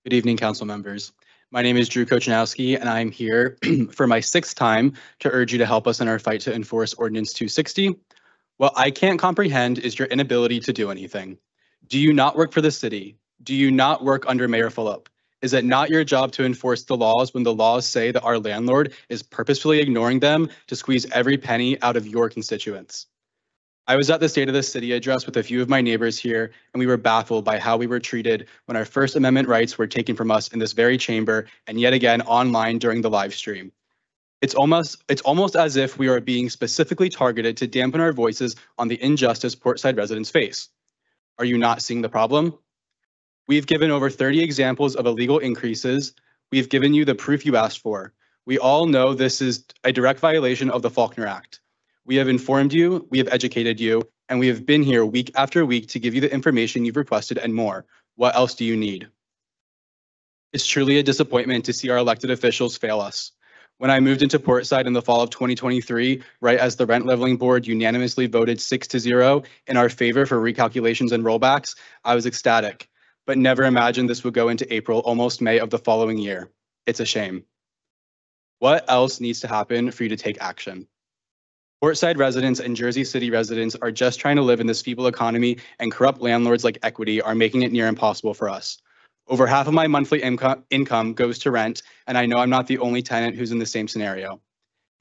Good evening, council members. My name is Drew Kochanowski, and I'm here for my 6th time to urge you to help us in our fight to enforce Ordinance 260. What I can't comprehend is your inability to do anything. Do you not work for the city? Do you not work under Mayor Phillip? Is it not your job to enforce the laws when the laws say that our landlord is purposefully ignoring them to squeeze every penny out of your constituents? I was at the State of the City address with a few of my neighbors here, and we were baffled by how we were treated when our First Amendment rights were taken from us in this very chamber and yet again online during the live stream. It's almost as if we are being specifically targeted to dampen our voices on the injustice Portside residents face. Are you not seeing the problem? We've given over 30 examples of illegal increases. We've given you the proof you asked for. We all know this is a direct violation of the Faulkner Act. We have informed you, we have educated you, and we have been here week after week to give you the information you've requested and more. What else do you need? It's truly a disappointment to see our elected officials fail us. When I moved into Portside in the fall of 2023, right as the rent leveling board unanimously voted 6-0 in our favor for recalculations and rollbacks, I was ecstatic, but never imagined this would go into April, almost May of the following year. It's a shame. What else needs to happen for you to take action? Portside residents and Jersey City residents are just trying to live in this feeble economy, and corrupt landlords like Equity are making it near impossible for us. Over half of my monthly income goes to rent, and I know I'm not the only tenant who's in the same scenario.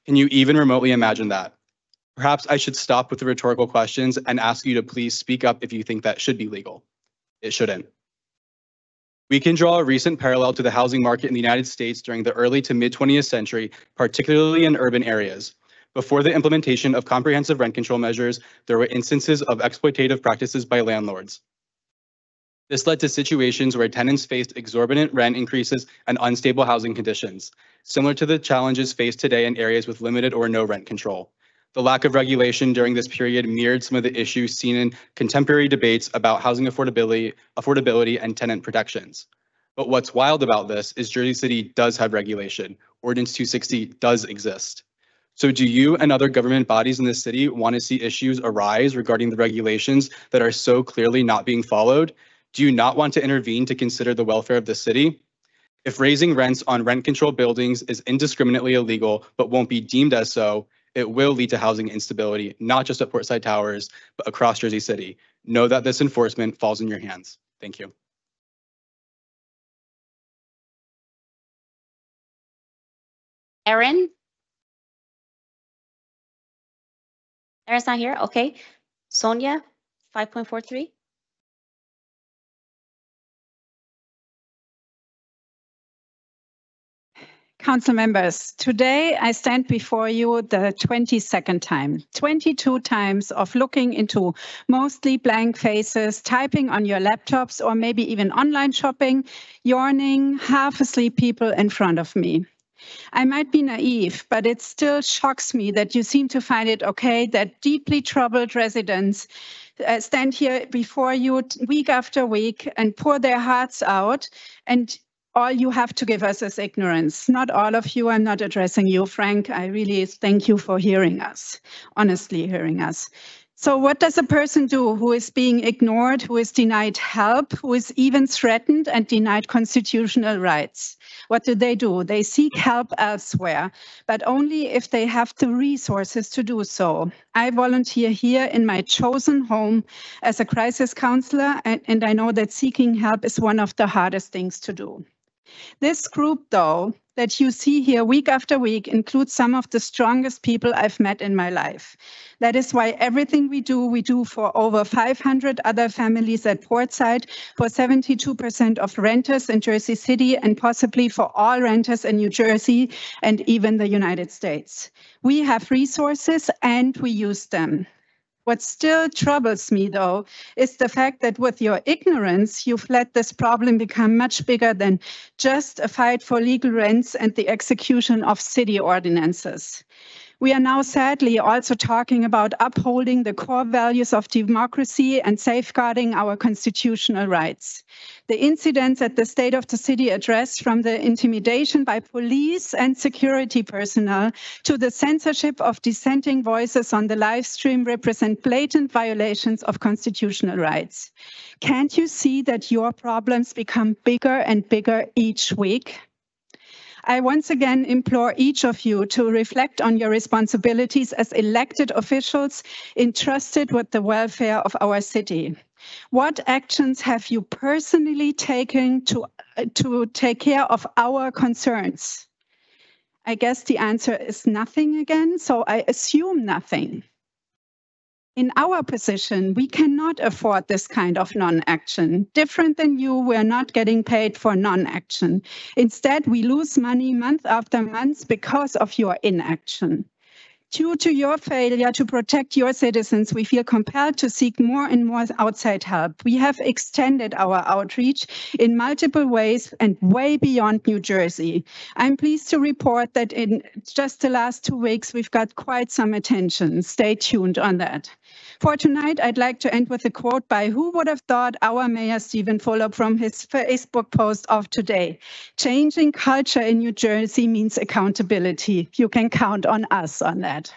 Can you even remotely imagine that? Perhaps I should stop with the rhetorical questions and ask you to please speak up if you think that should be legal. It shouldn't. We can draw a recent parallel to the housing market in the United States during the early to mid 20th century, particularly in urban areas. Before the implementation of comprehensive rent control measures, there were instances of exploitative practices by landlords. This led to situations where tenants faced exorbitant rent increases and unstable housing conditions, similar to the challenges faced today in areas with limited or no rent control. The lack of regulation during this period mirrored some of the issues seen in contemporary debates about housing affordability and tenant protections. But what's wild about this is Jersey City does have regulation. Ordinance 260 does exist. So do you and other government bodies in the city want to see issues arise regarding the regulations that are so clearly not being followed? Do you not want to intervene to consider the welfare of the city? If raising rents on rent control buildings is indiscriminately illegal but won't be deemed as so, it will lead to housing instability, not just at Portside Towers, but across Jersey City. Know that this enforcement falls in your hands. Thank you. Erin? Erin's not here? Okay. Sonia, 5.43. Council members, today I stand before you the 22nd time, 22 times of looking into mostly blank faces, typing on your laptops or maybe even online shopping, yawning, half asleep people in front of me. I might be naive, but it still shocks me that you seem to find it okay that deeply troubled residents stand here before you week after week and pour their hearts out, and all you have to give us is ignorance. Not all of you, I'm not addressing you, Frank. I really thank you for hearing us, honestly hearing us. So what does a person do who is being ignored, who is denied help, who is even threatened and denied constitutional rights? What do? They seek help elsewhere, but only if they have the resources to do so. I volunteer here in my chosen home as a crisis counselor, and I know that seeking help is one of the hardest things to do. This group, though, that you see here week after week includes some of the strongest people I've met in my life. That is why everything we do for over 500 other families at Portside, for 72% of renters in Jersey City, and possibly for all renters in New Jersey and even the United States. We have resources and we use them. What still troubles me, though, is the fact that with your ignorance, you've let this problem become much bigger than just a fight for legal rents and the execution of city ordinances. We are now sadly also talking about upholding the core values of democracy and safeguarding our constitutional rights. The incidents at the State of the City address, from the intimidation by police and security personnel to the censorship of dissenting voices on the live stream, represent blatant violations of constitutional rights. Can't you see that your problems become bigger and bigger each week? I once again implore each of you to reflect on your responsibilities as elected officials entrusted with the welfare of our city. What actions have you personally taken to take care of our concerns? I guess the answer is nothing again, so I assume nothing. In our position, we cannot afford this kind of non-action. Different than you, we're not getting paid for non-action. Instead, we lose money month after month because of your inaction. Due to your failure to protect your citizens, we feel compelled to seek more and more outside help. We have extended our outreach in multiple ways and way beyond New Jersey. I'm pleased to report that in just the last 2 weeks, we've got quite some attention. Stay tuned on that. For tonight, I'd like to end with a quote by who would have thought our Mayor Stephen Fulop from his Facebook post of today. Changing culture in New Jersey means accountability. You can count on us on that.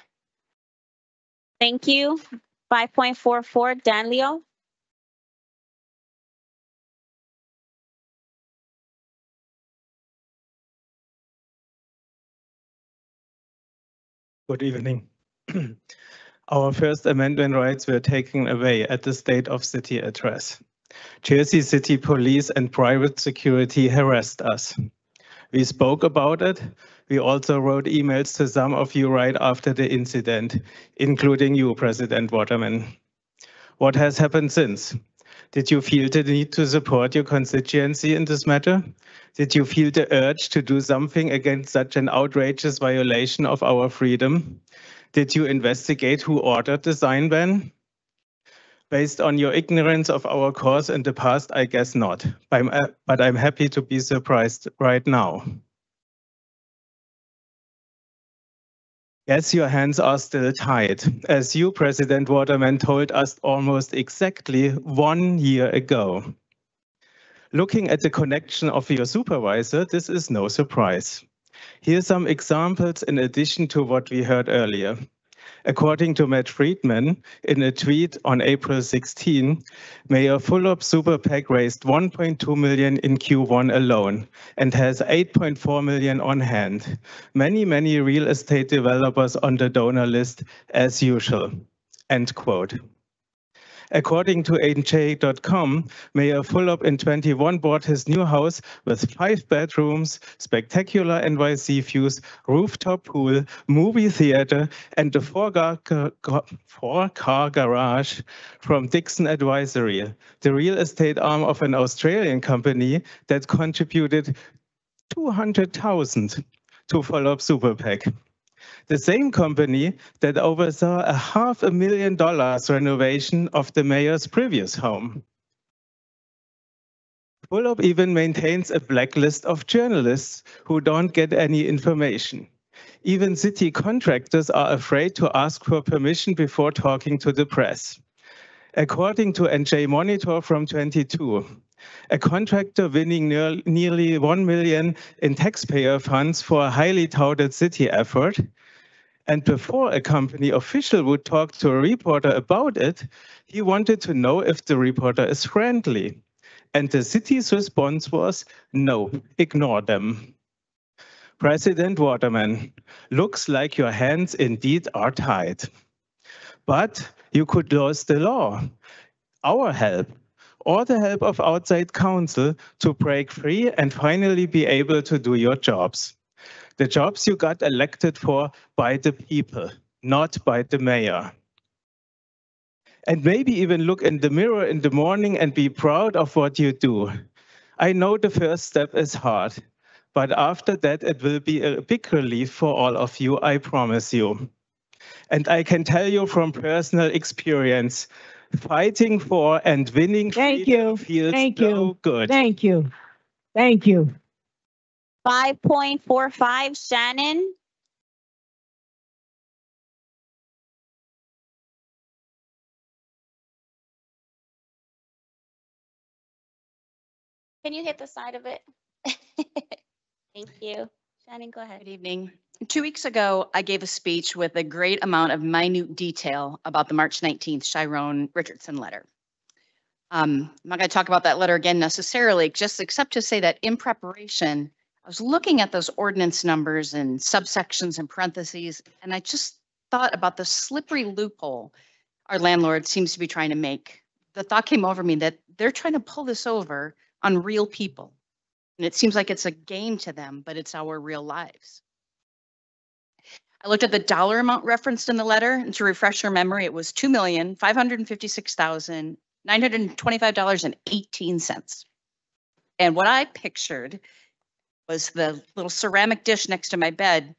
Thank you. 5.44, Dan Leo. Good evening. Our First Amendment rights were taken away at the State of City address. Jersey City Police and private security harassed us. We spoke about it. We also wrote emails to some of you right after the incident, including you, President Waterman. What has happened since? Did you feel the need to support your constituency in this matter? Did you feel the urge to do something against such an outrageous violation of our freedom? Did you investigate who ordered the sign ban? Based on your ignorance of our course in the past, I guess not. But I'm happy to be surprised right now. Yes, your hands are still tied, as you, President Waterman, told us almost exactly 1 year ago. Looking at the connection of your supervisor, this is no surprise. Here are some examples in addition to what we heard earlier. According to Matt Friedman, in a tweet on April 16, Mayor Fulop's super PAC raised 1.2 million in Q1 alone and has 8.4 million on hand. Many real estate developers on the donor list as usual. End quote. According to NJ.com, Mayor Fulop in 21 bought his new house with 5 bedrooms, spectacular NYC views, rooftop pool, movie theater, and a four-car garage from Dixon Advisory, the real estate arm of an Australian company that contributed $200,000 to Fulop Super PAC. The same company that oversaw a $500,000 renovation of the mayor's previous home. Fulop even maintains a blacklist of journalists who don't get any information. Even city contractors are afraid to ask for permission before talking to the press. According to NJ Monitor from 22, a contractor winning nearly 1 million in taxpayer funds for a highly touted city effort. And before a company official would talk to a reporter about it, he wanted to know if the reporter is friendly. And the city's response was, no, ignore them. President Waterman, looks like your hands indeed are tied. But you could lose the law, our help, or the help of outside counsel to break free and finally be able to do your jobs. The jobs you got elected for by the people, not by the mayor. And maybe even look in the mirror in the morning and be proud of what you do. I know the first step is hard, but after that it will be a big relief for all of you, I promise you. And I can tell you from personal experience, fighting for and winning freedom feels so good. Thank you. Thank you. 5.45, Shannon. Can you hit the side of it? Thank you. Shannon, go ahead. Good evening. 2 weeks ago, I gave a speech with a great amount of minute detail about the March 19th Chiron Richardson letter. I'm not going to talk about that letter again necessarily, just except to say that in preparation, I was looking at those ordinance numbers and subsections and parentheses, and I just thought about the slippery loophole our landlord seems to be trying to make. The thought came over me that they're trying to pull this over on real people. And it seems like it's a game to them, but it's our real lives. I looked at the dollar amount referenced in the letter, and to refresh your memory, it was $2,556,925.18. And what I pictured was the little ceramic dish next to my bed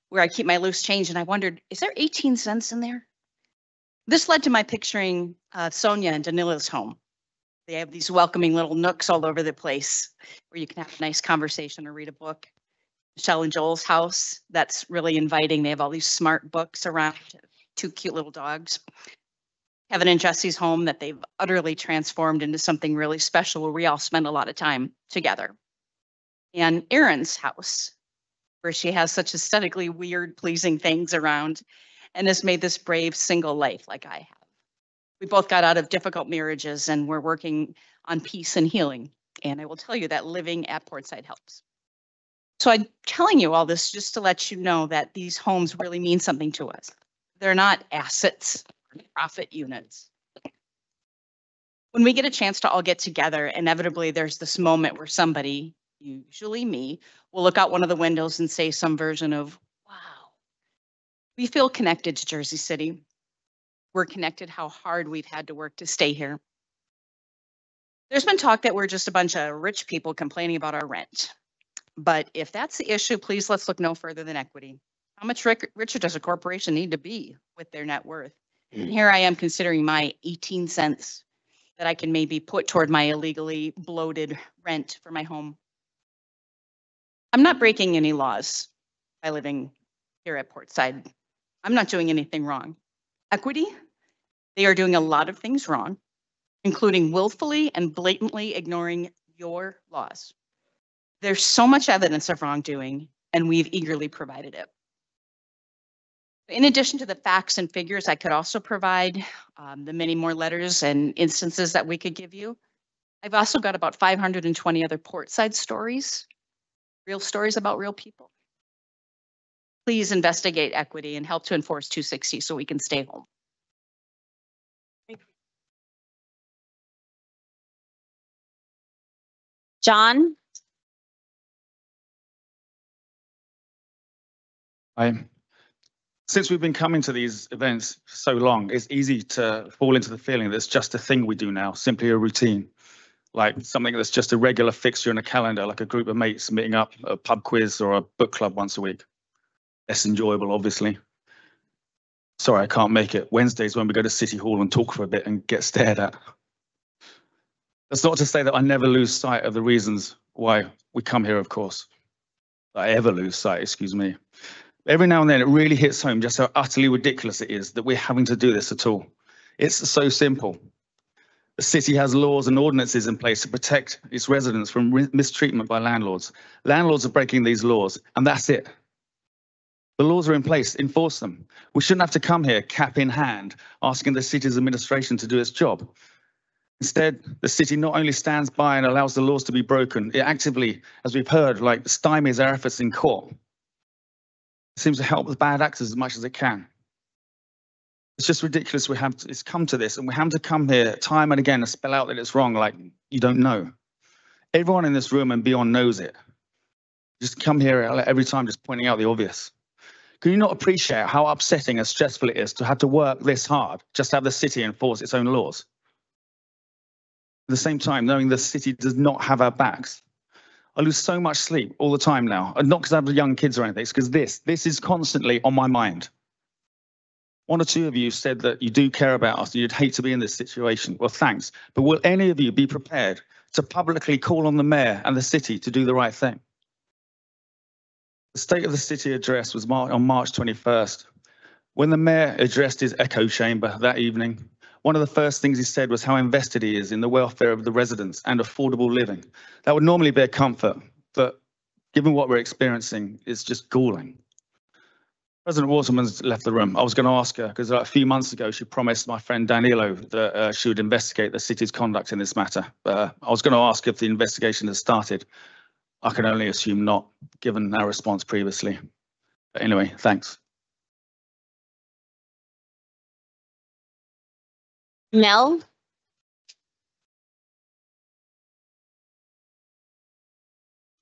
where I keep my loose change, and I wondered, is there 18 cents in there? This led to my picturing Sonia and Danila's home. They have these welcoming little nooks all over the place where you can have a nice conversation or read a book. Michelle and Joel's house, that's really inviting. They have all these smart books around, 2 cute little dogs. Kevin and Jesse's home that they've utterly transformed into something really special where we all spend a lot of time together. And Erin's house, where she has such aesthetically weird, pleasing things around and has made this brave single life like I have. We both got out of difficult marriages and we're working on peace and healing. And I will tell you that living at Portside helps. So I'm telling you all this just to let you know that these homes really mean something to us. They're not assets, profit units. When we get a chance to all get together, inevitably there's this moment where somebody, usually me, will look out one of the windows and say some version of, wow, we feel connected to Jersey City. We're connected how hard we've had to work to stay here. There's been talk that we're just a bunch of rich people complaining about our rent. But if that's the issue, please let's look no further than equity. How much richer does a corporation need to be with their net worth? And here I am considering my 18 cents that I can maybe put toward my illegally bloated rent for my home. I'm not breaking any laws by living here at Portside. I'm not doing anything wrong. Equity, they are doing a lot of things wrong, including willfully and blatantly ignoring your laws. There's so much evidence of wrongdoing, and we've eagerly provided it. In addition to the facts and figures, I could also provide the many more letters and instances that we could give you. I've also got about 520 other Portside stories, real stories about real people. Please investigate equity and help to enforce 260 so we can stay home. John? Since we've been coming to these events for so long, it's easy to fall into the feeling that it's just a thing we do now, simply a routine, like something that's just a regular fixture in a calendar, like a group of mates meeting up at a pub quiz or a book club once a week. Less enjoyable, obviously. Sorry, I can't make it. Wednesdays when we go to City Hall and talk for a bit and get stared at. That's not to say that I never lose sight of the reasons why we come here, of course. I ever lose sight, excuse me. Every now and then it really hits home just how utterly ridiculous it is that we're having to do this at all. It's so simple. The city has laws and ordinances in place to protect its residents from mistreatment by landlords. Landlords are breaking these laws, and that's it. The laws are in place, enforce them. We shouldn't have to come here cap in hand, asking the city's administration to do its job. Instead, the city not only stands by and allows the laws to be broken, it actively, as we've heard, like stymies our efforts in court. It seems to help the bad actors as much as it can. It's just ridiculous it's come to this, and we have to come here time and again and spell out that it's wrong like you don't know. Everyone in this room and beyond knows it. Just come here every time just pointing out the obvious. Can you not appreciate how upsetting and stressful it is to have to work this hard just to have the city enforce its own laws? At the same time, knowing the city does not have our backs. I lose so much sleep all the time now, and not because I have young kids or anything, it's because this is constantly on my mind. One or two of you said that you do care about us and you'd hate to be in this situation. Well, thanks. But will any of you be prepared to publicly call on the mayor and the city to do the right thing? The State of the City address was on March 21st. When the mayor addressed his echo chamber that evening, one of the first things he said was how invested he is in the welfare of the residents and affordable living. That would normally be a comfort, but given what we're experiencing, it's just galling. President Waterman's left the room. I was going to ask her, because a few months ago, she promised my friend Danilo that she would investigate the city's conduct in this matter. I was going to ask if the investigation has started. I can only assume not, given our response previously. But anyway, thanks. Mel?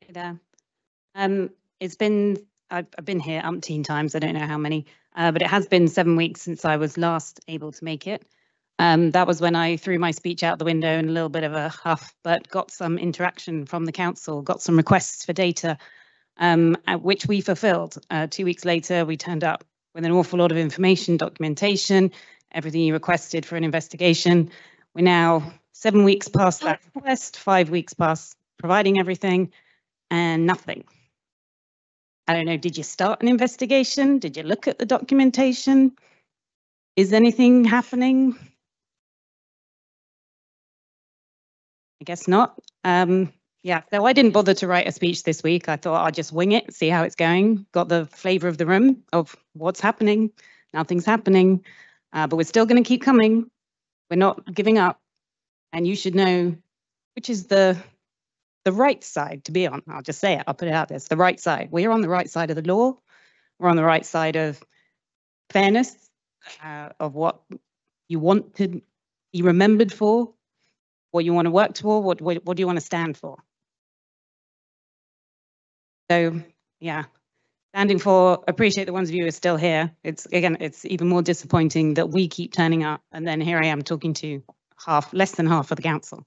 Hey there. I've been here umpteen times. I don't know how many, but it has been 7 weeks since I was last able to make it. That was when I threw my speech out the window in a little bit of a huff, but got some interaction from the council, got some requests for data, which we fulfilled. 2 weeks later, we turned up with an awful lot of information, documentation, everything you requested for an investigation. We're now 7 weeks past that request, 5 weeks past providing everything, and nothing. I don't know, did you start an investigation? Did you look at the documentation? Is anything happening? I guess not. Yeah, so I didn't bother to write a speech this week. I thought I'd just wing it, see how it's going. Got the flavor of the room of what's happening. Nothing's happening, but we're still going to keep coming. We're not giving up. And you should know which is the right side to be on. I'll just say it. I'll put it out there. It's the right side. We're on the right side of the law. We're on the right side of fairness, of what you want to be remembered for, what you want to work toward, what do you want to stand for? So, yeah, standing for, appreciate the ones of you who are still here. It's even more disappointing that we keep turning up and then here I am talking to less than half of the council.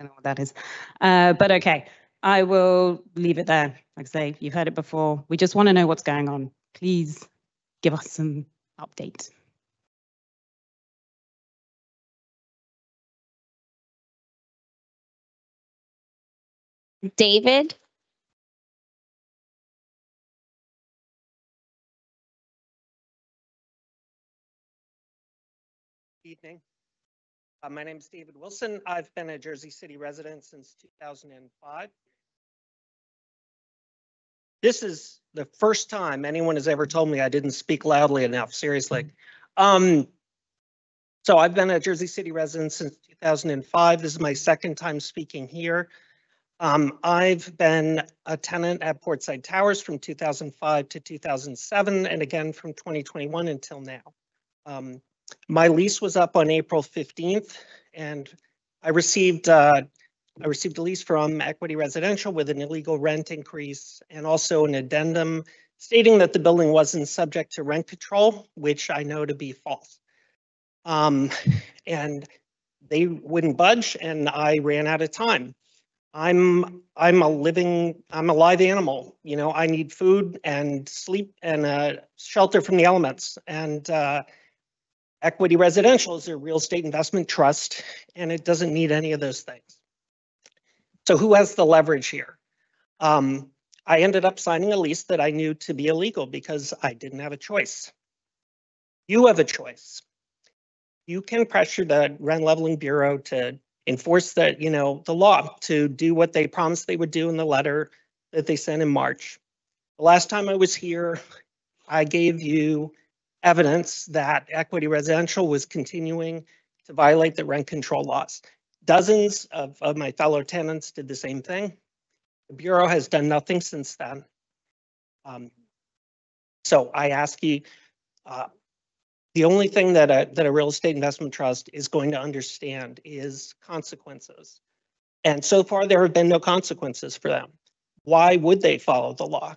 don't know what that is. But okay, I will leave it there. Like I say, you've heard it before. We just want to know what's going on. Please give us some update. David? Evening. My name is David Wilson. I've been a Jersey City resident since 2005. This is the first time anyone has ever told me I didn't speak loudly enough, seriously. So I've been a Jersey City resident since 2005. This is my second time speaking here. I've been a tenant at Portside Towers from 2005 to 2007, and again from 2021 until now. My lease was up on April 15th, and I received a lease from Equity Residential with an illegal rent increase and also an addendum stating that the building wasn't subject to rent control, which I know to be false. And they wouldn't budge, and I ran out of time. I'm a live animal. You know, I need food and sleep and shelter from the elements. And Equity Residential is a real estate investment trust, and it doesn't need any of those things. So who has the leverage here? I ended up signing a lease that I knew to be illegal because I didn't have a choice. You have a choice. You can pressure the Rent Leveling Bureau to enforce the law, to do what they promised they would do in the letter that they sent in March. The last time I was here, I gave you evidence that Equity Residential was continuing to violate the rent control laws. Dozens of my fellow tenants did the same thing. The Bureau has done nothing since then. So I ask you, the only thing that a real estate investment trust is going to understand is consequences. And so far, there have been no consequences for them. Why would they follow the law?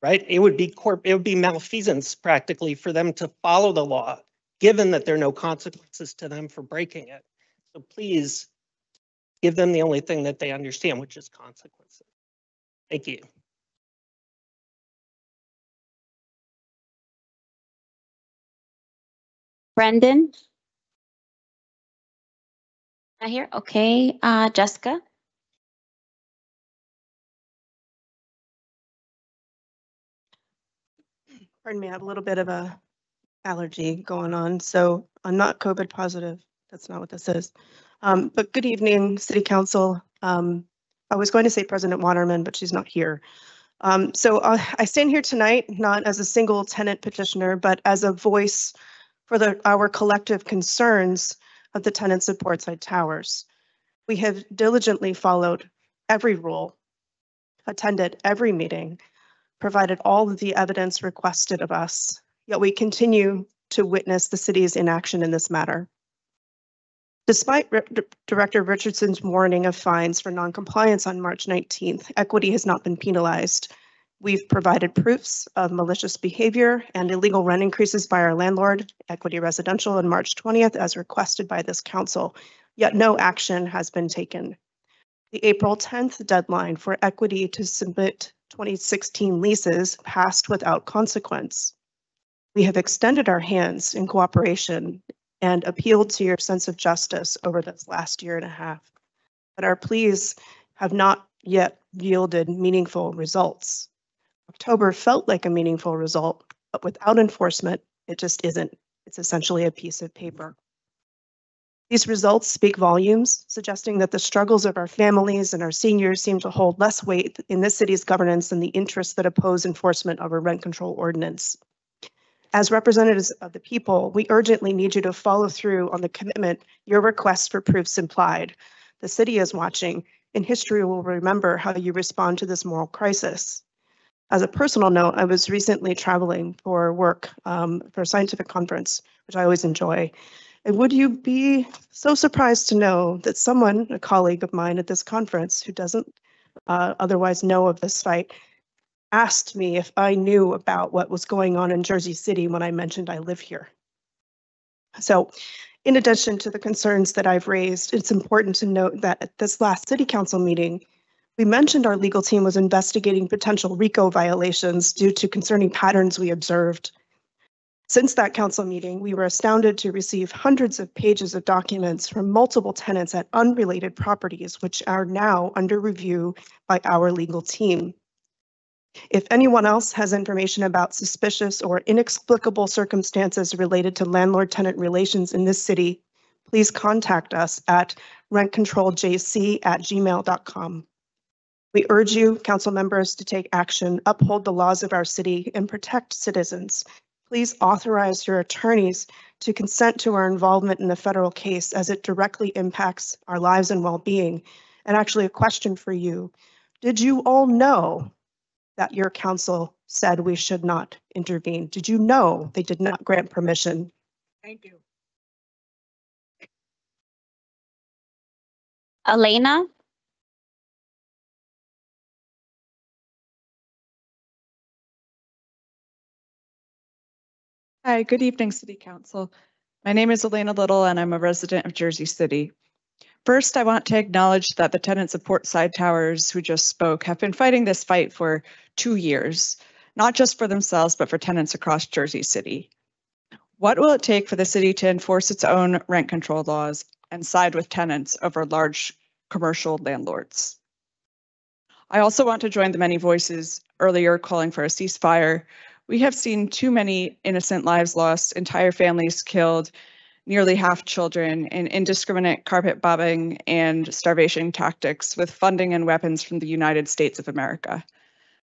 Right? It would be malfeasance practically for them to follow the law, given that there are no consequences to them for breaking it. So please give them the only thing that they understand, which is consequences. Thank you. Brendan? Not here? Okay. Jessica? Pardon me, I have a little bit of a allergy going on, so I'm not COVID positive. That's not what this is. But good evening, City Council. I was going to say President Waterman, but she's not here. So I stand here tonight not as a single tenant petitioner, but as a voice for our collective concerns of the tenants of Portside Towers. We have diligently followed every rule, attended every meeting, provided all of the evidence requested of us, yet we continue to witness the city's inaction in this matter. Despite Director Richardson's warning of fines for noncompliance on March 19th, Equity has not been penalized. We've provided proofs of malicious behavior and illegal rent increases by our landlord, Equity Residential, on March 20th, as requested by this council, yet no action has been taken. The April 10th deadline for Equity to submit 2016 leases passed without consequence. We have extended our hands in cooperation and appealed to your sense of justice over this last year and a half, but our pleas have not yet yielded meaningful results. October felt like a meaningful result, but without enforcement, it just isn't. It's essentially a piece of paper. These results speak volumes, suggesting that the struggles of our families and our seniors seem to hold less weight in this city's governance than the interests that oppose enforcement of a rent control ordinance. As representatives of the people, we urgently need you to follow through on the commitment your request for proofs implied. The city is watching, and history will remember how you respond to this moral crisis. As a personal note, I was recently traveling for work for a scientific conference, which I always enjoy. And would you be so surprised to know that someone, a colleague of mine at this conference who doesn't otherwise know of this fight, asked me if I knew about what was going on in Jersey City when I mentioned I live here. So In addition to the concerns that I've raised, it's important to note that at this last City Council meeting, we mentioned our legal team was investigating potential RICO violations due to concerning patterns we observed. Since that council meeting, we were astounded to receive hundreds of pages of documents from multiple tenants at unrelated properties, which are now under review by our legal team. If anyone else has information about suspicious or inexplicable circumstances related to landlord-tenant relations in this city, please contact us at rentcontroljc@gmail.com. We urge you, council members, to take action, uphold the laws of our city, and protect citizens. Please authorize your attorneys to consent to our involvement in the federal case as it directly impacts our lives and well-being. And actually, a question for you. Did you all know that your council said we should not intervene? Did you know they did not grant permission? Thank you. Elena? Hi, good evening, City Council. My name is Elena Little, and I'm a resident of Jersey City. First, I want to acknowledge that the tenants of Portside Towers who just spoke have been fighting this fight for 2 years, not just for themselves, but for tenants across Jersey City. What will it take for the city to enforce its own rent control laws and side with tenants over large commercial landlords? I also want to join the many voices earlier calling for a ceasefire. We have seen too many innocent lives lost, entire families killed, nearly half children in indiscriminate carpet bombing and starvation tactics with funding and weapons from the United States of America.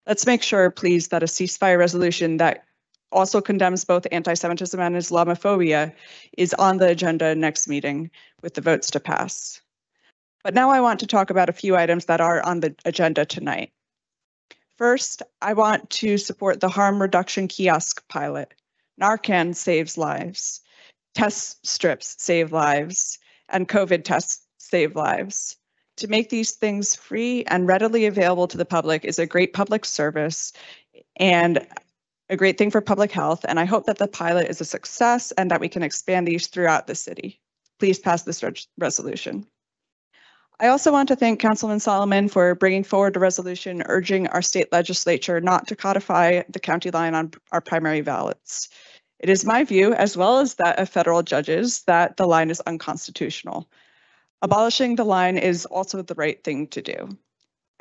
Let's make sure, please, that a ceasefire resolution that also condemns both anti-Semitism and Islamophobia is on the agenda next meeting with the votes to pass. But now I want to talk about a few items that are on the agenda tonight. First, I want to support the harm reduction kiosk pilot. Narcan saves lives, test strips save lives, and COVID tests save lives. To make these things free and readily available to the public is a great public service and a great thing for public health, and I hope that the pilot is a success and that we can expand these throughout the city. Please pass this resolution. I also want to thank Councilman Solomon for bringing forward a resolution urging our state legislature not to codify the county line on our primary ballots. It is my view, as well as that of federal judges, that the line is unconstitutional. Abolishing the line is also the right thing to do.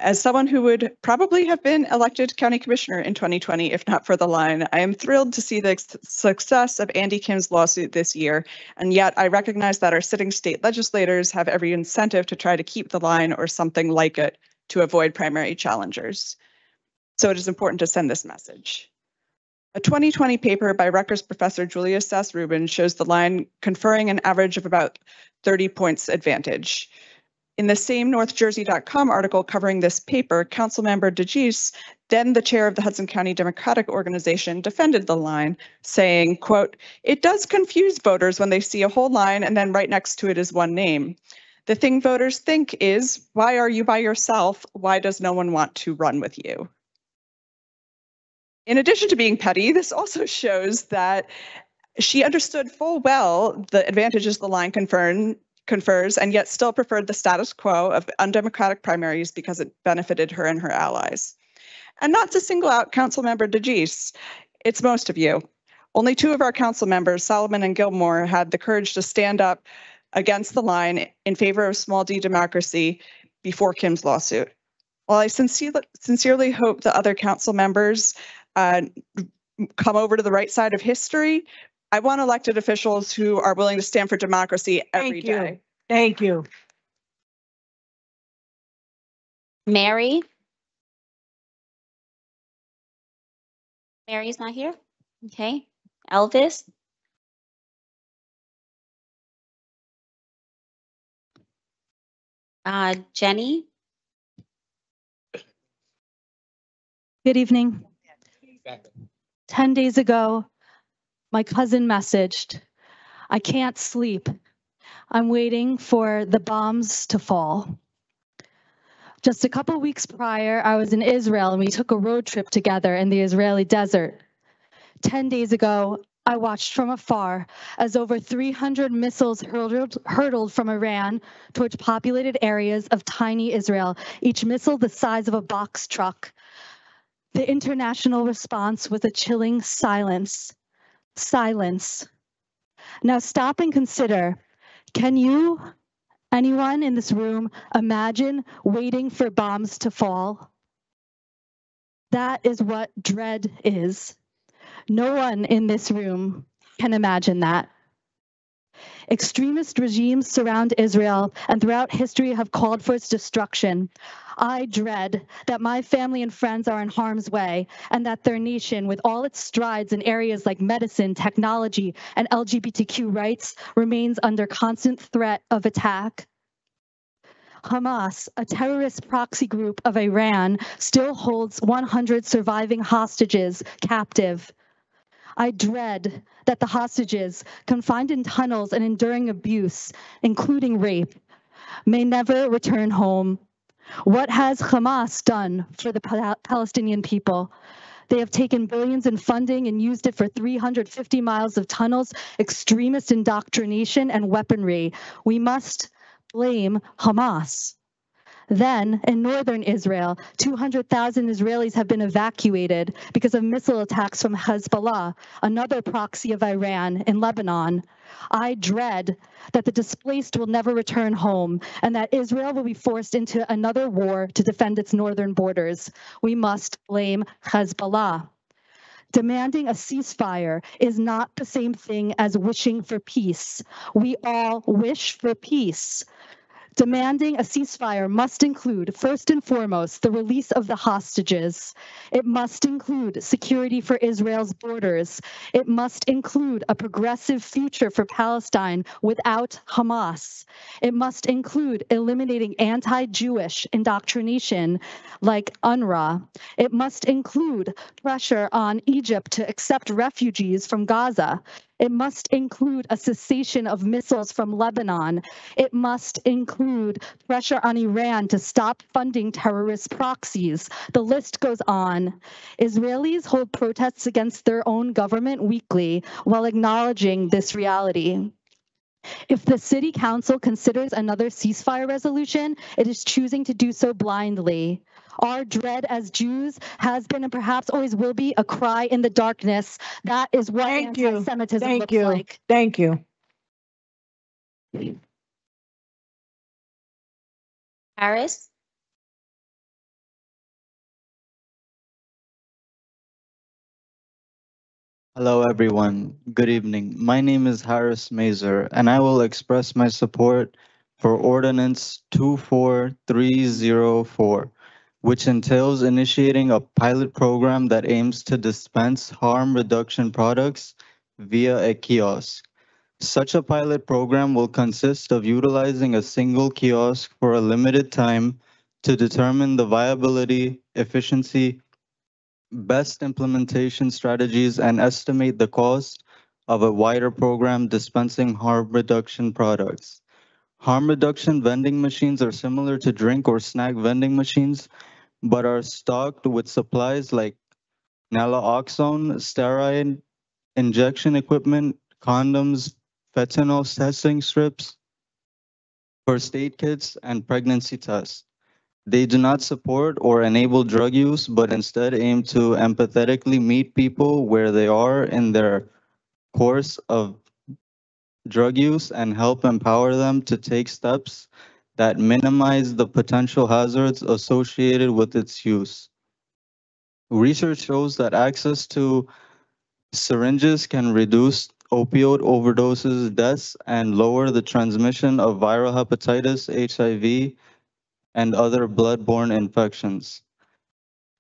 As someone who would probably have been elected county commissioner in 2020 if not for the line, I am thrilled to see the success of Andy Kim's lawsuit this year, and yet I recognize that our sitting state legislators have every incentive to try to keep the line or something like it to avoid primary challengers. So it is important to send this message. A 2020 paper by Rutgers professor Julia Sass-Rubin shows the line conferring an average of about 30 points advantage. In the same NorthJersey.com article covering this paper, Councilmember DeGise, then the chair of the Hudson County Democratic Organization, defended the line, saying, quote, "It does confuse voters when they see a whole line and then right next to it is one name. The thing voters think is, why are you by yourself? Why does no one want to run with you?" In addition to being petty, this also shows that she understood full well the advantages the line confers and yet still preferred the status quo of undemocratic primaries because it benefited her and her allies. And not to single out Councilmember DeGise, it's most of you. Only 2 of our council members, Solomon and Gilmore, had the courage to stand up against the line in favor of small d democracy before Kim's lawsuit. While I sincerely hope the other council members come over to the right side of history, I want elected officials who are willing to stand for democracy every day. Thank you. Mary? Mary's not here? Okay. Elvis? Jenny? Good evening. 10 days ago, my cousin messaged, "I can't sleep. I'm waiting for the bombs to fall." Just a couple weeks prior, I was in Israel and we took a road trip together in the Israeli desert. 10 days ago, I watched from afar as over 300 missiles hurtled from Iran towards populated areas of tiny Israel, each missile the size of a box truck. The international response was a chilling silence. Silence. Now stop and consider, can you, anyone in this room, imagine waiting for bombs to fall? That is what dread is. No one in this room can imagine that. Extremist regimes surround Israel and throughout history have called for its destruction. I dread that my family and friends are in harm's way and that their nation, with all its strides in areas like medicine, technology, and LGBTQ rights, remains under constant threat of attack. Hamas, a terrorist proxy group of Iran, still holds 100 surviving hostages captive. I dread that the hostages, confined in tunnels and enduring abuse, including rape, may never return home. What has Hamas done for the Palestinian people? They have taken billions in funding and used it for 350 miles of tunnels, extremist indoctrination, and weaponry. We must blame Hamas. Then, in northern Israel, 200,000 Israelis have been evacuated because of missile attacks from Hezbollah, another proxy of Iran, in Lebanon. I dread that the displaced will never return home and that Israel will be forced into another war to defend its northern borders. We must blame Hezbollah. Demanding a ceasefire is not the same thing as wishing for peace. We all wish for peace. Demanding a ceasefire must include, first and foremost, the release of the hostages. It must include security for Israel's borders. It must include a progressive future for Palestine without Hamas. It must include eliminating anti-Jewish indoctrination like UNRWA. It must include pressure on Egypt to accept refugees from Gaza. It must include a cessation of missiles from Lebanon. It must include pressure on Iran to stop funding terrorist proxies. The list goes on. Israelis hold protests against their own government weekly while acknowledging this reality. If the city council considers another ceasefire resolution, it is choosing to do so blindly. Our dread as Jews has been and perhaps always will be a cry in the darkness. That is what anti-Semitism looks like. Thank you. Harris? Hello, everyone. Good evening. My name is Harris Mazer, and I will express my support for Ordinance 24304, which entails initiating a pilot program that aims to dispense harm reduction products via a kiosk. Such a pilot program will consist of utilizing a single kiosk for a limited time to determine the viability, efficiency, best implementation strategies, and estimate the cost of a wider program dispensing harm reduction products. Harm reduction vending machines are similar to drink or snack vending machines, but are stocked with supplies like naloxone, steroid injection equipment, condoms, fentanyl testing strips, first aid kits, and pregnancy tests. They do not support or enable drug use, but instead aim to empathetically meet people where they are in their course of drug use and help empower them to take steps that minimize the potential hazards associated with its use. Research shows that access to syringes can reduce opioid overdoses, deaths, and lower the transmission of viral hepatitis, HIV, and other bloodborne infections.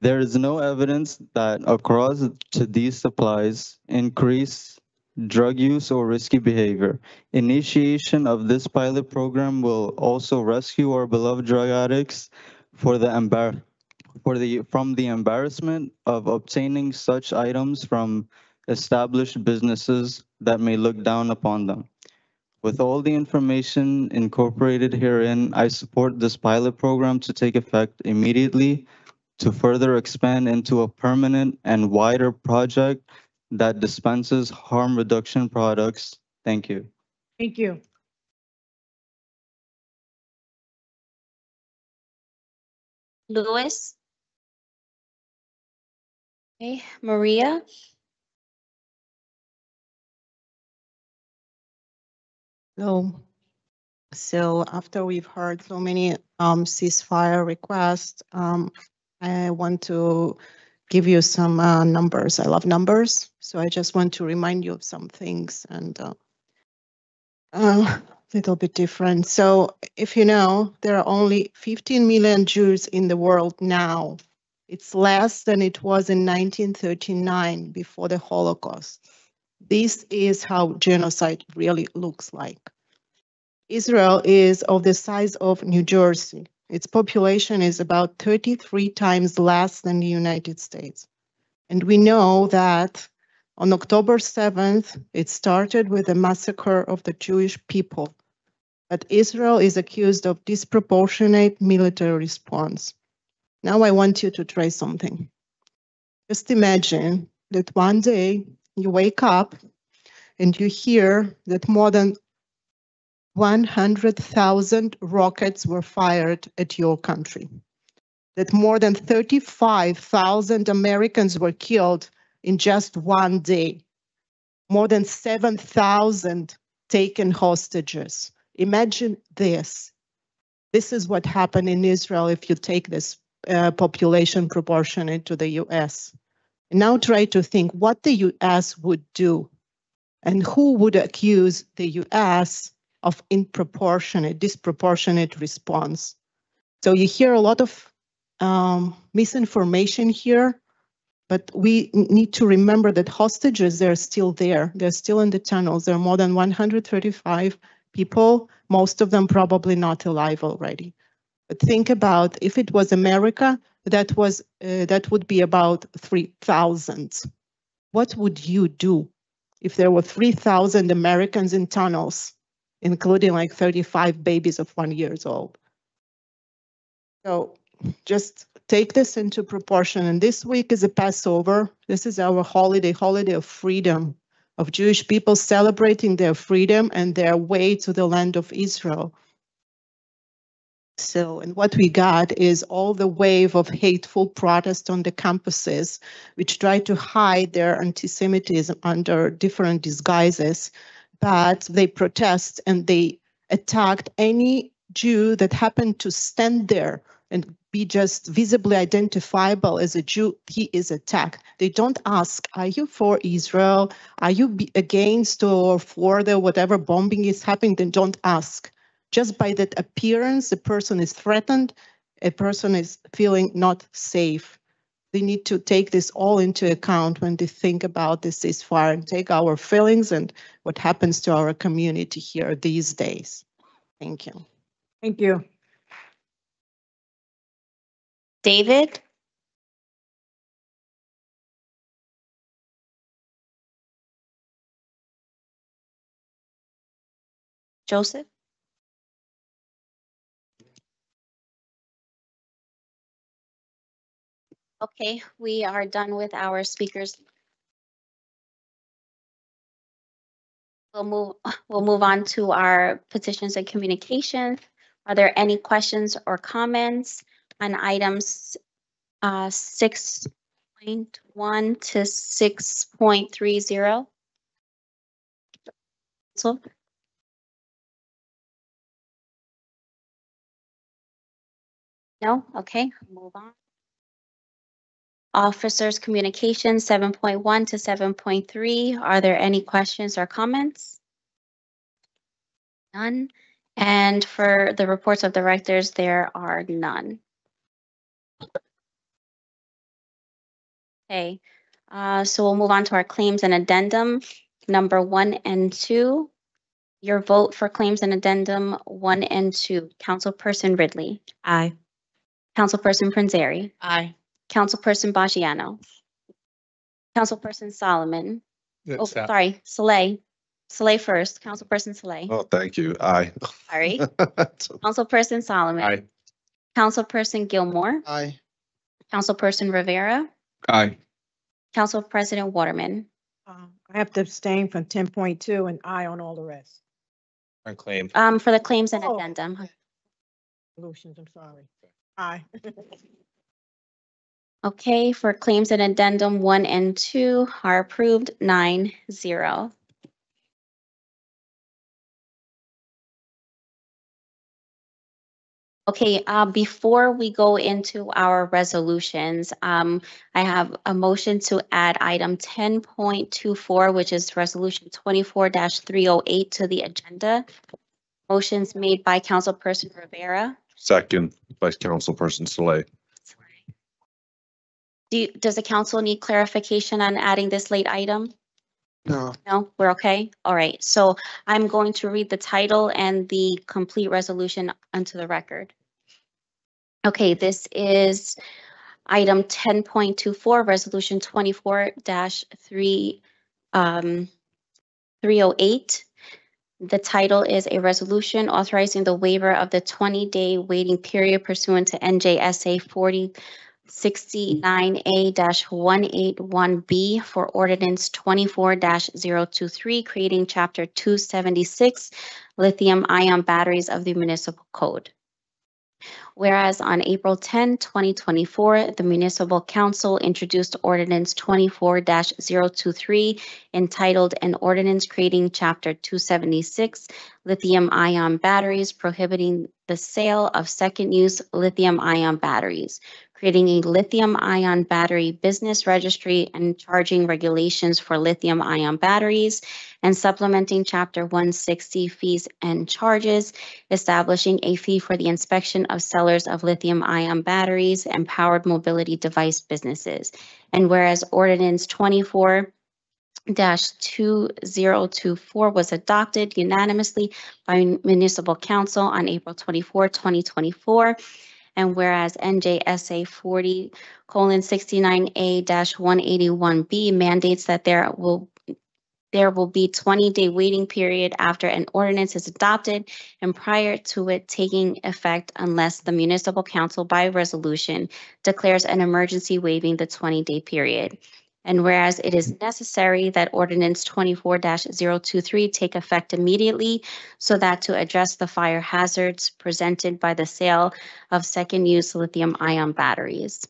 There is no evidence that across to these supplies increase drug use or risky behavior. Initiation of this pilot program will also rescue our beloved drug addicts from the embarrassment of obtaining such items from established businesses that may look down upon them. With all the information incorporated herein, I support this pilot program to take effect immediately to further expand into a permanent and wider project that dispenses harm reduction products. Thank you. Thank you. Lewis. Okay, Maria. Hello. So after we've heard so many ceasefire requests, I want to give you some numbers. I love numbers, so I just want to remind you of some things and a little bit different. So if you know, there are only 15 million Jews in the world now. It's less than it was in 1939 before the Holocaust. This is how genocide really looks like. Israel is of the size of New Jersey. Its population is about 33 times less than the United States. And we know that on October 7th, it started with a massacre of the Jewish people. But Israel is accused of disproportionate military response. Now I want you to try something. Just imagine that one day you wake up and you hear that more than 100,000 rockets were fired at your country, that more than 35,000 Americans were killed in just one day, more than 7,000 taken hostages. Imagine this. This is what happened in Israel if you take this population proportionate to the US. And now try to think what the US would do and who would accuse the US of disproportionate response. So you hear a lot of misinformation here, but we need to remember that hostages, they're still there. They're still in the tunnels. There are more than 135 people, most of them probably not alive already. But think about if it was America, that would be about 3,000. What would you do if there were 3,000 Americans in tunnels, including like 35 babies of 1 year old? So just take this into proportion. And this week is a Passover. This is our holiday of freedom, of Jewish people celebrating their freedom and their way to the land of Israel. So, and what we got is all the wave of hateful protest on the campuses, which try to hide their anti-Semitism under different disguises, but they protest and they attacked any Jew that happened to stand there and be just visibly identifiable as a Jew. He is attacked. They don't ask, are you for Israel? Are you against or for the whatever bombing is happening? They don't ask. Just by that appearance, a person is threatened, a person is feeling not safe. They need to take this all into account when they think about the ceasefire and take our feelings and what happens to our community here these days. Thank you. Thank you. David. Joseph. Okay, we are done with our speakers. We'll move on to our petitions and communications. Are there any questions or comments on items 6.1 to 6.30? So, no? Okay, move on. Officers' communication 7.1 to 7.3. Are there any questions or comments? None. And for the reports of directors, there are none. Okay, so we'll move on to our claims and addendum number 1 and 2. Your vote for claims and addendum 1 and 2. Councilperson Ridley. Aye. Councilperson Prinzeri. Aye. Councilperson Baggiano. Councilperson Solomon. Oh, Yes, sorry, Saleh. Saleh first. Councilperson Saleh. Oh, thank you. Aye. Sorry. Councilperson Solomon. Aye. Councilperson Gilmore. Aye. Councilperson Rivera. Aye. Council President Waterman. I have to abstain from 10.2 and aye on all the rest. On claim. For the claims and Oh. addendum. Solutions, I'm sorry. Aye. Okay, for claims and addendum 1 and 2 are approved 9-0. Okay, before we go into our resolutions, I have a motion to add item 10.24, which is resolution 24-308 to the agenda. Motions made by Councilperson Rivera. Second, Vice Councilperson Saleh. Does the council need clarification on adding this late item? No. No, we're okay? All right, so I'm going to read the title and the complete resolution onto the record. Okay, this is item 10.24, resolution 24-308. The title is a resolution authorizing the waiver of the 20-day waiting period pursuant to NJSA 4069A-181B for ordinance 24-023, creating chapter 276, lithium ion batteries of the municipal code. Whereas on April 10, 2024, the Municipal Council introduced Ordinance 24-023 entitled An Ordinance Creating Chapter 276, Lithium-Ion Batteries, prohibiting the sale of second-use lithium-ion batteries, creating a lithium-ion battery business registry and charging regulations for lithium-ion batteries, and supplementing Chapter 160 fees and charges, establishing a fee for the inspection of sellers of lithium-ion batteries and powered mobility device businesses. And whereas Ordinance 24-2024 was adopted unanimously by Municipal Council on April 24, 2024, and whereas NJSA 40:69A-181B mandates that there will be 20-day waiting period after an ordinance is adopted and prior to it taking effect unless the municipal council by resolution declares an emergency waiving the 20-day period. And whereas it is necessary that ordinance 24-023 take effect immediately so that to address the fire hazards presented by the sale of second-use lithium-ion batteries.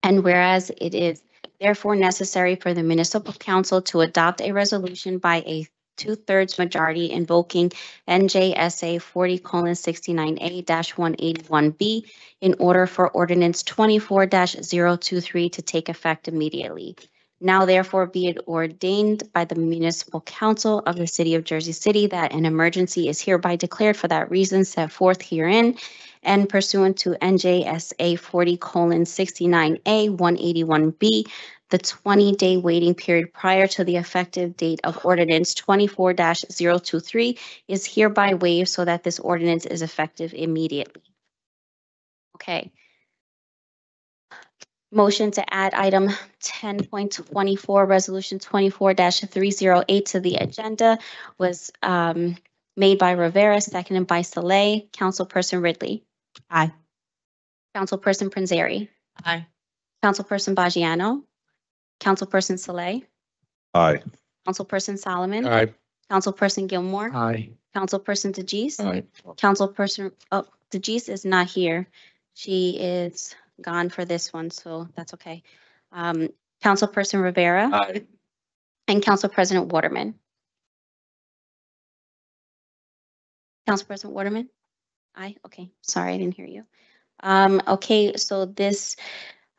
And whereas it is therefore necessary for the municipal council to adopt a resolution by a 2/3 majority invoking NJSA 40:69A-181B in order for ordinance 24-023 to take effect immediately. Now therefore be it ordained by the municipal council of the city of Jersey City that an emergency is hereby declared for that reason set forth herein, and pursuant to NJSA 40:69A-181B, the 20-day waiting period prior to the effective date of ordinance 24-023 is hereby waived so that this ordinance is effective immediately. Okay. Motion to add item 10.24, resolution 24-308 to the agenda was made by Rivera, seconded by Saleh. Councilperson Ridley. Aye. Councilperson Prinzeri. Aye. Councilperson Baggiano. Councilperson Saleh. Aye. Councilperson Solomon. Aye. Councilperson Gilmore. Aye. Councilperson DeGise. Aye. Councilperson, oh, DeGise is not here. She is gone for this one, so that's okay. Councilperson Rivera. Aye. And Council President Waterman. Council President Waterman? Aye, okay, sorry, I didn't hear you. Okay, so this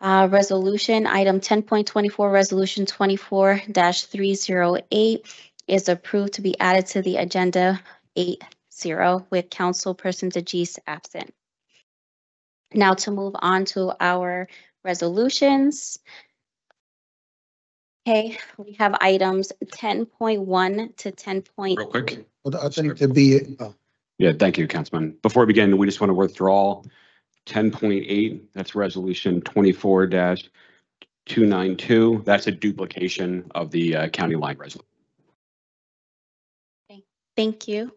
resolution, item 10.24, resolution 24-308 is approved to be added to the agenda 8-0 with Councilperson DeGise absent. Now to move on to our resolutions. Okay, we have items 10.1 to 10. Real quick. I think to be, Yeah, thank you, Councilman. Before we begin, we just want to withdraw 10.8. That's resolution 24-292. That's a duplication of the county line resolution. Okay, thank you.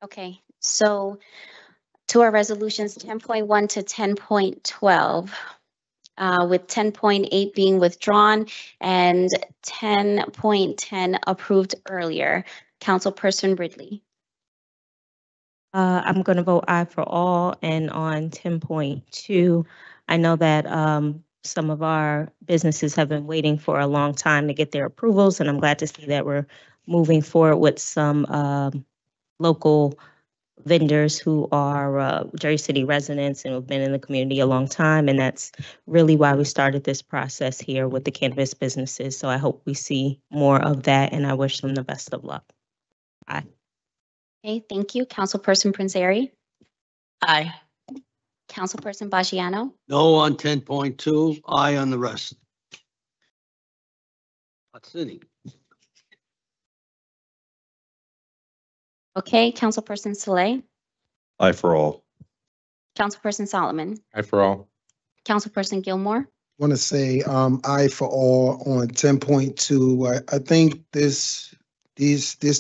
Okay, so to our resolutions 10.1 to 10.12, with 10.8 being withdrawn and 10.10 approved earlier. Councilperson Ridley. I'm going to vote aye for all. And on 10.2, I know that some of our businesses have been waiting for a long time to get their approvals, and I'm glad to see that we're moving forward with some local vendors who are Jersey City residents and have been in the community a long time. And that's really why we started this process here with the cannabis businesses. So I hope we see more of that, and I wish them the best of luck. Aye. Okay, thank you. Councilperson Prinzary. Aye. Councilperson Baggiano. No on 10.2, aye on the rest. Hot City. Okay, Councilperson Saleh. Aye for all. Councilperson Solomon. Aye for all. Councilperson Gilmore. Want to say aye for all on 10.2. I think this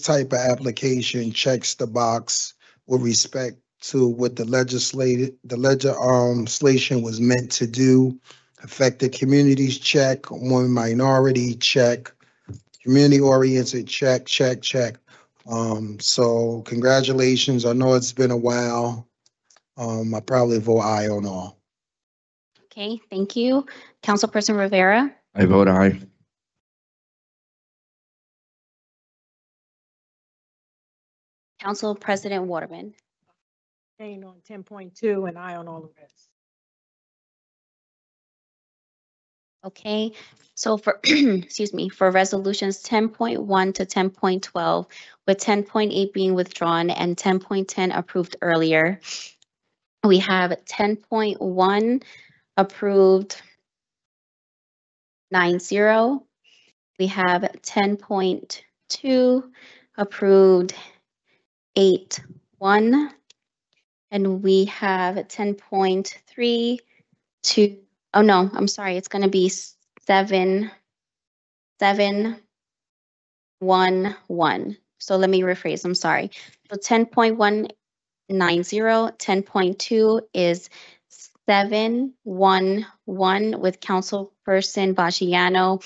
type of application checks the box with respect to what the legislation was meant to do. Affected communities check, one minority check, community oriented check. So congratulations. I know it's been a while. I probably vote aye on all. Okay, thank you. Councilperson Rivera. I vote aye. Council President Waterman. Staying on 10.2 and aye on all the rest. Okay, so for, excuse me, for resolutions 10.1 to 10.12, with 10.8 being withdrawn and 10.10 approved earlier, we have 10.1 approved 9-0. We have 10.2 approved 8-1. And we have 10.3 to, oh no, I'm sorry, it's going to be 7-1-1. So let me rephrase, I'm sorry. So 10.190, 10.2 is 7-1-1 with Councilperson Baggiano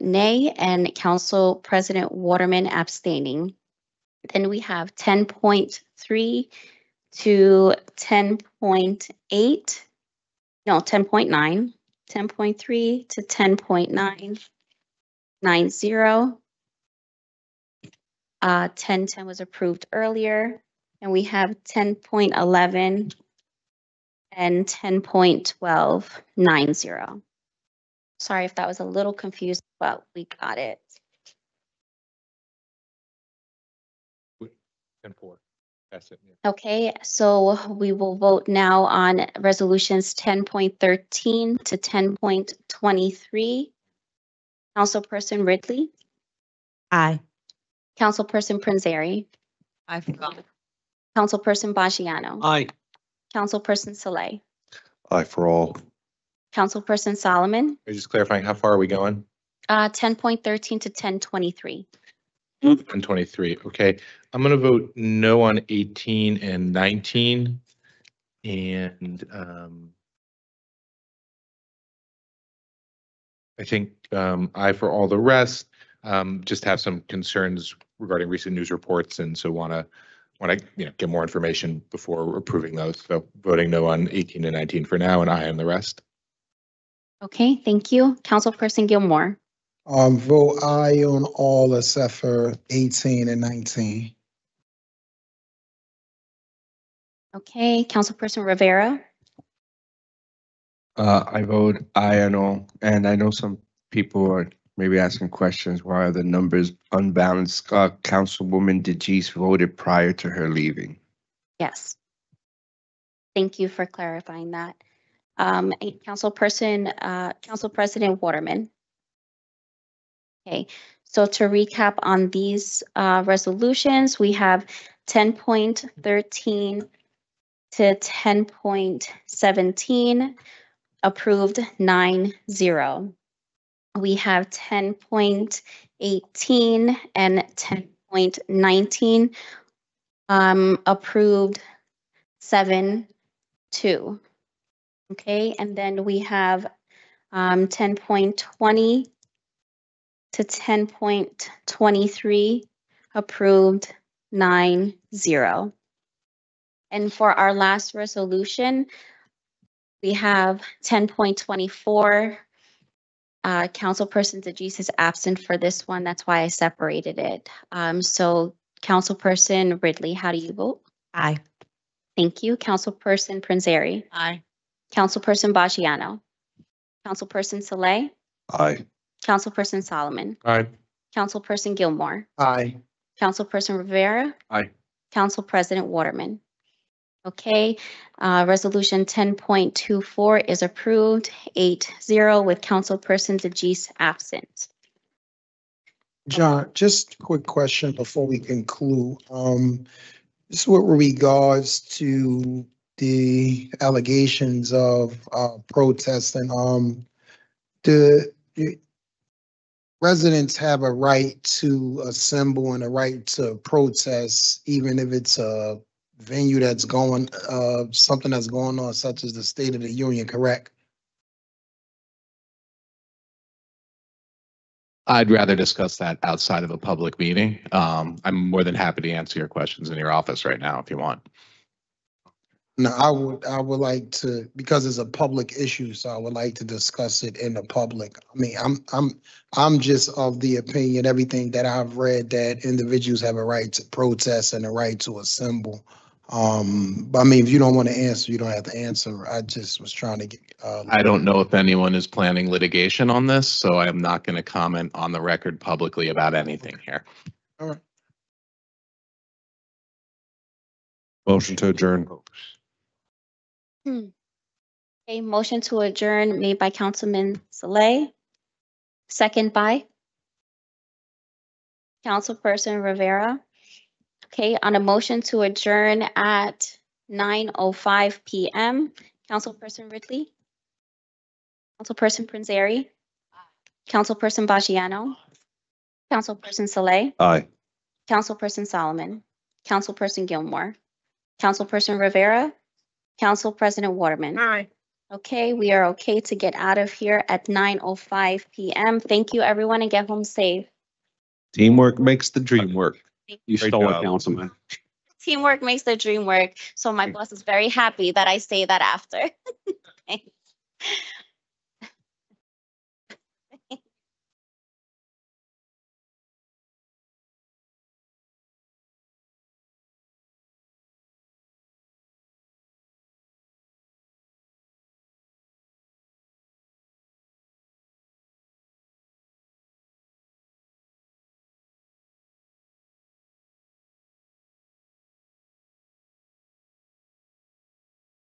nay and Council President Waterman abstaining. Then we have 10.3 to 10.8, no, 10.9, 10.3 to 10.9, 9-0. 10.10 was approved earlier, and we have 10.11 and 10.12, 9-0. Sorry if that was a little confusing, but we got it. 10-4. That's it. Yeah. Okay, so we will vote now on resolutions 10.13 to 10.23. Councilperson Ridley. Aye. Councilperson Prinzary. Aye for all. Councilperson Baggiano. Aye. Councilperson Saleh. Aye for all. Councilperson Solomon. Just clarifying, how far are we going? 10.13 to 10.23. 10-23. Okay. I'm going to vote no on 18 and 19. And I think aye for all the rest. Just have some concerns regarding recent news reports, and so want to get more information before approving those. So voting no on 18 and 19 for now, and aye on the rest. Okay, thank you. Councilperson Gilmore. Vote aye on all except for 18 and 19. Okay, Councilperson Rivera. I vote aye on all, and I know some people are maybe asking questions. Why are the numbers unbalanced? Councilwoman DeGise voted prior to her leaving. Yes. Thank you for clarifying that. Council President Waterman. Okay, so to recap on these resolutions, we have 10.13 to 10.17 approved 9-0. We have 10.18 and 10.19 approved 10.7.2. Okay, and then we have 10.20 to 10.23 approved 9-0. And for our last resolution, we have 10.24. Councilperson DeGise is absent for this one. That's why I separated it. So Councilperson Ridley, how do you vote? Aye. Thank you. Councilperson Prinzeri. Aye. Councilperson Baggiano. Councilperson Saleh. Aye. Councilperson Solomon. Aye. Councilperson Gilmore. Aye. Councilperson Rivera. Aye. Council President Waterman. Okay, resolution 10.24 is approved 8-0 with Councilperson DeGise absent. John, just a quick question before we conclude. This with regards to the allegations of protesting. The residents have a right to assemble and a right to protest, even if it's a venue that's going, something that's going on, such as the State of the Union, correct? I'd rather discuss that outside of a public meeting. I'm more than happy to answer your questions in your office right now if you want. No, I would like to, because it's a public issue, so I would like to discuss it in the public. I mean, I'm just of the opinion, everything that I've read, that individuals have a right to protest and a right to assemble. But I mean, if you don't want to answer, you don't have to answer. I just was trying to get. I don't know if anyone is planning litigation on this, so I am not going to comment on the record publicly about anything here. All right. Motion to adjourn. A motion to adjourn made by Councilman Saleh, second by Councilperson Rivera. Okay, on a motion to adjourn at 9:05 p.m., Councilperson Ridley, Councilperson Prinzeri, Councilperson Baggiano, Councilperson Saleh, Aye. Councilperson Solomon, Councilperson Gilmore, Councilperson Rivera, Council President Waterman. Aye. Okay, we are okay to get out of here at 9:05 p.m. Thank you, everyone, and get home safe. Teamwork makes the dream work. You Great stole it, job. Councilman. Teamwork makes the dream work. So my boss is very happy that I say that after.